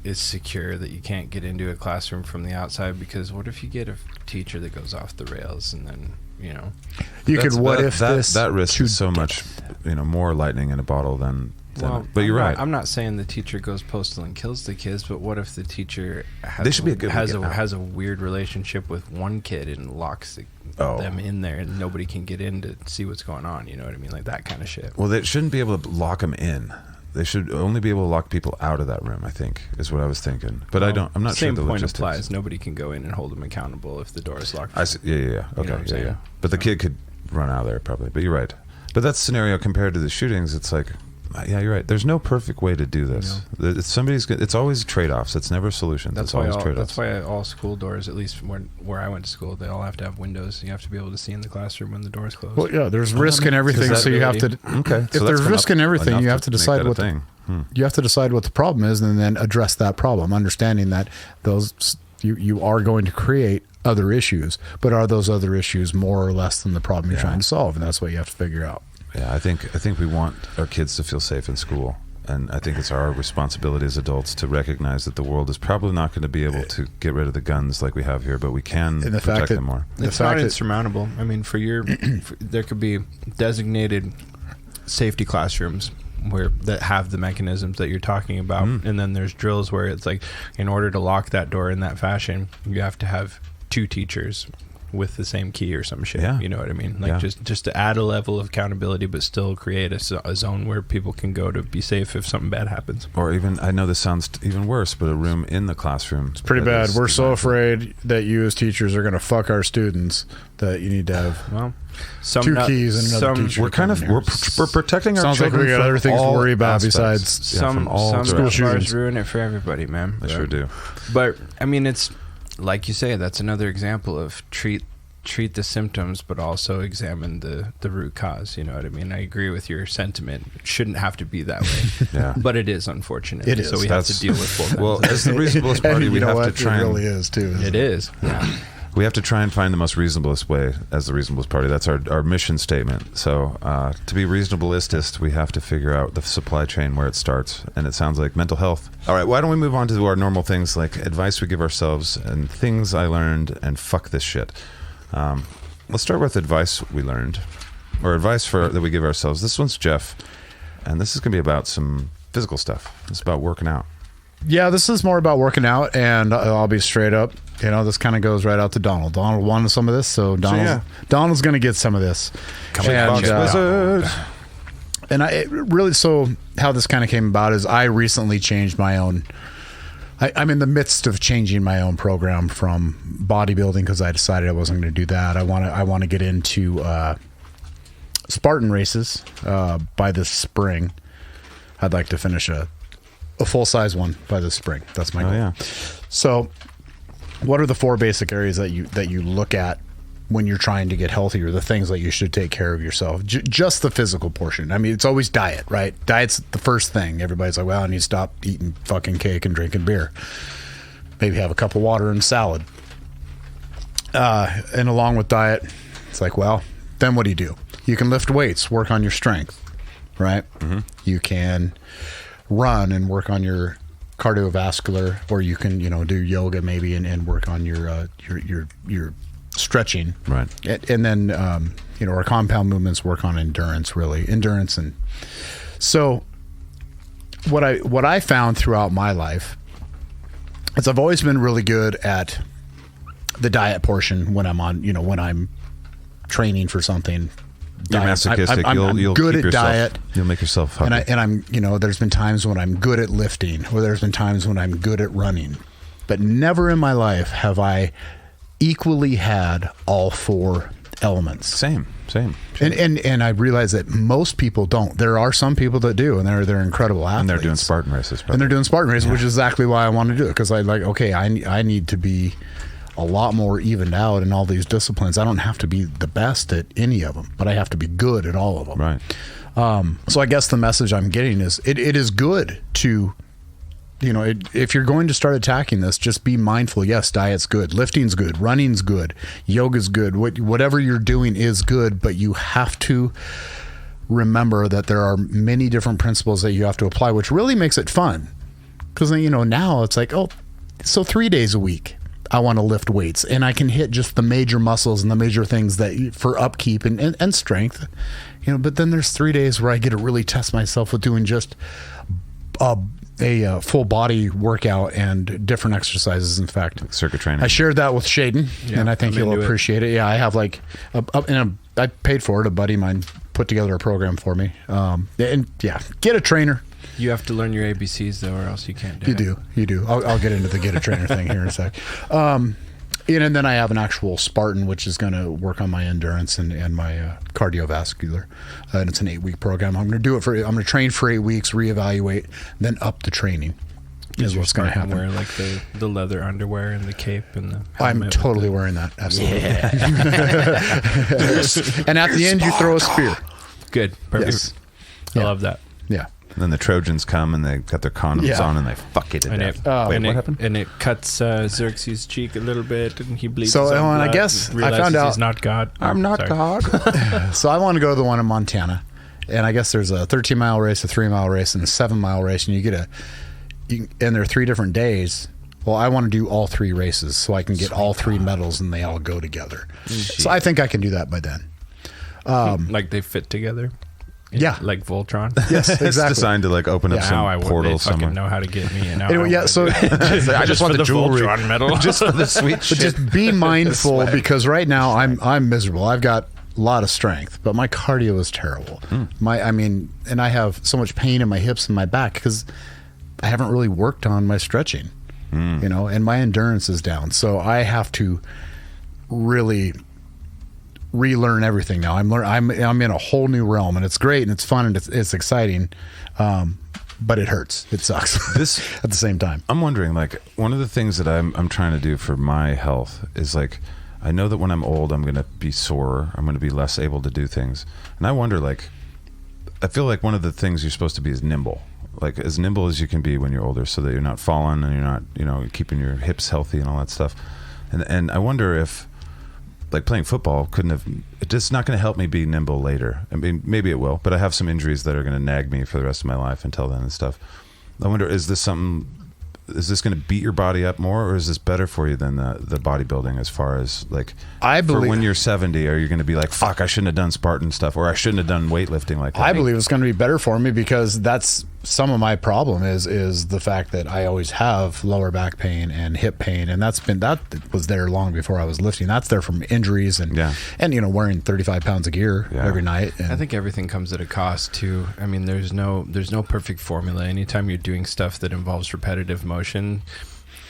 is secure, that you can't get into a classroom from the outside, because what if you get a teacher that goes off the rails, and then that risk is so much, more lightning in a bottle than but you're right. I'm not saying the teacher goes postal and kills the kids, but what if the teacher has a weird relationship with one kid and locks them in there, and nobody can get in to see what's going on? You know what I mean? Like that kind of shit. Well, they shouldn't be able to lock them in. They should only be able to lock people out of that room, I think, is what I was thinking. But I'm not sure the point logistics. applies. Nobody can go in and hold them accountable if the door is locked. I see. Yeah. Okay. Yeah. But the kid could run out of there probably. But you're right. But that scenario compared to the shootings, it's like, yeah, you're right. There's no perfect way to do this. It's always trade-offs. It's never solutions. It's always trade-offs. That's why all school doors, at least where I went to school, they all have to have windows. You have to be able to see in the classroom when the door's closed. Well, yeah, there's risk in everything, so you have to. Okay. If there's risk in everything, you have to decide what you have to decide what the problem is, and then address that problem, understanding that you are going to create other issues, but are those other issues more or less than the problem you're trying to solve? And that's what you have to figure out. Yeah, I think we want our kids to feel safe in school, and I think it's our responsibility as adults to recognize that the world is probably not going to be able to get rid of the guns like we have here, but we can protect them more. It's not insurmountable. I mean, there could be designated safety classrooms that have the mechanisms that you're talking about, and then there's drills where it's like, in order to lock that door in that fashion, you have to have 2 teachers with the same key or some shit. You know what I mean? Like just to add a level of accountability, but still create a zone where people can go to be safe if something bad happens. Or even, I know this sounds even worse, but a room in the classroom. It's pretty bad. We're so afraid that you as teachers are going to fuck our students that you need to have 2 keys and another teacher. We're protecting our Sounds children. Like we got other things to worry about besides some school shootings. Ruin it for everybody, man. They sure do. But I mean, it's like you say, that's another example of treat the symptoms, but also examine the root cause. You know what I mean? I agree with your sentiment. It shouldn't have to be that way. But it is, unfortunately. It is. So we have to deal with both. Well, as the reasonablest party, we have to try. It really is too. It is. Yeah. We have to try and find the most reasonablest way as the reasonablest party. That's our mission statement. So to be reasonableistist, we have to figure out the supply chain where it starts. And it sounds like mental health. All right, why don't we move on to our normal things like advice we give ourselves and things I learned and fuck this shit. Let's start with advice we learned, or advice that we give ourselves. This one's Jeff, and this is going to be about some physical stuff. It's about working out. Yeah, this is more about working out, and I'll be straight up. This kind of goes right out to Donald. Donald wanted some of this, so Donald's going to get some of this. How this kind of came about is I recently changed my own. I'm in the midst of changing my own program from bodybuilding because I decided I wasn't going to do that. I want to get into Spartan races by this spring. I'd like to finish a full-size one by this spring. That's my goal. Yeah. So what are the 4 basic areas that you look at when you're trying to get healthier, the things that you should take care of yourself? Just the physical portion. I mean, it's always diet, right? Diet's the first thing. Everybody's like, well, I need to stop eating fucking cake and drinking beer. Maybe have a cup of water and salad. And along with diet, it's like, well, then what do? You can lift weights, work on your strength, right? Mm-hmm. You can run and work on your cardiovascular, or you can, do yoga maybe and work on your stretching, right? And then our compound movements work on endurance. And so what I found throughout my life is I've always been really good at the diet portion when I'm on, when I'm training for something. You're masochistic. You'll good keep at diet. You'll make yourself happy. And I'm there's been times when I'm good at lifting, or there's been times when I'm good at running, but never in my life have I equally had all 4 elements. Same. And I realize that most people don't. There are some people that do, and they're incredible athletes. And they're doing Spartan races. Probably. And they're doing Spartan races, which is exactly why I want to do it, because I need to be a lot more evened out in all these disciplines. I don't have to be the best at any of them, but I have to be good at all of them. Right. So I guess the message I'm getting is it is good to if you're going to start attacking this, just be mindful. Yes, diet's good, lifting's good, running's good, yoga's good, whatever you're doing is good, but you have to remember that there are many different principles that you have to apply, which really makes it fun. Because, now it's like, so 3 days a week, I want to lift weights, and I can hit just the major muscles and the major things that for upkeep and strength, but then there's 3 days where I get to really test myself with doing just a full body workout and different exercises. In fact, like circuit training. I shared that with Shaiden, and I think he'll appreciate it. Yeah, I have I paid for it. A buddy of mine put together a program for me. Get a trainer. You have to learn your ABCs though, or else you can't do it. You do. I'll get into the get a trainer thing here in a sec. And then I have an actual Spartan, which is going to work on my endurance and my cardiovascular. And it's an 8-week program. I'm going to train for 8 weeks, reevaluate, then up the training. Is what's going to happen. Wear like the leather underwear and the cape and the helmet. I'm totally wearing that. Absolutely. Yeah. And at the end, you throw a spear. Good. Perfect. Yes. I love that. Yeah. And then the Trojans come and they got their condoms on and they fuck it to death. Wait, what happened? And it cuts Xerxes' cheek a little bit and he bleeds. So and I guess I found out he's not God. I'm not God. So I want to go to the one in Montana, and I guess there's a 13-mile race, a 3-mile race, and a 7-mile race, and and there are 3 different days. Well, I want to do all 3 races so I can get all 3 medals and they all go together. So I think I can do that by then. Like they fit together. Yeah, like Voltron. Yes, exactly. It's designed to open up some portal somewhere. Know how to get me. And anyway, so I just want the jewelry, Voltron medal, just for the sweet shit. But just be mindful because right now I'm miserable. I've got a lot of strength, but my cardio is terrible. And I have so much pain in my hips and my back because I haven't really worked on my stretching, and my endurance is down. So I have to really relearn everything now. I'm in a whole new realm, and it's great and it's fun and it's exciting, but it hurts. It sucks. This at the same time. I'm wondering, one of the things that I'm trying to do for my health is I know that when I'm old, I'm going to be sore. I'm going to be less able to do things, and I wonder, I feel like one of the things you're supposed to be is nimble. As nimble as you can be when you're older, so that you're not falling and you're not, keeping your hips healthy and all that stuff. And I wonder if, playing football it's just not going to help me be nimble later. I mean, maybe it will, but I have some injuries that are going to nag me for the rest of my life until then and stuff. I wonder, is this going to beat your body up more, or is this better for you than the bodybuilding as far as I believe for when you're 70, are you going to be fuck, I shouldn't have done Spartan stuff, or I shouldn't have done weightlifting like that? I believe it's going to be better for me because that's some of my problem is the fact that I always have lower back pain and hip pain, and that was there long before I was lifting. That's there from injuries and wearing 35 pounds of gear every night. And I think everything comes at a cost too. I mean, there's no perfect formula. Anytime you're doing stuff that involves repetitive motion,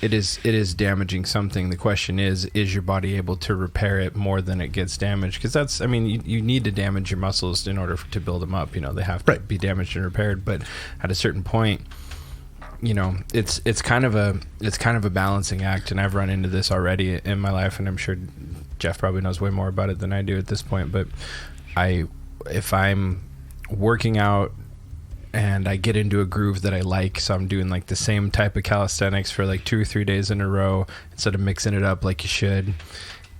it is damaging something. The question is your body able to repair it more than it gets damaged? Because you need to damage your muscles in order to build them up. They have to be damaged and repaired. But at a certain point, it's kind of a balancing act. And I've run into this already in my life, and I'm sure Jeff probably knows way more about it than I do at this point. But if I'm working out and I get into a groove that I like, so I'm doing the same type of calisthenics for 2 or 3 days in a row instead of mixing it up like you should,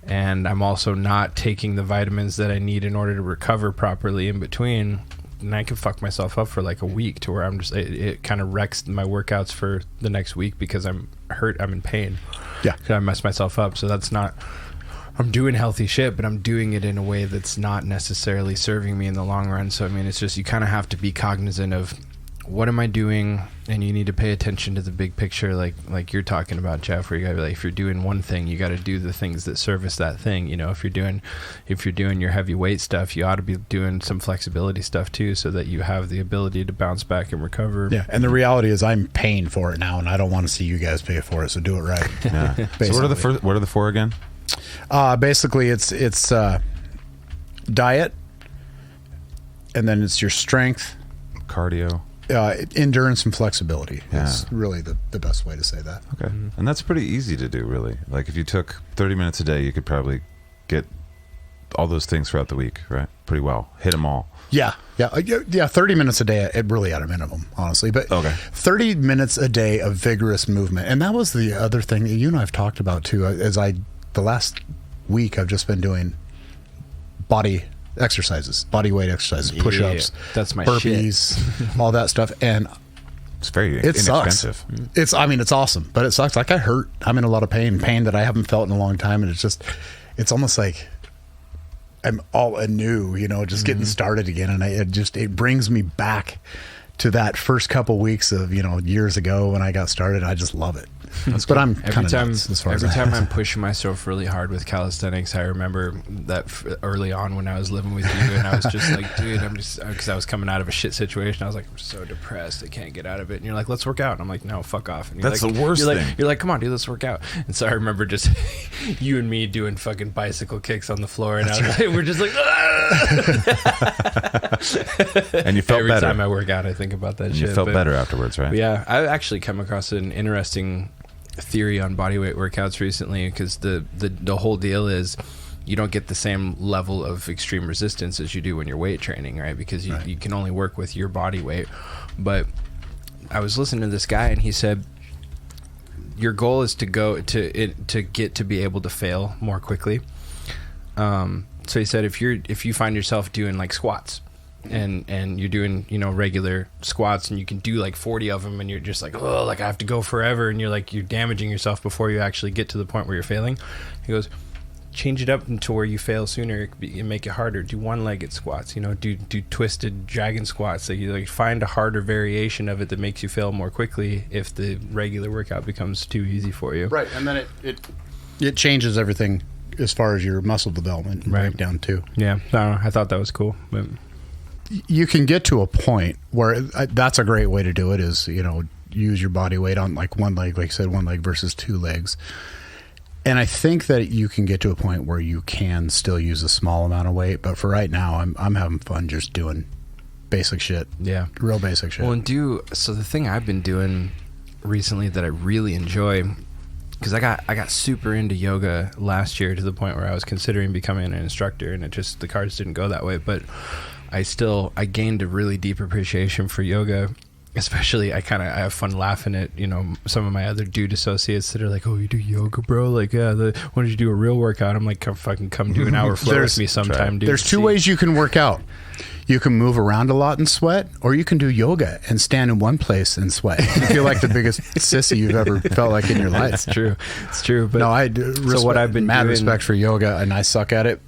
and I'm also not taking the vitamins that I need in order to recover properly in between, and I can fuck myself up for a week to where I'm just it kind of wrecks my workouts for the next week because I'm hurt, I'm in pain, because I messed myself up. So that's not, I'm doing healthy shit, but I'm doing it in a way that's not necessarily serving me in the long run. So, it's just, you kind of have to be cognizant of what am I doing, and you need to pay attention to the big picture, like you're talking about, Jeff, where you gotta be if you're doing one thing, you got to do the things that service that thing. If you're doing your heavy weight stuff, you ought to be doing some flexibility stuff too, so that you have the ability to bounce back and recover. Yeah, and the reality is I'm paying for it now, and I don't want to see you guys pay for it, so do it right. Yeah. So what are the 4 again? Basically it's diet, and then it's your strength, cardio, endurance, and flexibility. It's really the best way to say that. Okay. And that's pretty easy to do, really. If you took 30 minutes a day, you could probably get all those things throughout the week, right? Pretty well. Hit them all. Yeah. 30 minutes a day, really at a minimum, honestly. But okay. 30 minutes a day of vigorous movement. And that was the other thing that you and I have talked about too. The last week, I've just been doing body exercises, body weight exercises, push-ups, that's my burpees, all that stuff. And it's very inexpensive. It's awesome, but it sucks. Like I hurt. I'm in a lot of pain that I haven't felt in a long time. And it's almost like I'm all anew, just getting started again. And it brings me back to that first couple weeks of, years ago when I got started. I just love it. But I'm kind of every time I'm pushing myself really hard with calisthenics. I remember that early on when I was living with you, and I was just like, dude, because I was coming out of a shit situation. I was like, I'm so depressed, I can't get out of it. And you're like, let's work out. And I'm like, no, fuck off. And that's like, the worst thing. You're like, come on, dude, let's work out. And so I remember just you and me doing fucking bicycle kicks on the floor, and we're just like, and you felt every better. Every time I work out, I think about that shit. You felt better afterwards, right? Yeah, I actually come across an interesting theory on bodyweight workouts recently, because the whole deal is you don't get the same level of extreme resistance as you do when you're weight training, right? Because you can only work with your body weight. But I was listening to this guy, and he said your goal is to get to be able to fail more quickly. So he said if you find yourself doing like squats, and you're doing regular squats, and you can do like 40 of them, and you're just like, oh, like I have to go forever, and you're damaging yourself before you actually get to the point where you're failing. He goes, change it up to where you fail sooner and make it harder. Do one-legged squats, do twisted dragon squats. So you find a harder variation of it that makes you fail more quickly if the regular workout becomes too easy for you. Right, and then it changes everything as far as your muscle development breakdown too. Yeah, I thought that was cool, but you can get to a point where that's a great way to do it is, use your body weight on like one leg, like you said, one leg versus two legs. And I think that you can get to a point where you can still use a small amount of weight. But for right now, I'm having fun just doing basic shit. Yeah. Real basic shit. Well, so the thing I've been doing recently that I really enjoy, because I got super into yoga last year to the point where I was considering becoming an instructor, and the cards didn't go that way. But I gained a really deep appreciation for yoga. Especially, I have fun laughing at, some of my other dude associates that are like, oh, you do yoga, bro? Like, yeah, why don't you do a real workout? I'm like, come do an hour flow with me sometime, dude. There's two ways you can work out. You can move around a lot and sweat, or you can do yoga and stand in one place and sweat. You feel like the biggest sissy you've ever felt like in your life. It's true. But no, what I've been mad respect for yoga, and I suck at it,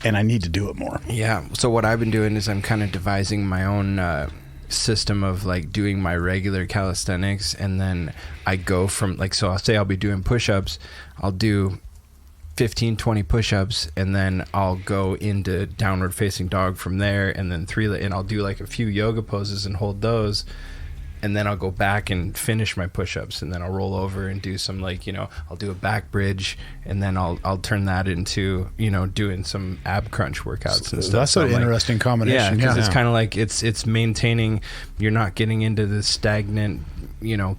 and I need to do it more. Yeah. So what I've been doing is I'm kind of devising my own system of doing my regular calisthenics, and then I go from so I'll say I'll be doing push-ups. I'll do 15-20 push-ups, and then I'll go into downward facing dog from there, and then and I'll do a few yoga poses and hold those, and then I'll go back and finish my push-ups, and then I'll roll over and do some I'll do a back bridge, and then I'll turn that into doing some ab crunch workouts and stuff. That's an interesting combination. Yeah, because it's kind of it's maintaining. You're not getting into this stagnant,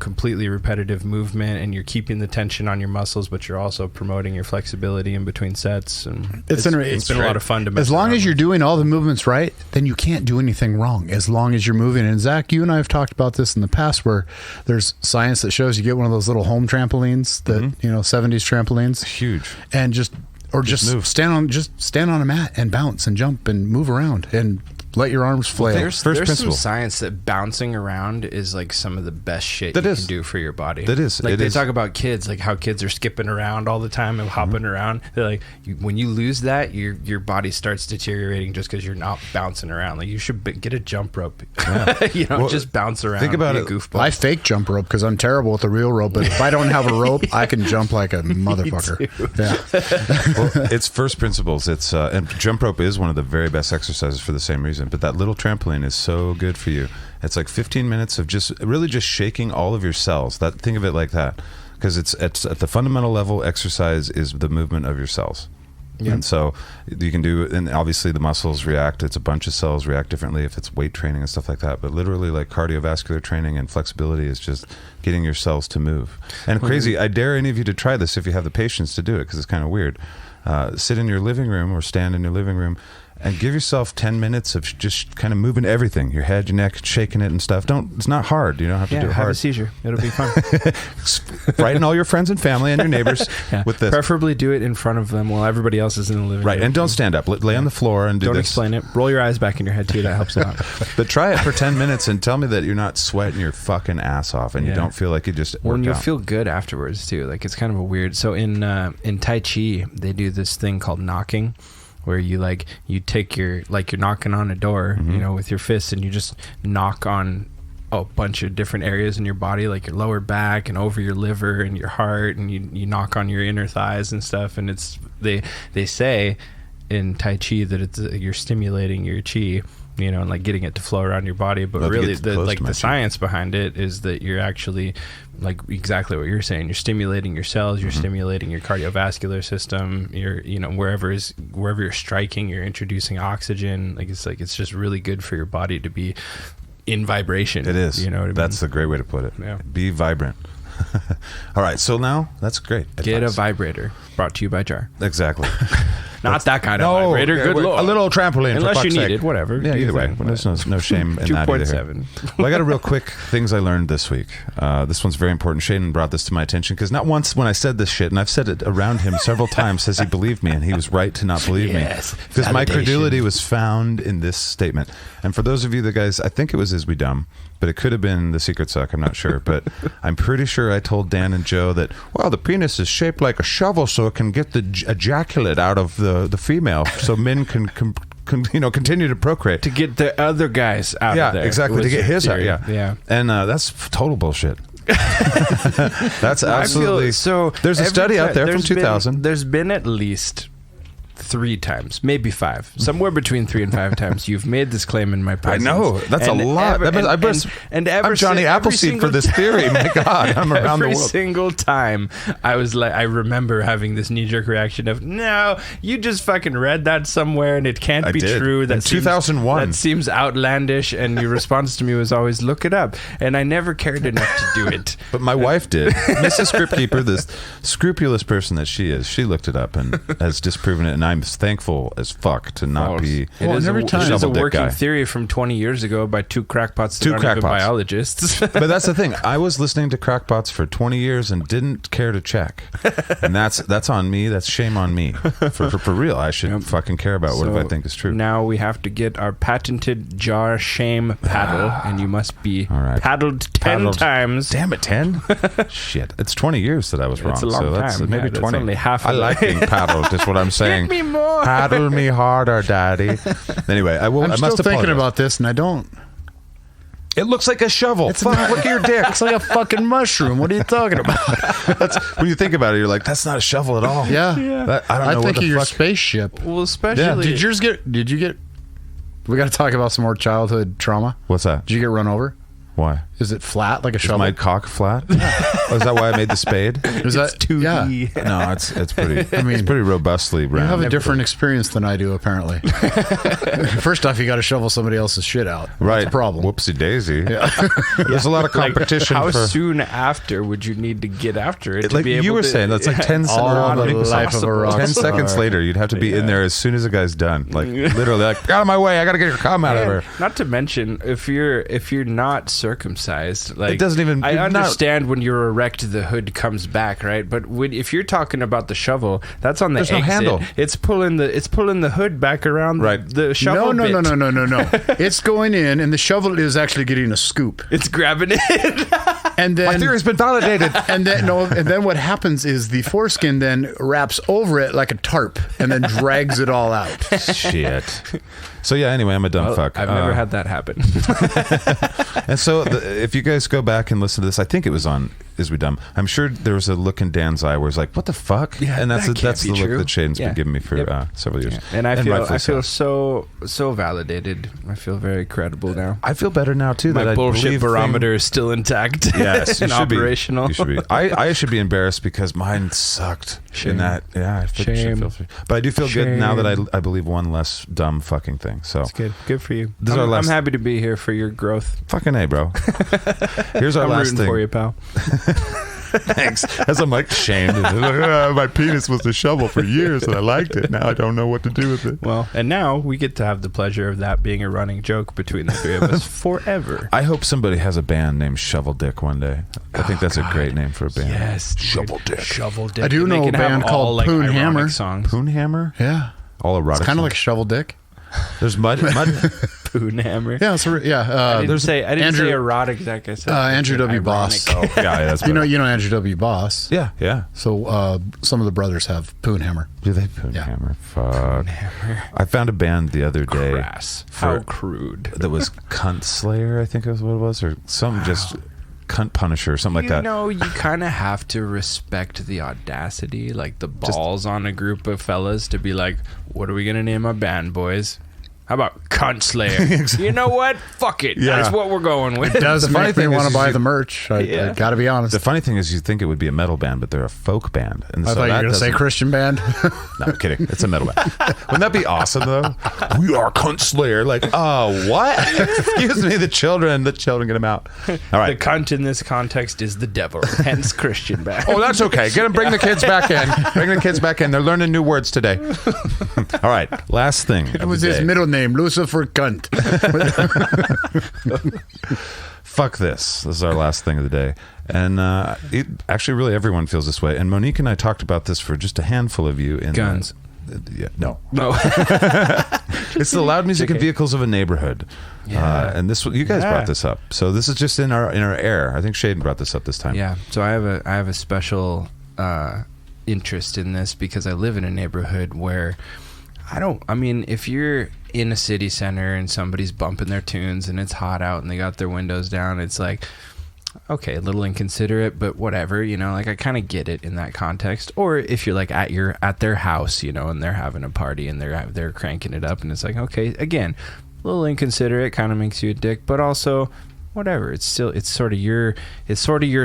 completely repetitive movement, and you're keeping the tension on your muscles, but you're also promoting your flexibility in between sets. And it's been a lot of fun to mess as long around as you're doing all the movements right, then you can't do anything wrong as long as you're moving. And Zach, you and I have talked about this in the past, where there's science that shows you get one of those little home trampolines that 70s trampolines, huge, and just move. stand on a mat and bounce and jump and move around and let your arms flail. There's some science that bouncing around is some of the best shit you can do for your body. That is. They talk about kids, how kids are skipping around all the time and hopping around. They're when you lose that, your body starts deteriorating just because you're not bouncing around. You should get a jump rope. Yeah. Just bounce around. Think about it. Goofball. I fake jump rope because I'm terrible with the real rope. But if I don't have a rope, I can jump like a motherfucker. Yeah. Well, it's first principles. It's and jump rope is one of the very best exercises for the same reason. But that little trampoline is so good for you. It's 15 minutes of just shaking all of your cells. Think of it like that, because it's at the fundamental level. Exercise is the movement of your cells. Yeah. And so you can do, and obviously the muscles react. It's a bunch of cells react differently if it's weight training and stuff like that. But literally, cardiovascular training and flexibility is just getting your cells to move. And crazy, I dare any of you to try this if you have the patience to do it, because it's kind of weird. sit in your living room or stand in your living room and give yourself 10 minutes of just kind of moving everything, your head, your neck, shaking it and stuff. It's not hard. You don't have to do it hard. Have a seizure. It'll be fun. Frighten all your friends and family and your neighbors with this. Preferably do it in front of them while everybody else is in the living room. Right, and don't stand up. Lay on the floor and do Don't this. explain it. Roll your eyes back in your head too. That helps a lot. But try it for 10 minutes and tell me that you're not sweating your fucking ass off and you don't feel like you just Well, and worked you'll out. feel good afterwards too. Like it's kind of a weird. So in Tai Chi, they do this thing called knocking, where you take you're knocking on a door, with your fists, and you just knock on a bunch of different areas in your body, like your lower back and over your liver and your heart, and you knock on your inner thighs and stuff. And it's they say in Tai Chi that you're stimulating your chi, and like getting it to flow around your body. But really, the science behind it is that you're actually, like exactly what you're saying, you're stimulating your cells, you're stimulating your cardiovascular system, you're wherever you're striking, you're introducing oxygen. It's just really good for your body to be in vibration. It is. You know what I mean? That's a great way to put it. Yeah. Be vibrant. All right, so now that's great advice. Get a vibrator. Brought to you by Jar. Exactly. Not that kind of vibrator. Good lord. A little trampoline. Unless for you fuck's need sake. it, whatever. Yeah, Do your either way. thing. There's no shame in that either. 2.7. Well, I got a real quick things I learned this week. This one's very important. Shaiden brought this to my attention because not once when I said this shit, and I've said it around him several times, has he believed me, and he was right to not believe me. Because my credulity was found in this statement. And for those of you that guys, I think it was Is We Dumb, but it could have been The Secret Suck. I'm not sure. But I'm pretty sure I told Dan and Joe that, well, the penis is shaped like a shovel so it can get the ejaculate out of the female so men can continue to procreate. To get the other guys out of there. Yeah, exactly. To get his out. Yeah. Yeah. And that's total bullshit. That's absolutely. So there's a study out there from 2000. There's been at least 3 times, maybe 5, somewhere between 3 and 5 times you've made this claim in my I presence. know. That's a lot. I'm Johnny Appleseed for this theory. My God, I'm around the world. Every single time I remember having this knee-jerk reaction of, no, you just fucking read that somewhere and it can't be true. In 2001. That seems outlandish, and your response to me was always, look it up. And I never cared enough to do it. But my wife did. Mrs. Scriptkeeper, this scrupulous person that she is, she looked it up and has disproven it, and I'm thankful as fuck to not be It is a working guy. theory from 20 years ago by 2 crackpots that aren't even biologists. But that's the thing. I was listening to crackpots for 20 years and didn't care to check. And that's on me. That's shame on me. For real. I should fucking care about what I think is true. Now we have to get our patented Jar shame paddle, and you must be paddled 10 times. Damn it, 10? Shit. It's 20 years that I was wrong. It's a long time. Maybe 20. That's only half I like being paddled, is what I'm saying. Hit me more. Paddle me harder, daddy. Anyway, I I'm must still thinking apologize. about this, and I don't. It looks like a shovel. Fuck, look at your dick. It's like a fucking mushroom. What are you talking about? When you think about it, you're like, that's not a shovel at all. Yeah. I don't know I what think the of your fuck. spaceship. Well, especially... Yeah. Did you get... We got to talk about some more childhood trauma. What's that? Did you get run over? Why? Is it flat like a Is shovel? my cock flat? Oh, is that why I made the spade? Is that 2D. Yeah. No, it's pretty. It's pretty robustly round. You have a different experience than I do, apparently. First off, you got to shovel somebody else's shit out. Right. That's a problem. Whoopsie daisy. There's a lot of competition. How for, soon after would you need to get after it? To like be able you were to, saying, that's like 10 All the life of a rock 10 star. seconds later, you'd have to be in there as soon as the guy's done. Like literally, like, get out of my way! I got to get your cum out of here. Not to mention, if you're not circumcised, like It doesn't even. I you're not- understand when you're erect, the hood comes back, right? But if you're talking about the shovel, that's on the There's no exit. handle. It's pulling the hood back around the shovel. No. bit. It's going in, and the shovel is actually getting a scoop. It's grabbing it. And then My theory's been validated. And then what happens is the foreskin then wraps over it like a tarp and then drags it all out. Shit. So yeah. Anyway, I'm a dumb fuck. I've never had that happen. And so, if you guys go back and listen to this, I think it was on Is We Dumb. I'm sure there was a look in Dan's eye where it's like, "What the fuck?" Yeah, and that's that can't the be look true. that Shaiden's Yeah. been giving me for Yep. several years. And I rightfully feel so validated. I feel very credible now. I feel better now too. My that bullshit I believe barometer is still intact. Yes, you and should be. operational. You should be. I should be embarrassed because mine sucked. Shame. In that, yeah, I should Shame. feel. But I do feel good now that Shame. I believe one less dumb fucking thing. So That's good. Good for you. This is our last- I'm happy to be here for your growth. fucking A, bro. Here's our I'm last rooting thing. for you, pal. Thanks. As I'm like shamed. My penis was a shovel for years and I liked it. Now I don't know what to do with it. Well, and now we get to have the pleasure of that being a running joke between the three of us forever. I hope somebody has a band named Shovel Dick one day. I think that's a great name for a band. Yes, Shovel Dick. Shovel Dick. I do know a band called Poon Hammer. Songs. Hammer? Yeah. All erotic. It's kind of songs. like Shovel Dick. There's mud. Poon Hammer. Yeah, I didn't say erotic. Zach, I said Andrew W. ironic. Boss. Oh, yeah, that's you know Andrew W. Boss. Yeah. So some of the brothers have Poon Hammer. Do they Poon Yeah. Hammer? Fuck. I found a band the other day. Crass. How crude. That was Cunt Slayer, I think is what it was, or some just Cunt Punisher, or something like that. You know, you kind of have to respect the audacity, like the balls on a group of fellas to be like, what are we going to name our band, boys? How about Cunt Slayer? You know what? Fuck it. Yeah. That's what we're going with. It does The funny make me thing want is to buy you- the merch. I got to be honest. The funny thing is, you think it would be a metal band, but they're a folk band. And I thought you were going to say Christian band. No, I'm kidding. It's a metal band. Wouldn't that be awesome, though? We are Cunt Slayer. Like, oh, what? Excuse me, the children get them out. All right. The cunt in this context is the devil, hence Christian band. Oh, that's okay. Bring the kids back in. Bring the kids back in. They're learning new words today. All right. Last thing. It was his middle name, Lucifer Cunt. Fuck this. This is our last thing of the day. And actually, really, everyone feels this way. And Monique and I talked about this for just a handful of you. In Guns. Yeah, no. No. It's the loud music and vehicles of a neighborhood. Yeah. And this, you guys brought this up. So this is just in our air. I think Shaiden brought this up this time. Yeah. So I have a special interest in this because I live in a neighborhood where if you're in a city center and somebody's bumping their tunes and it's hot out and they got their windows down, it's like, okay, a little inconsiderate, but whatever, like I kind of get it in that context. Or if you're like at their house, and they're having a party and they're cranking it up and it's like, okay, again, a little inconsiderate, kind of makes you a dick, but also whatever. It's sort of your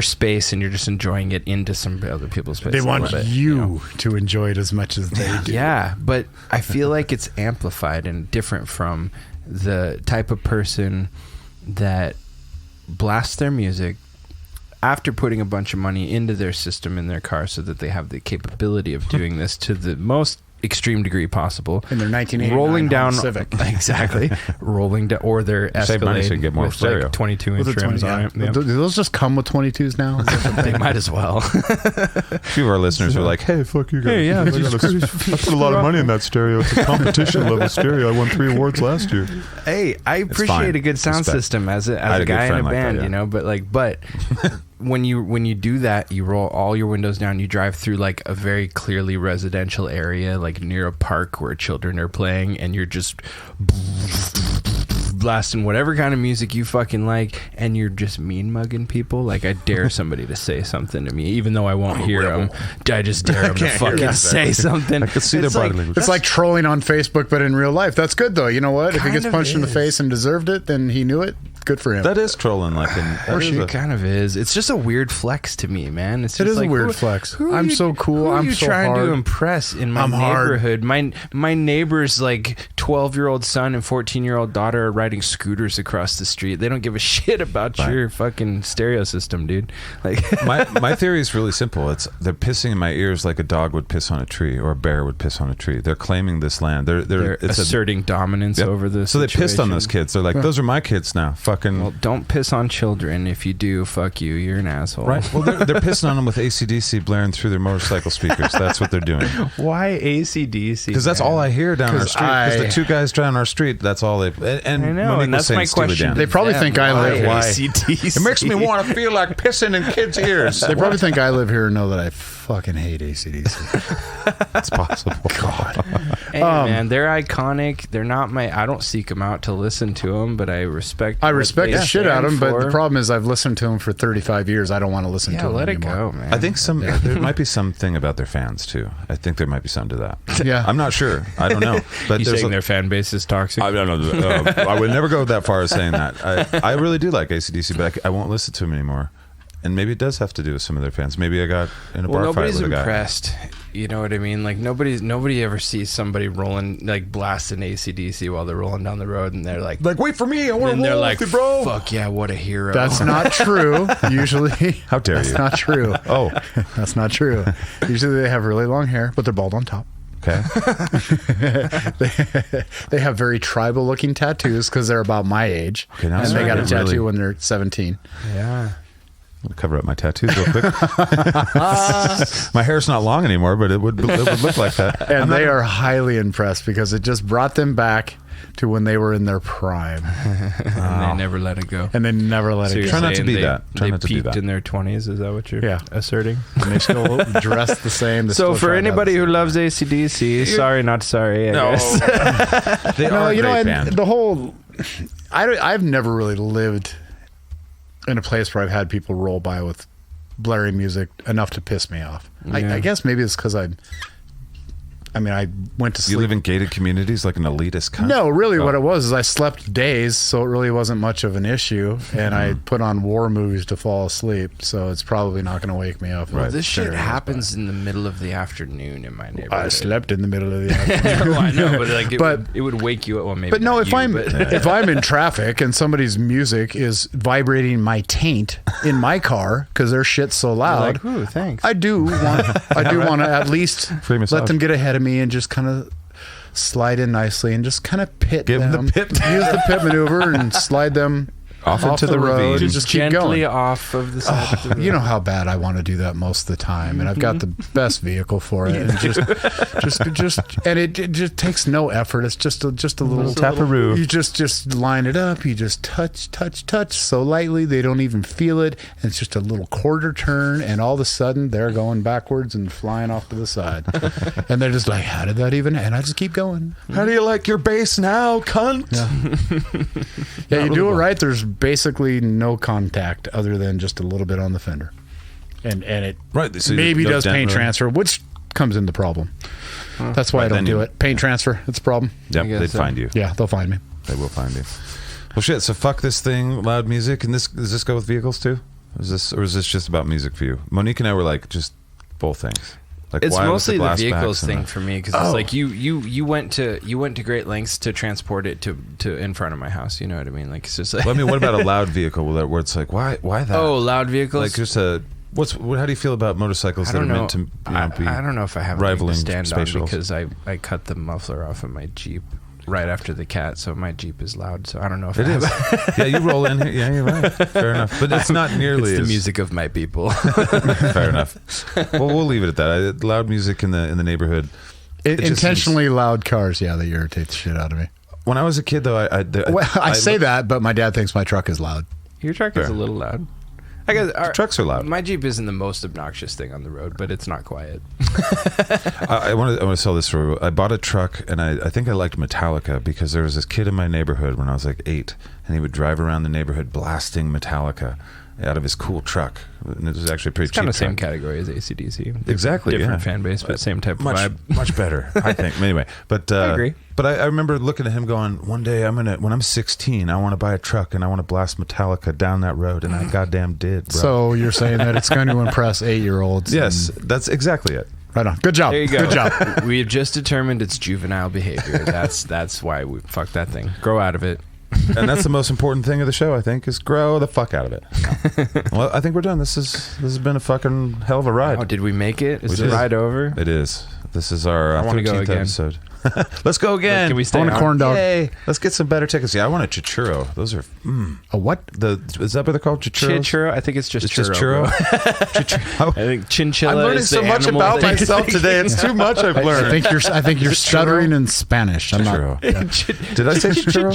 space and you're just enjoying it into some other people's space. They want you to enjoy it as much as they do. Yeah, but I feel like it's amplified and different from the type of person that blasts their music after putting a bunch of money into their system in their car so that they have the capability of doing this to the most extreme degree possible. In their 1989 rolling down Civic. Exactly. Rolling down, or their Save money so you Escalade get more with stereo. like 22-inch rims on it. Yeah. Do those just come with 22s now? They might as well. A few of our listeners were like, hey, fuck you guys. Hey, yeah, I put a lot of money in that stereo. It's a competition level stereo. I won 3 awards last year. Hey, I fine. appreciate a good sound Respect. system as I had a a good guy in a friend like band, that, but when you do that, you roll all your windows down, you drive through like a very clearly residential area, like near a park where children are playing, and you're just blasting whatever kind of music you fucking like, and you're just mean mugging people. Like, I dare somebody to say something to me, even though I won't hear them. I just dare them to fucking say something. I could see their body language. It's like trolling on Facebook, but in real life. That's good, though. You know what? If he gets Kind of punched in the is. face and deserved it, then he knew it. Good for him. That is trolling. It kind of is. It's just a weird flex to me, man. It's It just is a like, weird who- flex. who are I'm you- so cool. Who are I'm you so trying hard. to impress in my I'm hard. neighborhood? My neighbor's like 12-year-old son and 14-year-old daughter are riding scooters across the street. They don't give a shit about your fucking stereo system, dude. Like, my theory is really simple. They're pissing in my ears like a dog would piss on a tree or a bear would piss on a tree. They're claiming this land. they're asserting dominance Yep. over this. So they pissed on those kids. They're like, those are my kids now. Fucking. Well, don't piss on children. If you do, fuck you. You're an asshole. Right. Well, they're pissing on them with AC/DC blaring through their motorcycle speakers. That's what they're doing. Why AC/DC? Because that's all I hear down our 'Cause street. Because the I- 2 guys down our street, that's all they. And I know, Monique and was that's saying my Steely question. Dan. They probably think I live. Why Why? AC/DC? It makes me want to feel like pissing in kids' ears. They probably think I live here and know that I fucking hate AC/DC. It's possible. God. Hey, man, they're iconic. They're not I don't seek them out to listen to them, but I respect. I what respect they the shit out of them, stand but the for. problem is I've listened to them for 35 years. I don't want to listen Yeah, to them let it anymore. go, man. I think there might be something about their fans too. I think there might be some to that. Yeah. I'm not sure. I don't know. But You there's saying their fan base is toxic? I don't know. I would never go that far as saying that. I really do like AC/DC, but I won't listen to them anymore. And maybe it does have to do with some of their fans. Maybe I got in a bar fight nobody's with a guy. impressed. You know what I mean? Like nobody ever sees somebody rolling, like blasting AC/DC while they're rolling down the road, and they're like, wait for me, I want and to they're roll like, with you, bro. fuck yeah, what a hero. That's not true. Usually, How dare that's you? not true. Oh, That's not true. Usually, they have really long hair, but they're bald on top. okay. They have very tribal-looking tattoos because they're about my age, Okay, now and it's they got a starting to tattoo really- when they're 17. Yeah. I'm gonna cover up my tattoos real quick. My hair's not long anymore, but it would look like that. And they are highly impressed because it just brought them back to when they were in their prime, And they never let it go. and they never let So it you're go. Try not to saying be they, that. Try they not to be peaked that. in their 20s. Is that what you're Yeah. asserting? And they still dress the same. They So still for try to have anybody the who same- loves AC/DC, sorry, not sorry. I guess. They No, are a you know, great and band. the whole. I've never really lived in a place where I've had people roll by with blaring music enough to piss me off. Yeah. I guess maybe it's because I went to sleep. You live in gated communities like an elitist cunt? No, really, Oh. what it was is I slept days, so it really wasn't much of an issue, and I put on war movies to fall asleep, so it's probably not going to wake me up. Right. This shit Sure. happens in the middle of the afternoon in my neighborhood. I slept in the middle of the afternoon. Well, I know, but like But- it would wake you up. Well, maybe. But no, not if you, I'm but- if I'm in traffic and somebody's music is vibrating my taint in my car because their shit's so loud, like, ooh, thanks. I do want to at least Free massage. let them get ahead of me and just kind of slide in nicely and just kind of pit Give them them. the pit. Use the pit maneuver and slide them Off off into the the road ravine. and just keep gently going. off of the side of the road. You know how bad I want to do that most of the time, and I've got the best vehicle for it. And just, and it just takes no effort. It's just a little taparoo. You just line it up. You just touch so lightly they don't even feel it. And it's just a little quarter turn, and all of a sudden they're going backwards and flying off to the side, and they're just like, "How did that even?" And I just keep going. How do you like your bass now, cunt? Yeah, you really do it well. right. There's basically no contact other than just a little bit on the fender, and it Right, so maybe no does dent paint really. transfer, which comes in the problem. That's why I But don't then do you- it. Paint transfer, it's a problem. Yep, I guess they'd so. find you. Yeah, they'll find me. They will find you. Well, shit. So fuck this thing, loud music, and does this go with vehicles too? Is this just about music for you? Monique and I were like just both things. Like It's why with mostly the glass vehicles backs and thing the- for me because Oh. it's like you went to great lengths to transport it to in front of my house. You know what I mean? Like it's just like Well, I mean, what about a loud vehicle where it's like why that? oh, loud vehicles. like just a how do you feel about motorcycles I that are don't know. meant to be I don't know if I have anything rivaling to stand space on shuttles? because I cut the muffler off of my Jeep right after the cat, so my Jeep is loud. So I don't know if It I is. have Yeah, you roll in here. Yeah, you're right. Fair enough. But it's not nearly it's the as music of my people. fair enough. Well, we'll leave it at that. Loud music in the neighborhood. It just Intentionally loud cars, yeah, they irritate the shit out of me. When I was a kid, though, I say that, but my dad thinks my truck is loud. Your truck is Fair. a little loud. I guess trucks are loud. My Jeep isn't the most obnoxious thing on the road, but it's not quiet. I want to sell this story. I bought a truck, and I think I liked Metallica because there was this kid in my neighborhood when I was like 8, and he would drive around the neighborhood blasting Metallica out of his cool truck. And it was actually a pretty It's kind cheap of the same truck. category as AC/DC. Exactly, Different yeah. fan base, but same type of vibe. Much better, I think. Anyway, but I agree. But I remember looking at him going, one day when I'm 16, I want to buy a truck and I want to blast Metallica down that road, and I goddamn did, bro. So you're saying that it's going to impress 8-year-olds? yes, and- that's exactly it. Right on. Good job. There you go. Good job. We've just determined it's juvenile behavior. That's why we fuck that thing. Grow out of it. And that's the most important thing of the show, I think, is grow the fuck out of it. Well, I think we're done. This has been a fucking hell of a ride. Oh, did we make it? Is We the did. ride over? It is. This is our I wanna go 13th again. episode. Let's go again. Can we stay I want a on? corn dog. Yay. Let's get some better tickets. Yeah, I want a chichurro. Those are A what? is that what they're called? Chichurros? Churro? I think it's just It's churro. just churro. bro. Chichurro. I think chinchilla. I'm learning is so the much animal about thing. myself today. It's too much I've I learned. think you're Is it stuttering churro? in Spanish. I'm not. Churro. Did I say churro?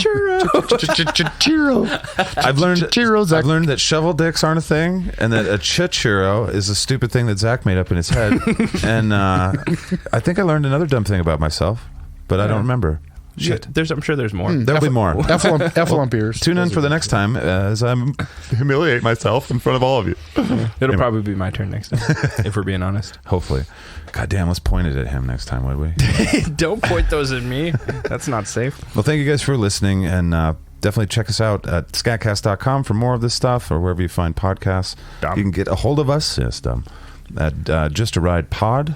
Churro. I've learned. Churros. I've learned that shovel dicks aren't a thing, and that a chichurro is a stupid thing that Zach made up in his head. And I think I learned another dumb thing about myself, but I don't remember. Shit. I'm sure there's more. There'll be more. Effluent ears. Tune in for the next time as I humiliate myself in front of all of you. It'll probably be my turn next time, if we're being honest. Hopefully. God damn, let's point it at him next time, would we? Don't point those at me. That's not safe. Well, thank you guys for listening, and definitely check us out at SKATCAST.com for more of this stuff, or wherever you find podcasts. Dumb. You can get a hold of us, yes, dumb, at Just a Ride Pod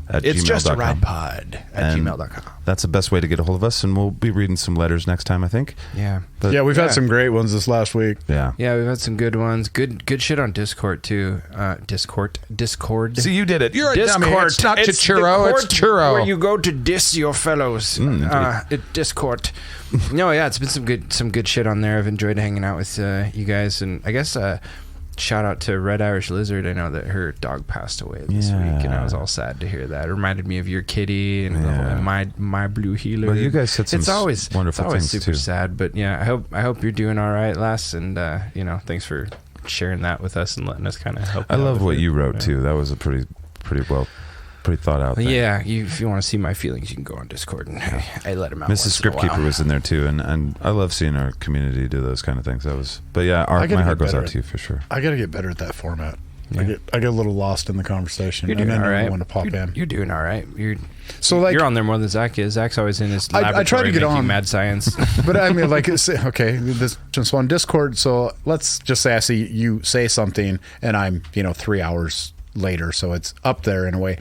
at It's gmail.com. just a ride pod at And gmail.com. That's the best way to get a hold of us, and we'll be reading some letters next time, I think. Yeah. But, Yeah, we've had some great ones this last week. yeah. Yeah, we've had some good ones. Good shit on Discord too. Discord. See, you did it. You're a dummy. Discord. It's not the Chichiro, it's court Churro. where you go to diss your fellows. Discord. No, yeah, it's been some good shit on there. I've enjoyed hanging out with you guys, and I guess shout out to Red Irish Lizard. I know that her dog passed away this week, and I was all sad to hear that. It reminded me of your kitty and my blue healer. Well, you guys said some wonderful things super too. sad, but yeah, I hope you're doing all right, Lass, and thanks for sharing that with us and letting us kind of help. I love what you wrote too. That was a pretty thought out thing. Yeah, if you want to see my feelings, you can go on Discord and I let him out. Mrs. Script Keeper was in there too, and I love seeing our community do those kind of things. But yeah, my heart goes out to you for sure. I got to get better at that format. Yeah. I get a little lost in the conversation. You're doing and all right. Want to pop in. You're doing all right. You're on there more than Zach is. Zach's always in his laboratory I try to get making on mad science. But I mean, this just on Discord. So let's just say I see you say something, and I'm 3 hours later, so it's up there in a way.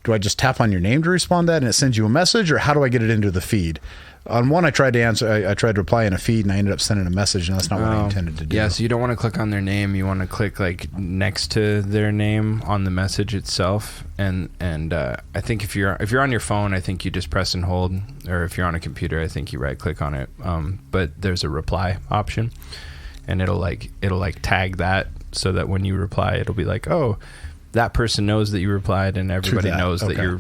Do I just tap on your name to respond to that, and it sends you a message, or how do I get it into the feed? On one, I tried to answer. I tried to reply in a feed, and I ended up sending a message, and that's not what I intended to do. Yeah, so you don't want to click on their name. You want to click like next to their name on the message itself. And I think if you're on your phone, I think you just press and hold, or if you're on a computer, I think you right click on it. But there's a reply option, and it'll tag that so that when you reply, it'll be like, oh, that person knows that you replied, and everybody knows that you're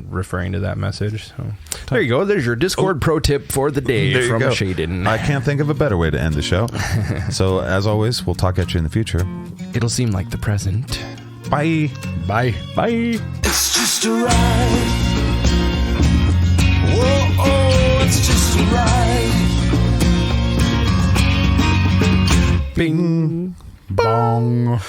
referring to that message. So there you go. There's your Discord pro tip for the day from Shaiden. I can't think of a better way to end the show. So as always, we'll talk at you in the future. It'll seem like the present. Bye. Bye. Bye. It's just a ride. Whoa, it's just a ride. Bing. Bong.